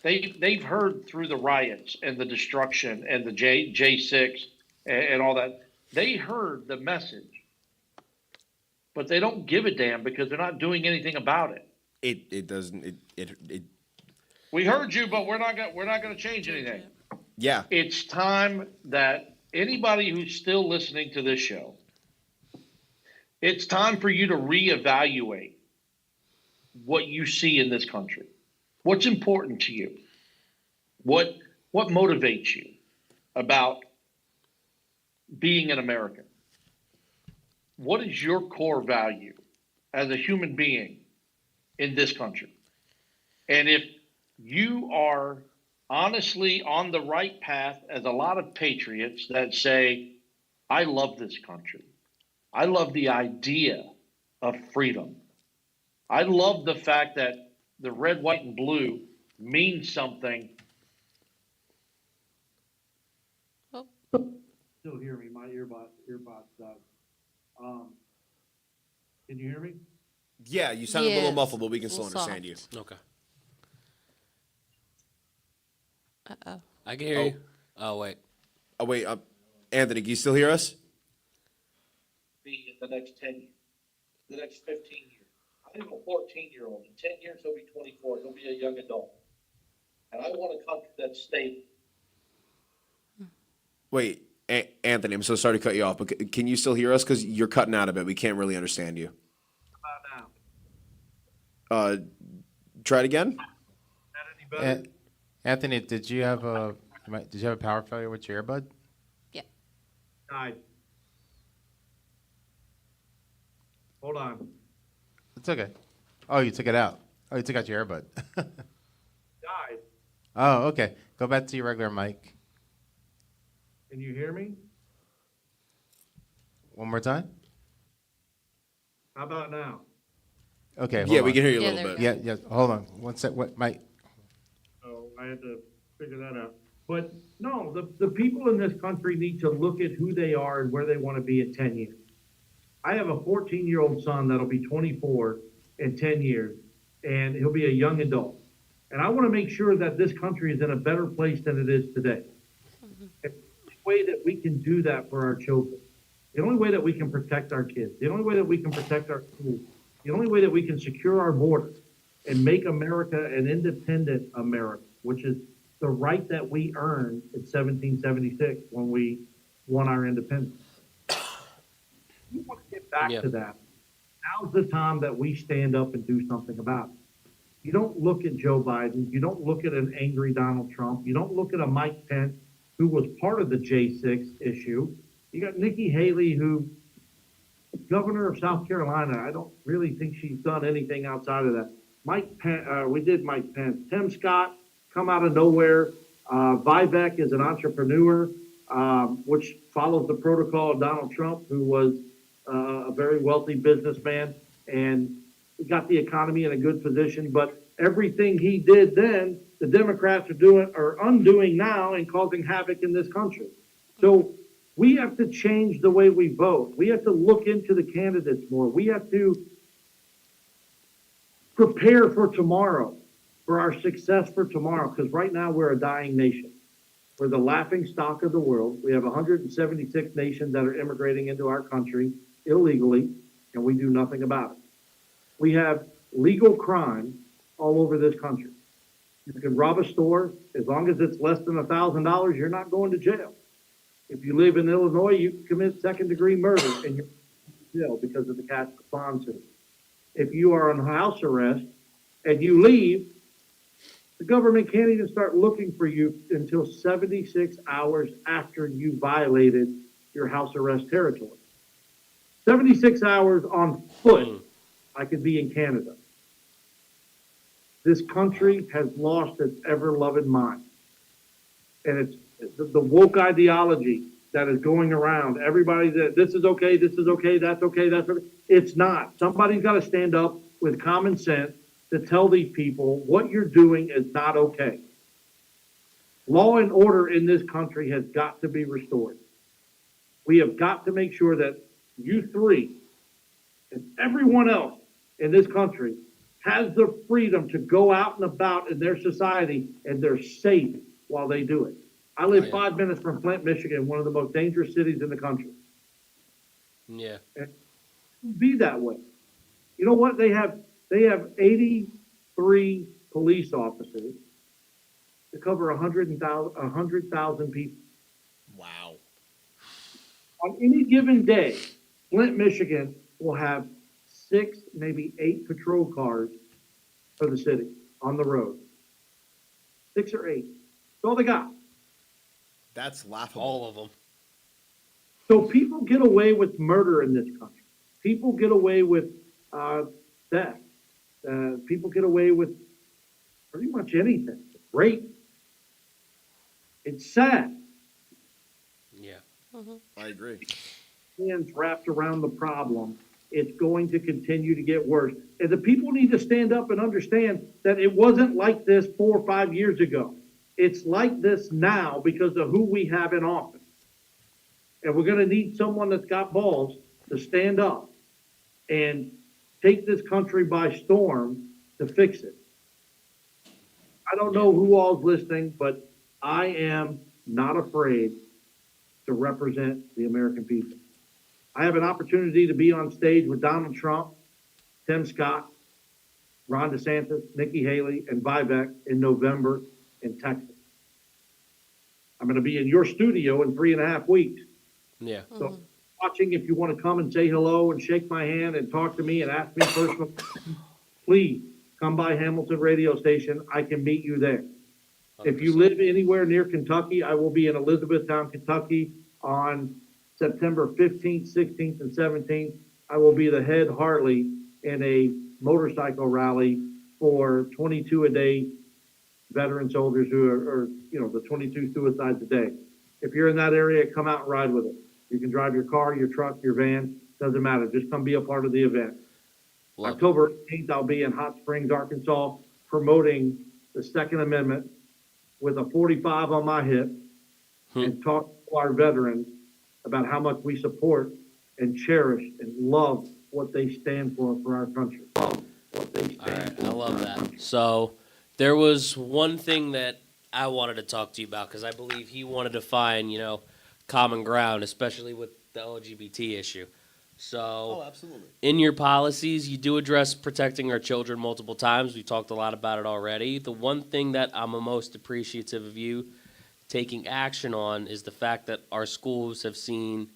They've heard through the riots and the destruction and the J6 and all that. They heard the message, but they don't give a damn because they're not doing anything about it. It doesn't. We heard you, but we're not gonna change anything. Yeah. It's time that anybody who's still listening to this show, it's time for you to reevaluate what you see in this country. What's important to you? What motivates you about being an American? What is your core value as a human being in this country? And if you are honestly on the right path, as a lot of patriots that say, I love this country. I love the idea of freedom. I love the fact that the red, white, and blue means something. Oh, Still hear me, my earbuds, can you hear me? Yeah, you sound a little Yes. muffled, but we can still Little understand you. Okay. uh-oh. I can hear you. Oh, wait. Oh, wait. Anthony, can you still hear us? Be in the next 10 years, the next 15 years. I have a 14-year-old. In 10 years, he'll be 24. He'll be a young adult. And I want a country that's stable. Wait, Anthony, I'm so sorry to cut you off, but can you still hear us? Because you're cutting out a bit. We can't really understand you. How about now? Try it again. That any better? Anthony, did you have a power failure with your earbud? Yeah. Died. Hold on. It's okay. Oh, you took it out. Oh, you took out your earbud. Died. Oh, okay. Go back to your regular mic. Can you hear me? One more time. How about now? Okay. Yeah, hold we on. can hear you a Yeah, little there bit. we Yeah, hold on. One sec. What, Mike? So I had to figure that out. But no, the people in this country need to look at who they are and where they want to be in 10 years. I have a 14-year-old son that'll be 24 in 10 years, and he'll be a young adult. And I want to make sure that this country is in a better place than it is today. And the only way that we can do that for our children, the only way that we can protect our kids, the only way that we can protect our schools, the only way that we can secure our borders and make America an independent America, which is the right that we earned in 1776 when we won our independence. We want to get back to that. Now's the time that we stand up and do something about it. You don't look at Joe Biden. You don't look at an angry Donald Trump. You don't look at a Mike Pence, who was part of the J6 issue. You got Nikki Haley, who, governor of South Carolina, I don't really think she's done anything outside of that. Mike Pence, we did Mike Pence. Tim Scott, come out of nowhere. Vivek is an entrepreneur, which follows the protocol of Donald Trump, who was a very wealthy businessman and got the economy in a good position. But everything he did then, the Democrats are undoing now and causing havoc in this country. So we have to change the way we vote. We have to look into the candidates more. We have to prepare for tomorrow, for our success for tomorrow, because right now we're a dying nation. We're the laughing stock of the world. We have 176 nations that are immigrating into our country illegally, and we do nothing about it. We have legal crime all over this country. You can rob a store. As long as it's less than $1,000, you're not going to jail. If you live in Illinois, you can commit second-degree murder and you're in jail because of the cash bond suit. If you are on house arrest and you leave, the government can't even start looking for you until 76 hours after you violated your house arrest territory. 76 hours on foot, I could be in Canada. This country has lost its ever-loving mind. And it's the woke ideology that is going around. Everybody that this is okay, that's okay. It's not. Somebody's got to stand up with common sense to tell these people what you're doing is not okay. Law and order in this country has got to be restored. We have got to make sure that you three and everyone else in this country has the freedom to go out and about in their society and they're safe while they do it. I live 5 minutes from Flint, Michigan, one of the most dangerous cities in the country. Yeah. And be that way. You know what? They have 83 police officers to cover 100,000 people. Wow. On any given day, Flint, Michigan will have 6, maybe 8 patrol cars for the city on the road. 6 or 8. That's all they got. That's laughable. All of them. So people get away with murder in this country. People get away with theft. People get away with pretty much anything. Rape. It's sad. Yeah. I agree. Hands wrapped around the problem. It's going to continue to get worse. And the people need to stand up and understand that it wasn't like this 4 or 5 years ago. It's like this now because of who we have in office. And we're going to need someone that's got balls to stand up and take this country by storm to fix it. I don't know who all's listening, but I am not afraid to represent the American people. I have an opportunity to be on stage with Donald Trump, Tim Scott, Ron DeSantis, Nikki Haley, and Vivek in November in Texas. I'm going to be in your studio in 3.5 weeks. Yeah. So watching, if you want to come and say hello and shake my hand and talk to me and ask me personal questions, please come by Hamilton radio station. I can meet you there. If you live anywhere near Kentucky, I will be in Elizabethtown, Kentucky on September 15th, 16th, and 17th. I will be the head Harley in a motorcycle rally for 22 a day veteran soldiers who are the 22 suicides a day. If you're in that area, come out and ride with us. You can drive your car, your truck, your van, doesn't matter. Just come be a part of the event. Love October 18th, I'll be in Hot Springs, Arkansas, promoting the Second Amendment with a 45 on my hip and talk to our veterans about how much we support and cherish and love what they stand for our country. What they All right, stand for. I love that. So there was one thing that I wanted to talk to you about because I believe he wanted to find, common ground, especially with the LGBT issue. So, Absolutely. in your policies, you do address protecting our children multiple times. We talked a lot about it already. The one thing that I'm most appreciative of you taking action on is the fact that our schools have seen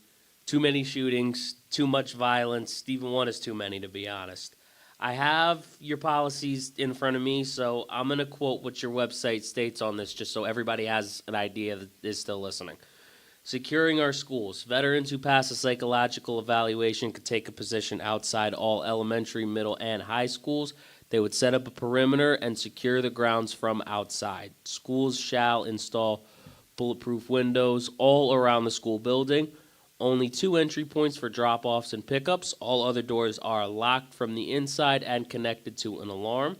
too many shootings, too much violence. Even one is too many, to be honest. I have your policies in front of me, so I'm going to quote what your website states on this just so everybody has an idea that is still listening. Securing our schools. Veterans who pass a psychological evaluation could take a position outside all elementary, middle, and high schools. They would set up a perimeter and secure the grounds from outside. Schools shall install bulletproof windows all around the school building. Only 2 entry points for drop-offs and pickups. All other doors are locked from the inside and connected to an alarm.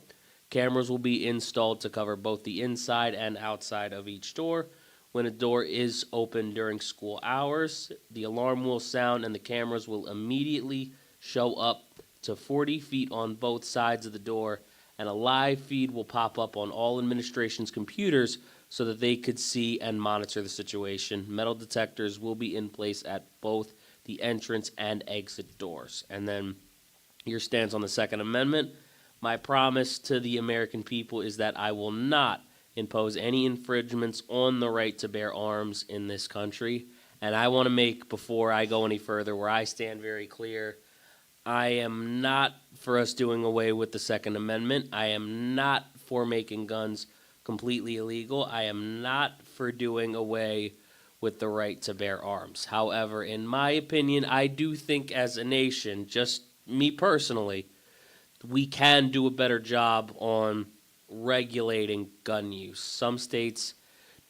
Cameras will be installed to cover both the inside and outside of each door. When a door is open during school hours, the alarm will sound and the cameras will immediately show up to 40 feet on both sides of the door, and a live feed will pop up on all administration's computers so that they could see and monitor the situation. Metal detectors will be in place at both the entrance and exit doors. And then your stance on the Second Amendment. My promise to the American people is that I will not impose any infringements on the right to bear arms in this country. And I want to make, before I go any further, where I stand very clear, I am not for us doing away with the Second Amendment. I am not for making guns completely illegal. I am not for doing away with the right to bear arms. However, in my opinion, I do think as a nation, just me personally, we can do a better job on regulating gun use. Some states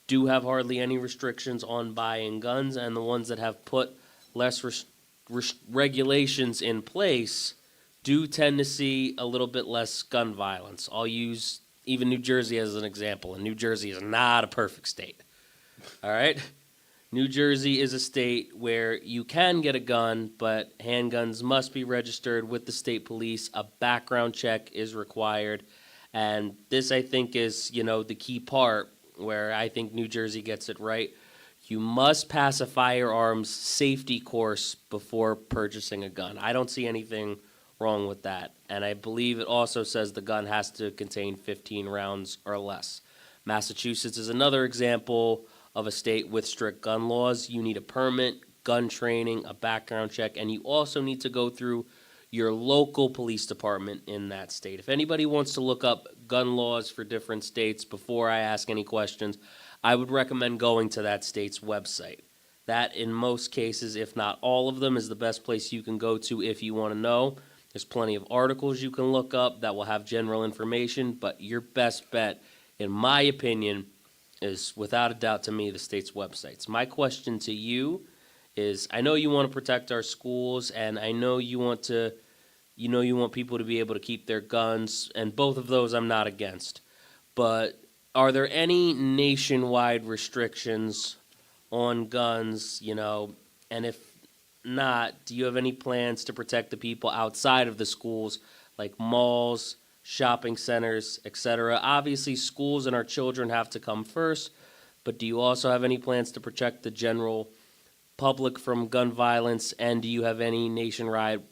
do have hardly any restrictions on buying guns, and the ones that have put less regulations in place do tend to see a little bit less gun violence. I'll use even New Jersey as an example, and New Jersey is not a perfect state. All right? New Jersey is a state where you can get a gun, but handguns must be registered with the state police. A background check is required. And this, I think, is, the key part where I think New Jersey gets it right. You must pass a firearms safety course before purchasing a gun. I don't see anything wrong with that. And I believe it also says the gun has to contain 15 rounds or less. Massachusetts is another example of a state with strict gun laws. You need a permit, gun training, a background check, and you also need to go through your local police department in that state. If anybody wants to look up gun laws for different states before I ask any questions, I would recommend going to that state's website. That, in most cases, if not all of them, is the best place you can go to if you want to know. There's plenty of articles you can look up that will have general information, but your best bet, in my opinion, is without a doubt to me the state's websites. My question to you is, I know you want to protect our schools, and I know you want people to be able to keep their guns, and both of those I'm not against. But are there any nationwide restrictions on guns, and if not, do you have any plans to protect the people outside of the schools, like malls, shopping centers, etc.? Obviously, schools and our children have to come first, but do you also have any plans to protect the general public from gun violence, and do you have any nationwide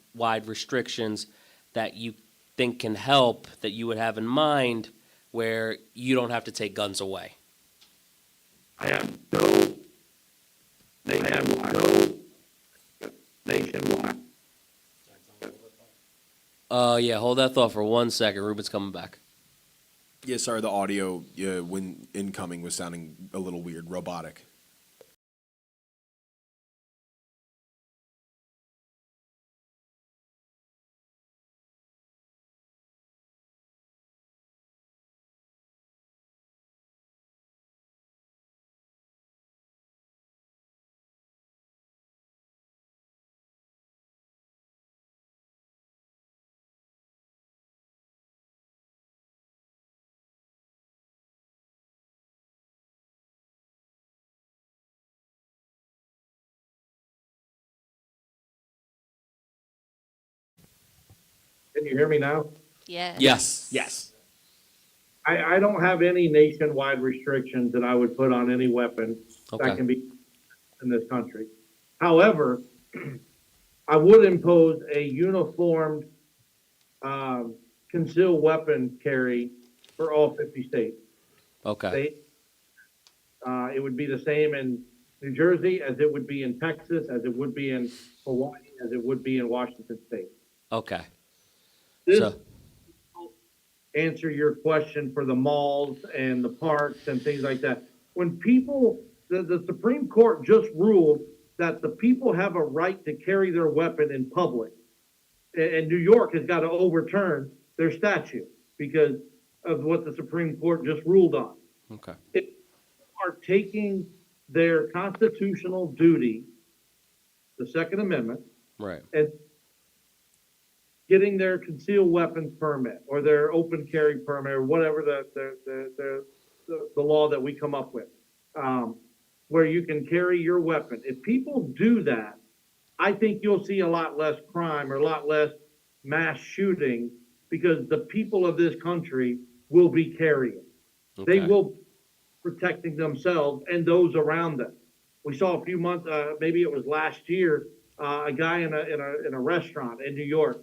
restrictions that you think can help, that you would have in mind, where you don't have to take guns away? I have no nationwide. Yeah, hold that thought for 1 second. Ruben's coming back. Yeah, sorry, the audio when incoming was sounding a little weird, robotic. Can you hear me now? Yes. Yes. Yes. I don't have any nationwide restrictions that I would put on any weapon Okay. that can be in this country. However, I would impose a uniformed concealed weapon carry for all 50 states. Okay. It would be the same in New Jersey as it would be in Texas, as it would be in Hawaii, as it would be in Washington State. Okay. This So, answer your question for the malls and the parks and things like that. When people, the Supreme Court just ruled that the people have a right to carry their weapon in public. And New York has got to overturn their statute because of what the Supreme Court just ruled on. okay. If people are taking their constitutional duty, the Second Amendment, Right. and getting their concealed weapons permit or their open carry permit or whatever the law that we come up with, where you can carry your weapon. If people do that, I think you'll see a lot less crime or a lot less mass shooting because the people of this country will be carrying. Okay. They will be protecting themselves and those around them. We saw a few months, maybe it was last year, a guy in a restaurant in New York.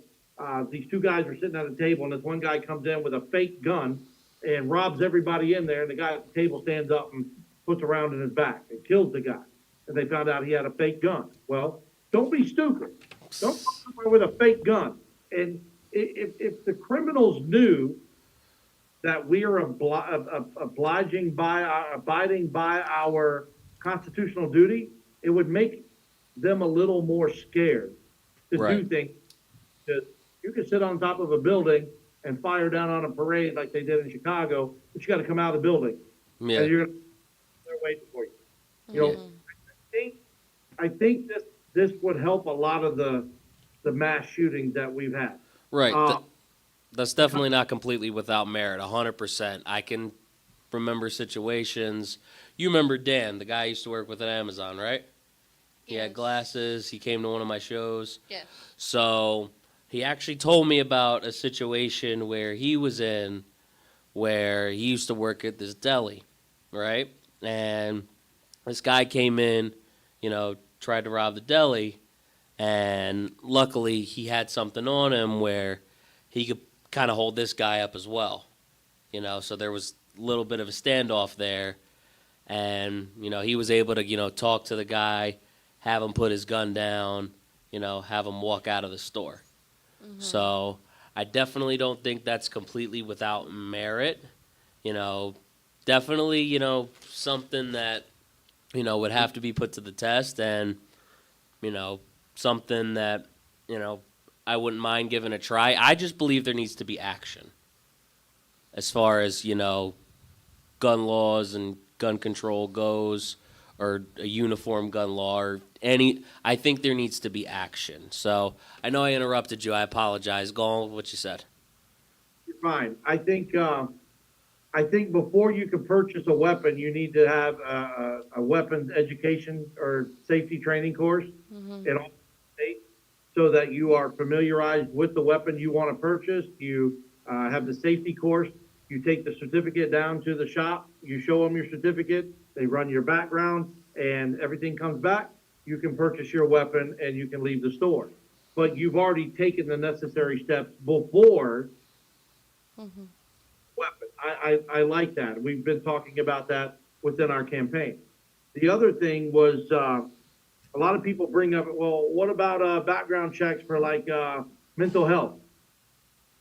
These two guys were sitting at a table, and this one guy comes in with a fake gun and robs everybody in there. And the guy at the table stands up and puts a round in his back and kills the guy. And they found out he had a fake gun. Well, don't be stupid. Don't go somewhere with a fake gun. And if the criminals knew that we are abiding by our constitutional duty, it would make them a little more scared to do Right. things. Because you can sit on top of a building and fire down on a parade like they did in Chicago, but you got to come out of the building. Yeah. And they're waiting for you. You know, I think this would help a lot of the mass shootings that we've had. Right. Uh, That's definitely not completely without merit, 100%. I can remember situations. You remember Dan, the guy I used to work with at Amazon, right? He had Yes. glasses. He came to one of my shows. Yes. So he actually told me about a situation where he was in, where he used to work at this deli, right? And this guy came in, tried to rob the deli, and luckily he had something on him where he could kind of hold this guy up as well. So there was little bit of a standoff there, and he was able to talk to the guy, have him put his gun down, have him walk out of the store. So I definitely don't think that's completely without merit. Definitely something that would have to be put to the test, and something that I wouldn't mind giving a try. I just believe there needs to be action as far as gun laws and gun control goes, or a uniform gun law, or I think there needs to be action. So I know I interrupted you. I apologize. Go on with what you said. You're fine. I think before you can purchase a weapon, you need to have a weapons education or safety training course in all states, so that you are familiarized with the weapon you want to purchase. You have the safety course. You take the certificate down to the shop. You show them your certificate. They run your background, and everything comes back. You can purchase your weapon, and you can leave the store. But you've already taken the necessary steps before weapon. I like that. We've been talking about that within our campaign. The other thing was a lot of people bring up, well, what about background checks for mental health?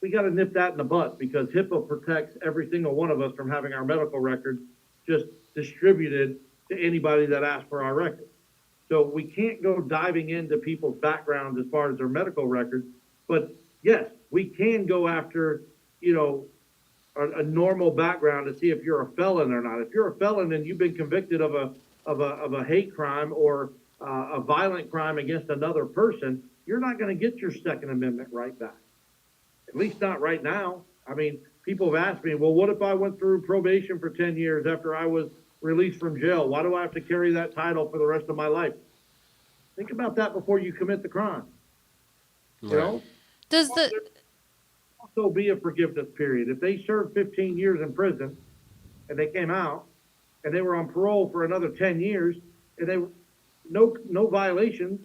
We got to nip that in the butt, because HIPAA protects every single one of us from having our medical records just distributed to anybody that asks for our records. So we can't go diving into people's backgrounds as far as their medical records. But yes, we can go after, a normal background to see if you're a felon or not. If you're a felon and you've been convicted of a hate crime or a violent crime against another person, you're not going to get your Second Amendment right back. At least not right now. I mean, people have asked me, well, what if I went through probation for 10 years after I was released from jail? Why do I have to carry that title for the rest of my life? Think about that before you commit the crime. Right. Does the also be a forgiveness period. If they served 15 years in prison and they came out and they were on parole for another 10 years and they no violations,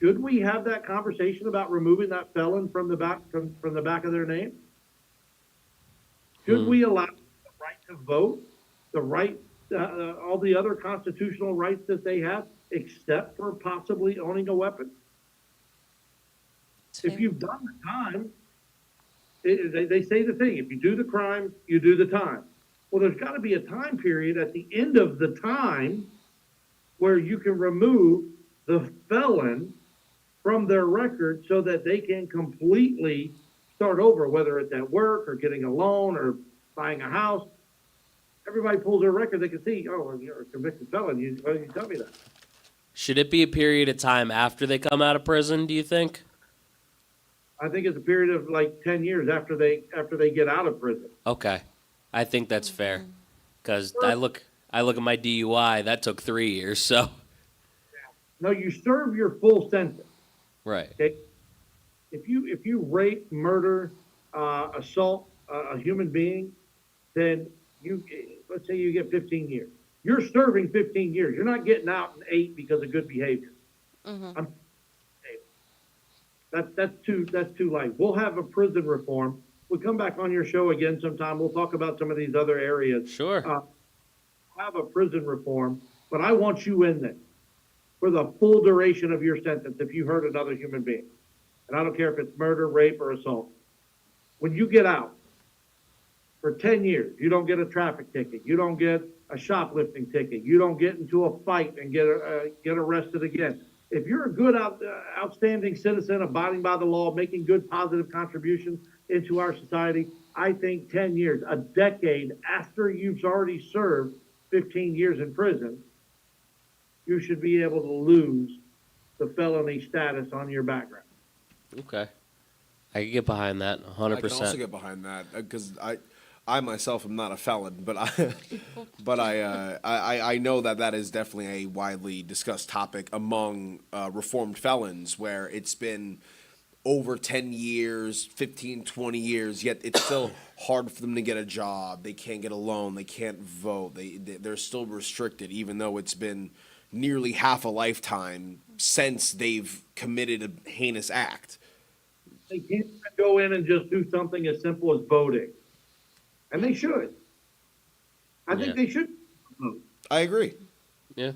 should we have that conversation about removing that felon from the back of their name? Should we allow the right to vote, the right, all the other constitutional rights that they have, except for possibly owning a weapon? If you've done the time, they say the thing: if you do the crime, you do the time. Well, there's got to be a time period at the end of the time where you can remove the felon from their record so that they can completely start over, whether it's at work or getting a loan or buying a house. Everybody pulls their record, they can see, oh, you're a convicted felon. Why didn't you tell me that? Should it be a period of time after they come out of prison, do you think? I think it's a period of 10 years after they get out of prison. Okay. I think that's fair. Because I look at my DUI, that took 3 years, so. No, you serve your full sentence. Right. Okay? If you rape, murder, assault a human being, then let's say you get 15 years. You're serving 15 years. You're not getting out in 8 because of good behavior. That's too light. We'll have a prison reform. We'll come back on your show again sometime. We'll talk about some of these other areas. Sure. Have a prison reform, but I want you in there for the full duration of your sentence if you hurt another human being. And I don't care if it's murder, rape, or assault. When you get out for 10 years, you don't get a traffic ticket. You don't get a shoplifting ticket. You don't get into a fight and get arrested again. If you're a good, outstanding citizen, abiding by the law, making good, positive contributions into our society, I think 10 years, a decade after you've already served 15 years in prison, you should be able to lose the felony status on your background. Okay. I can get behind that 100%. I can also get behind that because I myself am not a felon, but I know that is definitely a widely discussed topic among reformed felons, where it's been over 10 years, 15, 20 years, yet it's still hard for them to get a job. They can't get a loan. They can't vote. They're still restricted, even though it's been nearly half a lifetime since they've committed a heinous act. They can't go in and just do something as simple as voting. And they should. I think Yeah. they should vote. I agree. Yeah,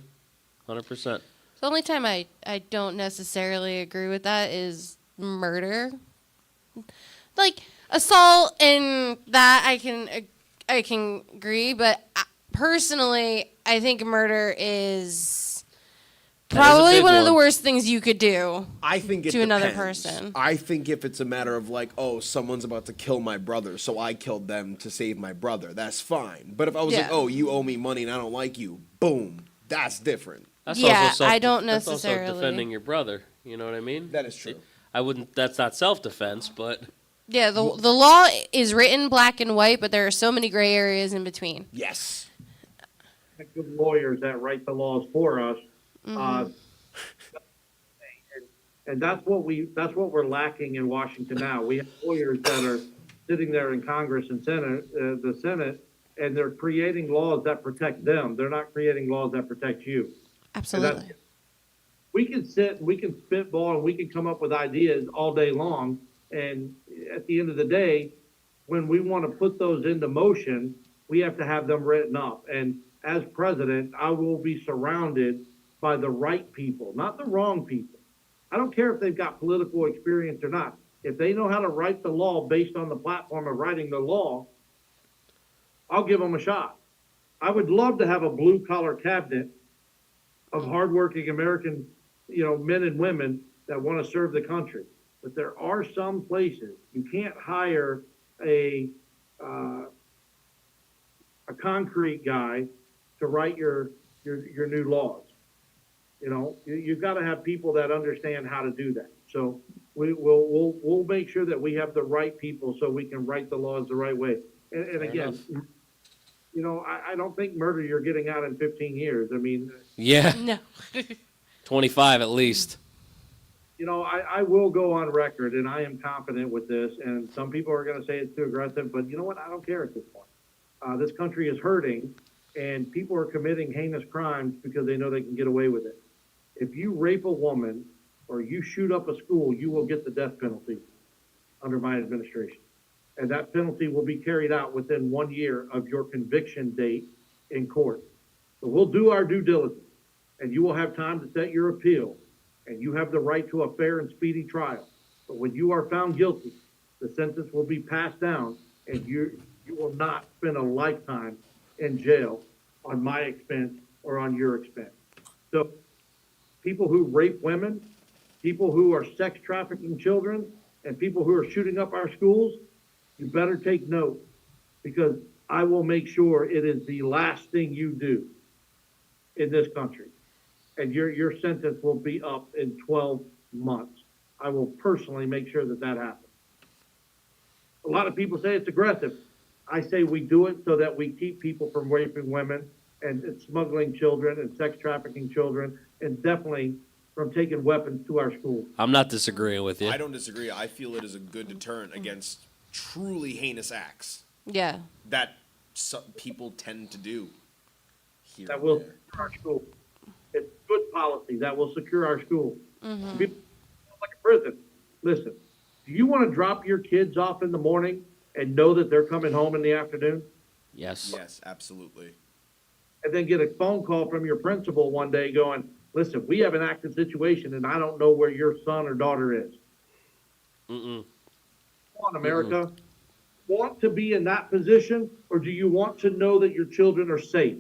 100%. The only time I don't necessarily agree with that is murder. Like assault and that I can agree, but personally, I think murder is probably big one of the one. worst things you could do. I think it To another depends. person. I think if it's a matter of like, oh, someone's about to kill my brother, so I killed them to save my brother, that's fine. But if I was like, Yeah. oh, you owe me money and I don't like you, boom, that's different. That's Yeah, also I don't that's necessarily- also defending your brother. You know what I mean? That is true. I wouldn't. That's not self-defense, but Yeah, the law is written black and white, but there are so many gray areas in between. Yes. Good lawyers that write the laws for us. And that's what we're lacking in Washington now. We have lawyers that are sitting there in Congress and the Senate, and they're creating laws that protect them. They're not creating laws that protect you. Absolutely. We can sit and we can spitball and we can come up with ideas all day long. And at the end of the day, when we want to put those into motion, we have to have them written up. And as president, I will be surrounded by the right people, not the wrong people. I don't care if they've got political experience or not. If they know how to write the law based on the platform of writing the law, I'll give them a shot. I would love to have a blue collar cabinet of hardworking American, men and women that want to serve the country. But there are some places you can't hire a concrete guy to write your new laws. You've got to have people that understand how to do that. So we'll make sure that we have the right people so we can write the laws the right way. And again, I don't think murder you're getting out in 15 years. I mean, yeah, No. 25 at least. I will go on record, and I am confident with this, and some people are going to say it's too aggressive, but you know what? I don't care at this point. This country is hurting, and people are committing heinous crimes because they know they can get away with it. If you rape a woman or you shoot up a school, you will get the death penalty under my administration. And that penalty will be carried out within 1 year of your conviction date in court. So we'll do our due diligence, and you will have time to set your appeal, and you have the right to a fair and speedy trial. But when you are found guilty, the sentence will be passed down, and you will not spend a lifetime in jail on my expense or on your expense. So people who rape women, people who are sex trafficking children, and people who are shooting up our schools, you better take note, because I will make sure it is the last thing you do in this country. And your sentence will be up in 12 months. I will personally make sure that happens. A lot of people say it's aggressive. I say we do it so that we keep people from raping women and smuggling children and sex trafficking children, and definitely from taking weapons to our schools. I'm not disagreeing with you. I don't disagree. I feel it is a good deterrent against truly heinous acts Yeah. that some people tend to do here That and will there. secure our schools. It's good policy that will secure our schools. People like a prison. Listen, do you want to drop your kids off in the morning and know that they're coming home in the afternoon? Yes. Yes, absolutely. And then get a phone call from your principal one day going, listen, we have an active situation and I don't know where your son or daughter is. Mm-mm. Come on, America. Want to be in that position, or do you want to know that your children are safe?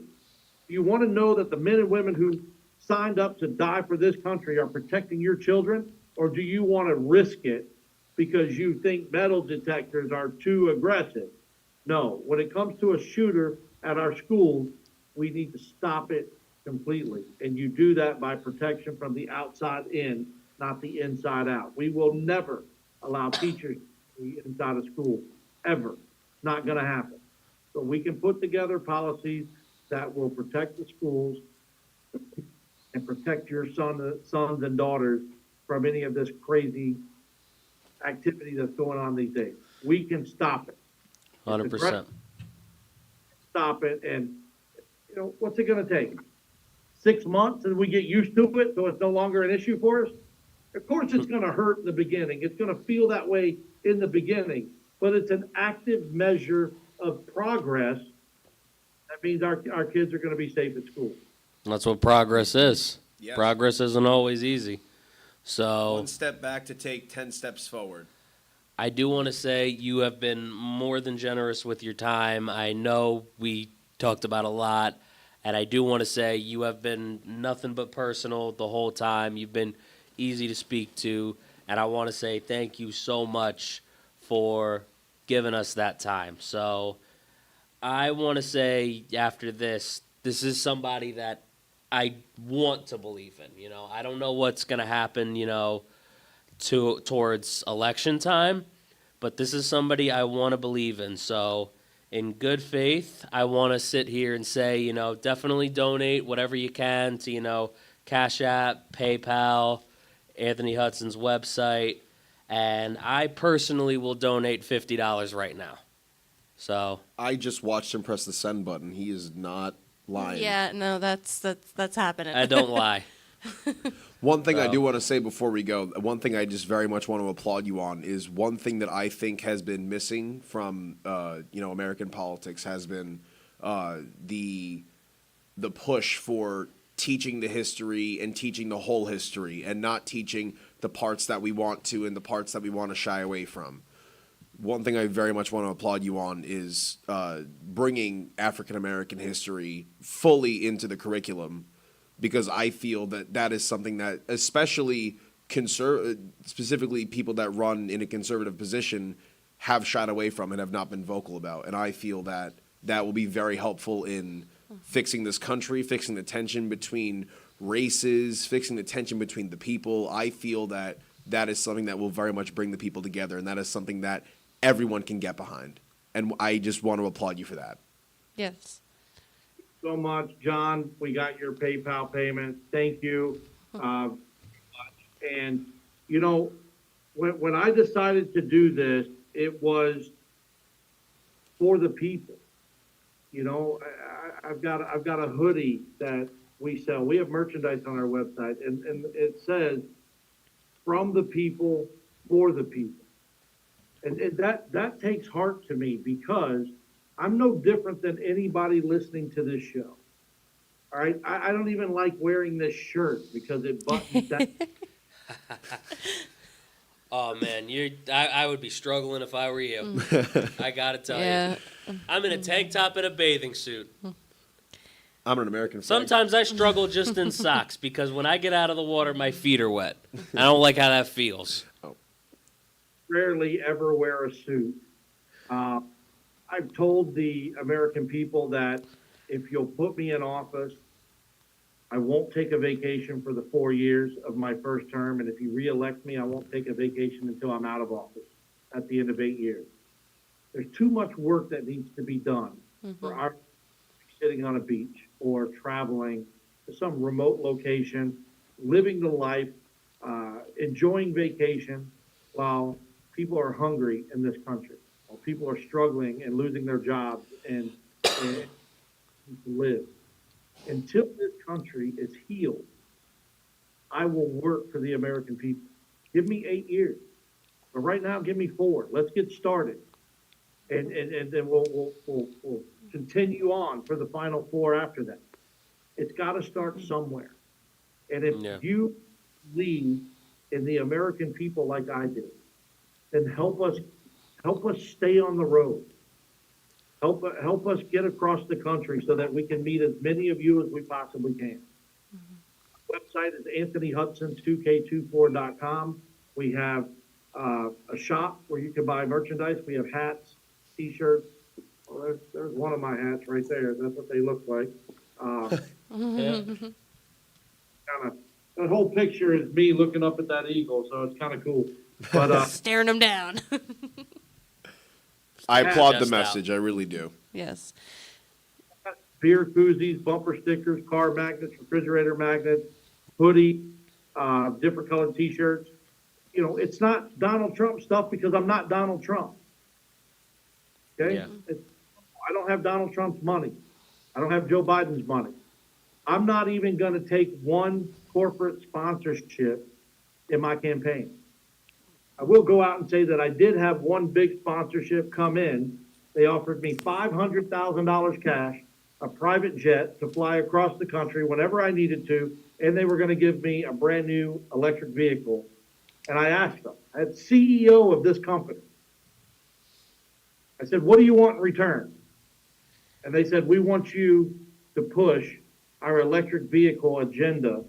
Do you want to know that the men and women who signed up to die for this country are protecting your children, or do you want to risk it because you think metal detectors are too aggressive? No, when it comes to a shooter at our schools, we need to stop it completely. And you do that by protection from the outside in, not the inside out. We will never allow teachers to be inside of school, ever. Not going to happen. So we can put together policies that will protect the schools and protect your sons and daughters from any of this crazy activity that's going on these days. We can stop it. 100%. Stop it. And, what's it going to take? 6 months and we get used to it so it's no longer an issue for us? Of course it's going to hurt in the beginning. It's going to feel that way in the beginning. But it's an active measure of progress that means our kids are going to be safe at school. That's what progress is. Yes. Progress isn't always easy. So One step back to take 10 steps forward. I do want to say you have been more than generous with your time. I know we talked about a lot, and I do want to say you have been nothing but personal the whole time. You've been easy to speak to, and I want to say thank you so much for giving us that time. So I want to say after this is somebody that I want to believe in. You know, I don't know what's going to happen, you know, towards election time, but this is somebody I want to believe in. So in good faith, I want to sit here and say, you know, definitely donate whatever you can to, you know, Cash App, PayPal, Anthony Hudson's website, and I personally will donate $50 right now. So I just watched him press the send button. He is not lying. Yeah, no, that's happening. I don't lie. One thing I So- do want to say before we go, one thing I just very much want to applaud you on is one thing that I think has been missing from American politics has been the push for teaching the history and teaching the whole history and not teaching the parts that we want to and the parts that we want to shy away from. One thing I very much want to applaud you on is bringing African American history fully into the curriculum, because I feel that that is something that especially specifically people that run in a conservative position have shied away from and have not been vocal about. And I feel that that will be very helpful in fixing this country, fixing the tension between races, fixing the tension between the people. I feel that that is something that will very much bring the people together, and that is something that everyone can get behind. And I just want to applaud you for that. Yes. So much, John. We got your PayPal payment. Thank you. And you know, when I decided to do this, it was for the people. You know, I've got a hoodie that we sell. We have merchandise on our website, and it says "From the people, for the people," and that takes heart to me, because I'm no different than anybody listening to this show. All right, I don't even like wearing this shirt because it buttons down. Oh man, I would be struggling if I were you. I gotta tell Yeah. you, I'm in a tank top and a bathing suit. I'm an American flag. Sometimes I struggle just in socks because when I get out of the water, my feet are wet. I don't like how that feels. Rarely ever wear a suit. I've told the American people that if you'll put me in office, I won't take a vacation for the 4 years of my first term, and if you reelect me, I won't take a vacation until I'm out of office at the end of 8 years. There's too much work that needs to be done for our sitting on a beach or traveling to some remote location, living the life, enjoying vacation while people are hungry in this country, while people are struggling and losing their jobs and to live. Until this country is healed, I will work for the American people. Give me 8 years. But right now, give me 4. Let's get started. And then we'll continue on for the final 4 after that. It's got to start somewhere. And if you believe in the American people like I do, then help us stay on the road. Help us get across the country so that we can meet as many of you as we possibly can. Website is anthonyhudson2k24.com. We have a shop where you can buy merchandise. We have hats, T-shirts. Well, there's one of my hats right there. That's what they look like. That whole picture is me looking up at that eagle, so it's kind of cool. But Staring them down. I applaud the Just message. I really do. Yes. beer koozies, bumper stickers, car magnets, refrigerator magnets, hoodie, different colored T-shirts. You know, it's not Donald Trump stuff because I'm not Donald Trump. Okay? Yeah. I don't have Donald Trump's money. I don't have Joe Biden's money. I'm not even going to take one corporate sponsorship in my campaign. I will go out and say that I did have one big sponsorship come in. They offered me $500,000 cash, a private jet to fly across the country whenever I needed to, and they were going to give me a brand new electric vehicle. And I asked them, I had CEO of this company. I said, what do you want in return? And they said, we want you to push our electric vehicle agenda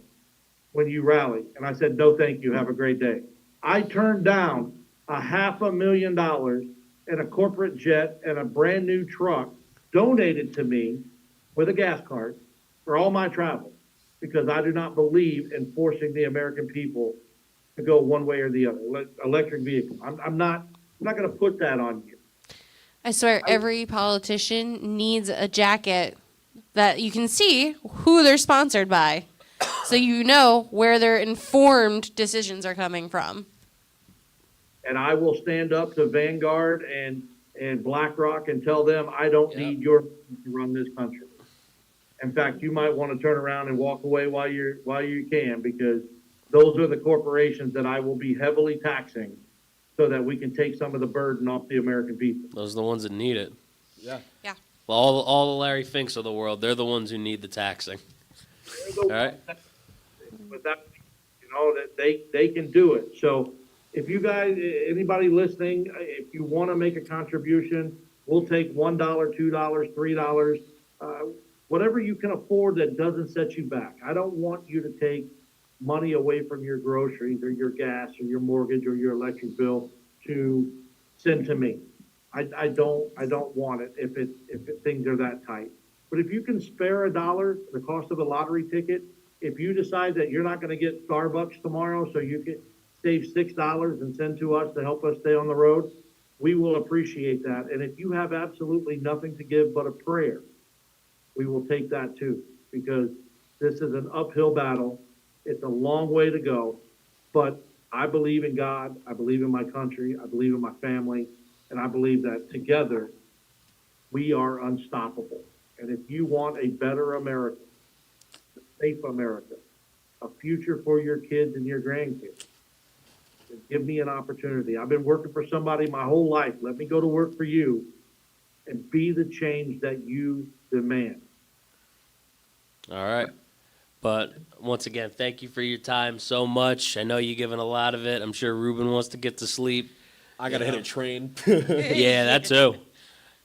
when you rally. And I said, no, thank you. Have a great day. I turned down $500,000 and a corporate jet and a brand new truck donated to me with a gas card for all my travel because I do not believe in forcing the American people to go one way or the other. Electric vehicle. I'm not going to put that on you. I swear, every politician needs a jacket that you can see who they're sponsored by, so you know where their informed decisions are coming from. And I will stand up to Vanguard and BlackRock and tell them I don't need your money to run this country. In fact, you might want to turn around and walk away while you can, because those are the corporations that I will be heavily taxing so that we can take some of the burden off the American people. Those are the ones that need it. Yeah. Yeah. Well, all the Larry Finks of the world, they're the ones who need the taxing. All right. But that, that they can do it. So if you guys, anybody listening, if you want to make a contribution, we'll take $1, $2, $3, whatever you can afford that doesn't set you back. I don't want you to take money away from your groceries or your gas or your mortgage or your electric bill to send to me. I don't want it if things are that tight. But if you can spare $1, the cost of a lottery ticket, if you decide that you're not going to get Starbucks tomorrow, so you can save $6 and send to us to help us stay on the road, we will appreciate that. And if you have absolutely nothing to give but a prayer, we will take that too, because this is an uphill battle. It's a long way to go, but I believe in God. I believe in my country. I believe in my family. And I believe that together we are unstoppable. And if you want a better America, a safe America, a future for your kids and your grandkids, then give me an opportunity. I've been working for somebody my whole life. Let me go to work for you and be the change that you demand. All right. But once again, thank you for your time so much. I know you've given a lot of it. I'm sure Ruben wants to get to sleep. I got to hit a train. Yeah, that too.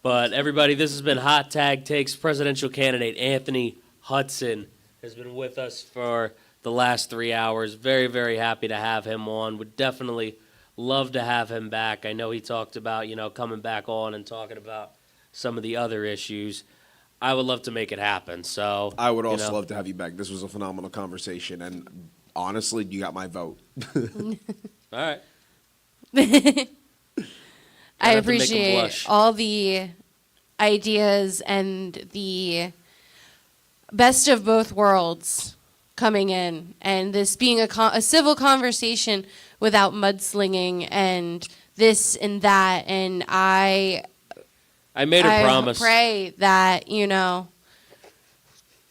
But everybody, this has been Hot Tag Takes. Presidential candidate Anthony Hudson has been with us for the last 3 hours. Very, very happy to have him on. Would definitely love to have him back. I know he talked about, coming back on and talking about some of the other issues. I would love to make it happen. So I would also love to have you back. This was a phenomenal conversation, and honestly, you got my vote. All right. I have to make 'em appreciate blush. all the ideas and the best of both worlds coming in, and this being a civil conversation without mudslinging and this and that. And I made a promise. pray that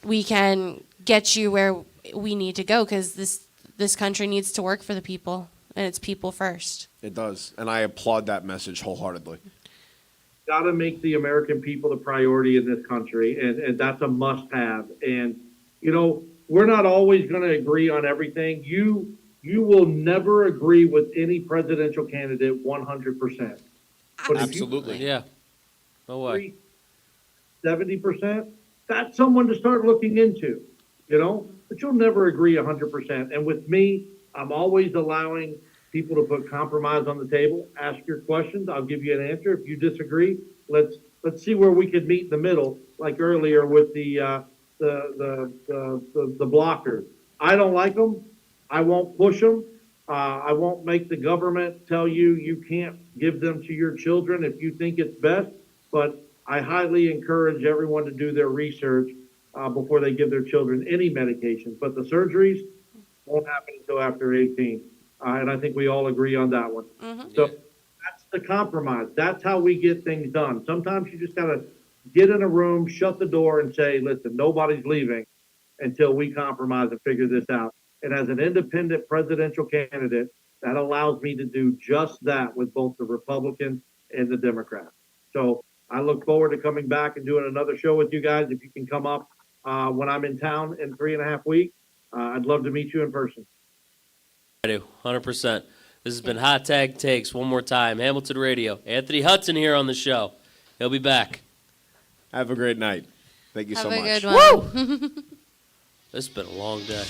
we can get you where we need to go, because this country needs to work for the people, and it's people first. It does, and I applaud that message wholeheartedly. Got to make the American people the priority in this country, and that's a must-have. And we're not always going to agree on everything. You will never agree with any presidential candidate 100%. But Absolutely. Yeah. No way. 70%, that's someone to start looking into, but you'll never agree 100%. And with me, I'm always allowing people to put compromise on the table. Ask your questions. I'll give you an answer. If you disagree, let's see where we could meet in the middle, like earlier with the blockers. I don't like them. I won't push them. I won't make the government tell you can't give them to your children if you think it's best. But I highly encourage everyone to do their research before they give their children any medications. But the surgeries won't happen until after 18. And I think we all agree on that one. Mm-hmm. So that's the compromise. That's how we get things done. Sometimes you just got to get in a room, shut the door, and say, listen, nobody's leaving until we compromise and figure this out. And as an independent presidential candidate, that allows me to do just that with both the Republicans and the Democrats. So I look forward to coming back and doing another show with you guys. If you can come up when I'm in town in 3.5 weeks, I'd love to meet you in person. I do, 100%. This has been Hot Tag Takes one more time. Hamilton Radio. Anthony Hudson here on the show. He'll be back. Have a great night. Thank you so much. Have a good one. This has been a long day.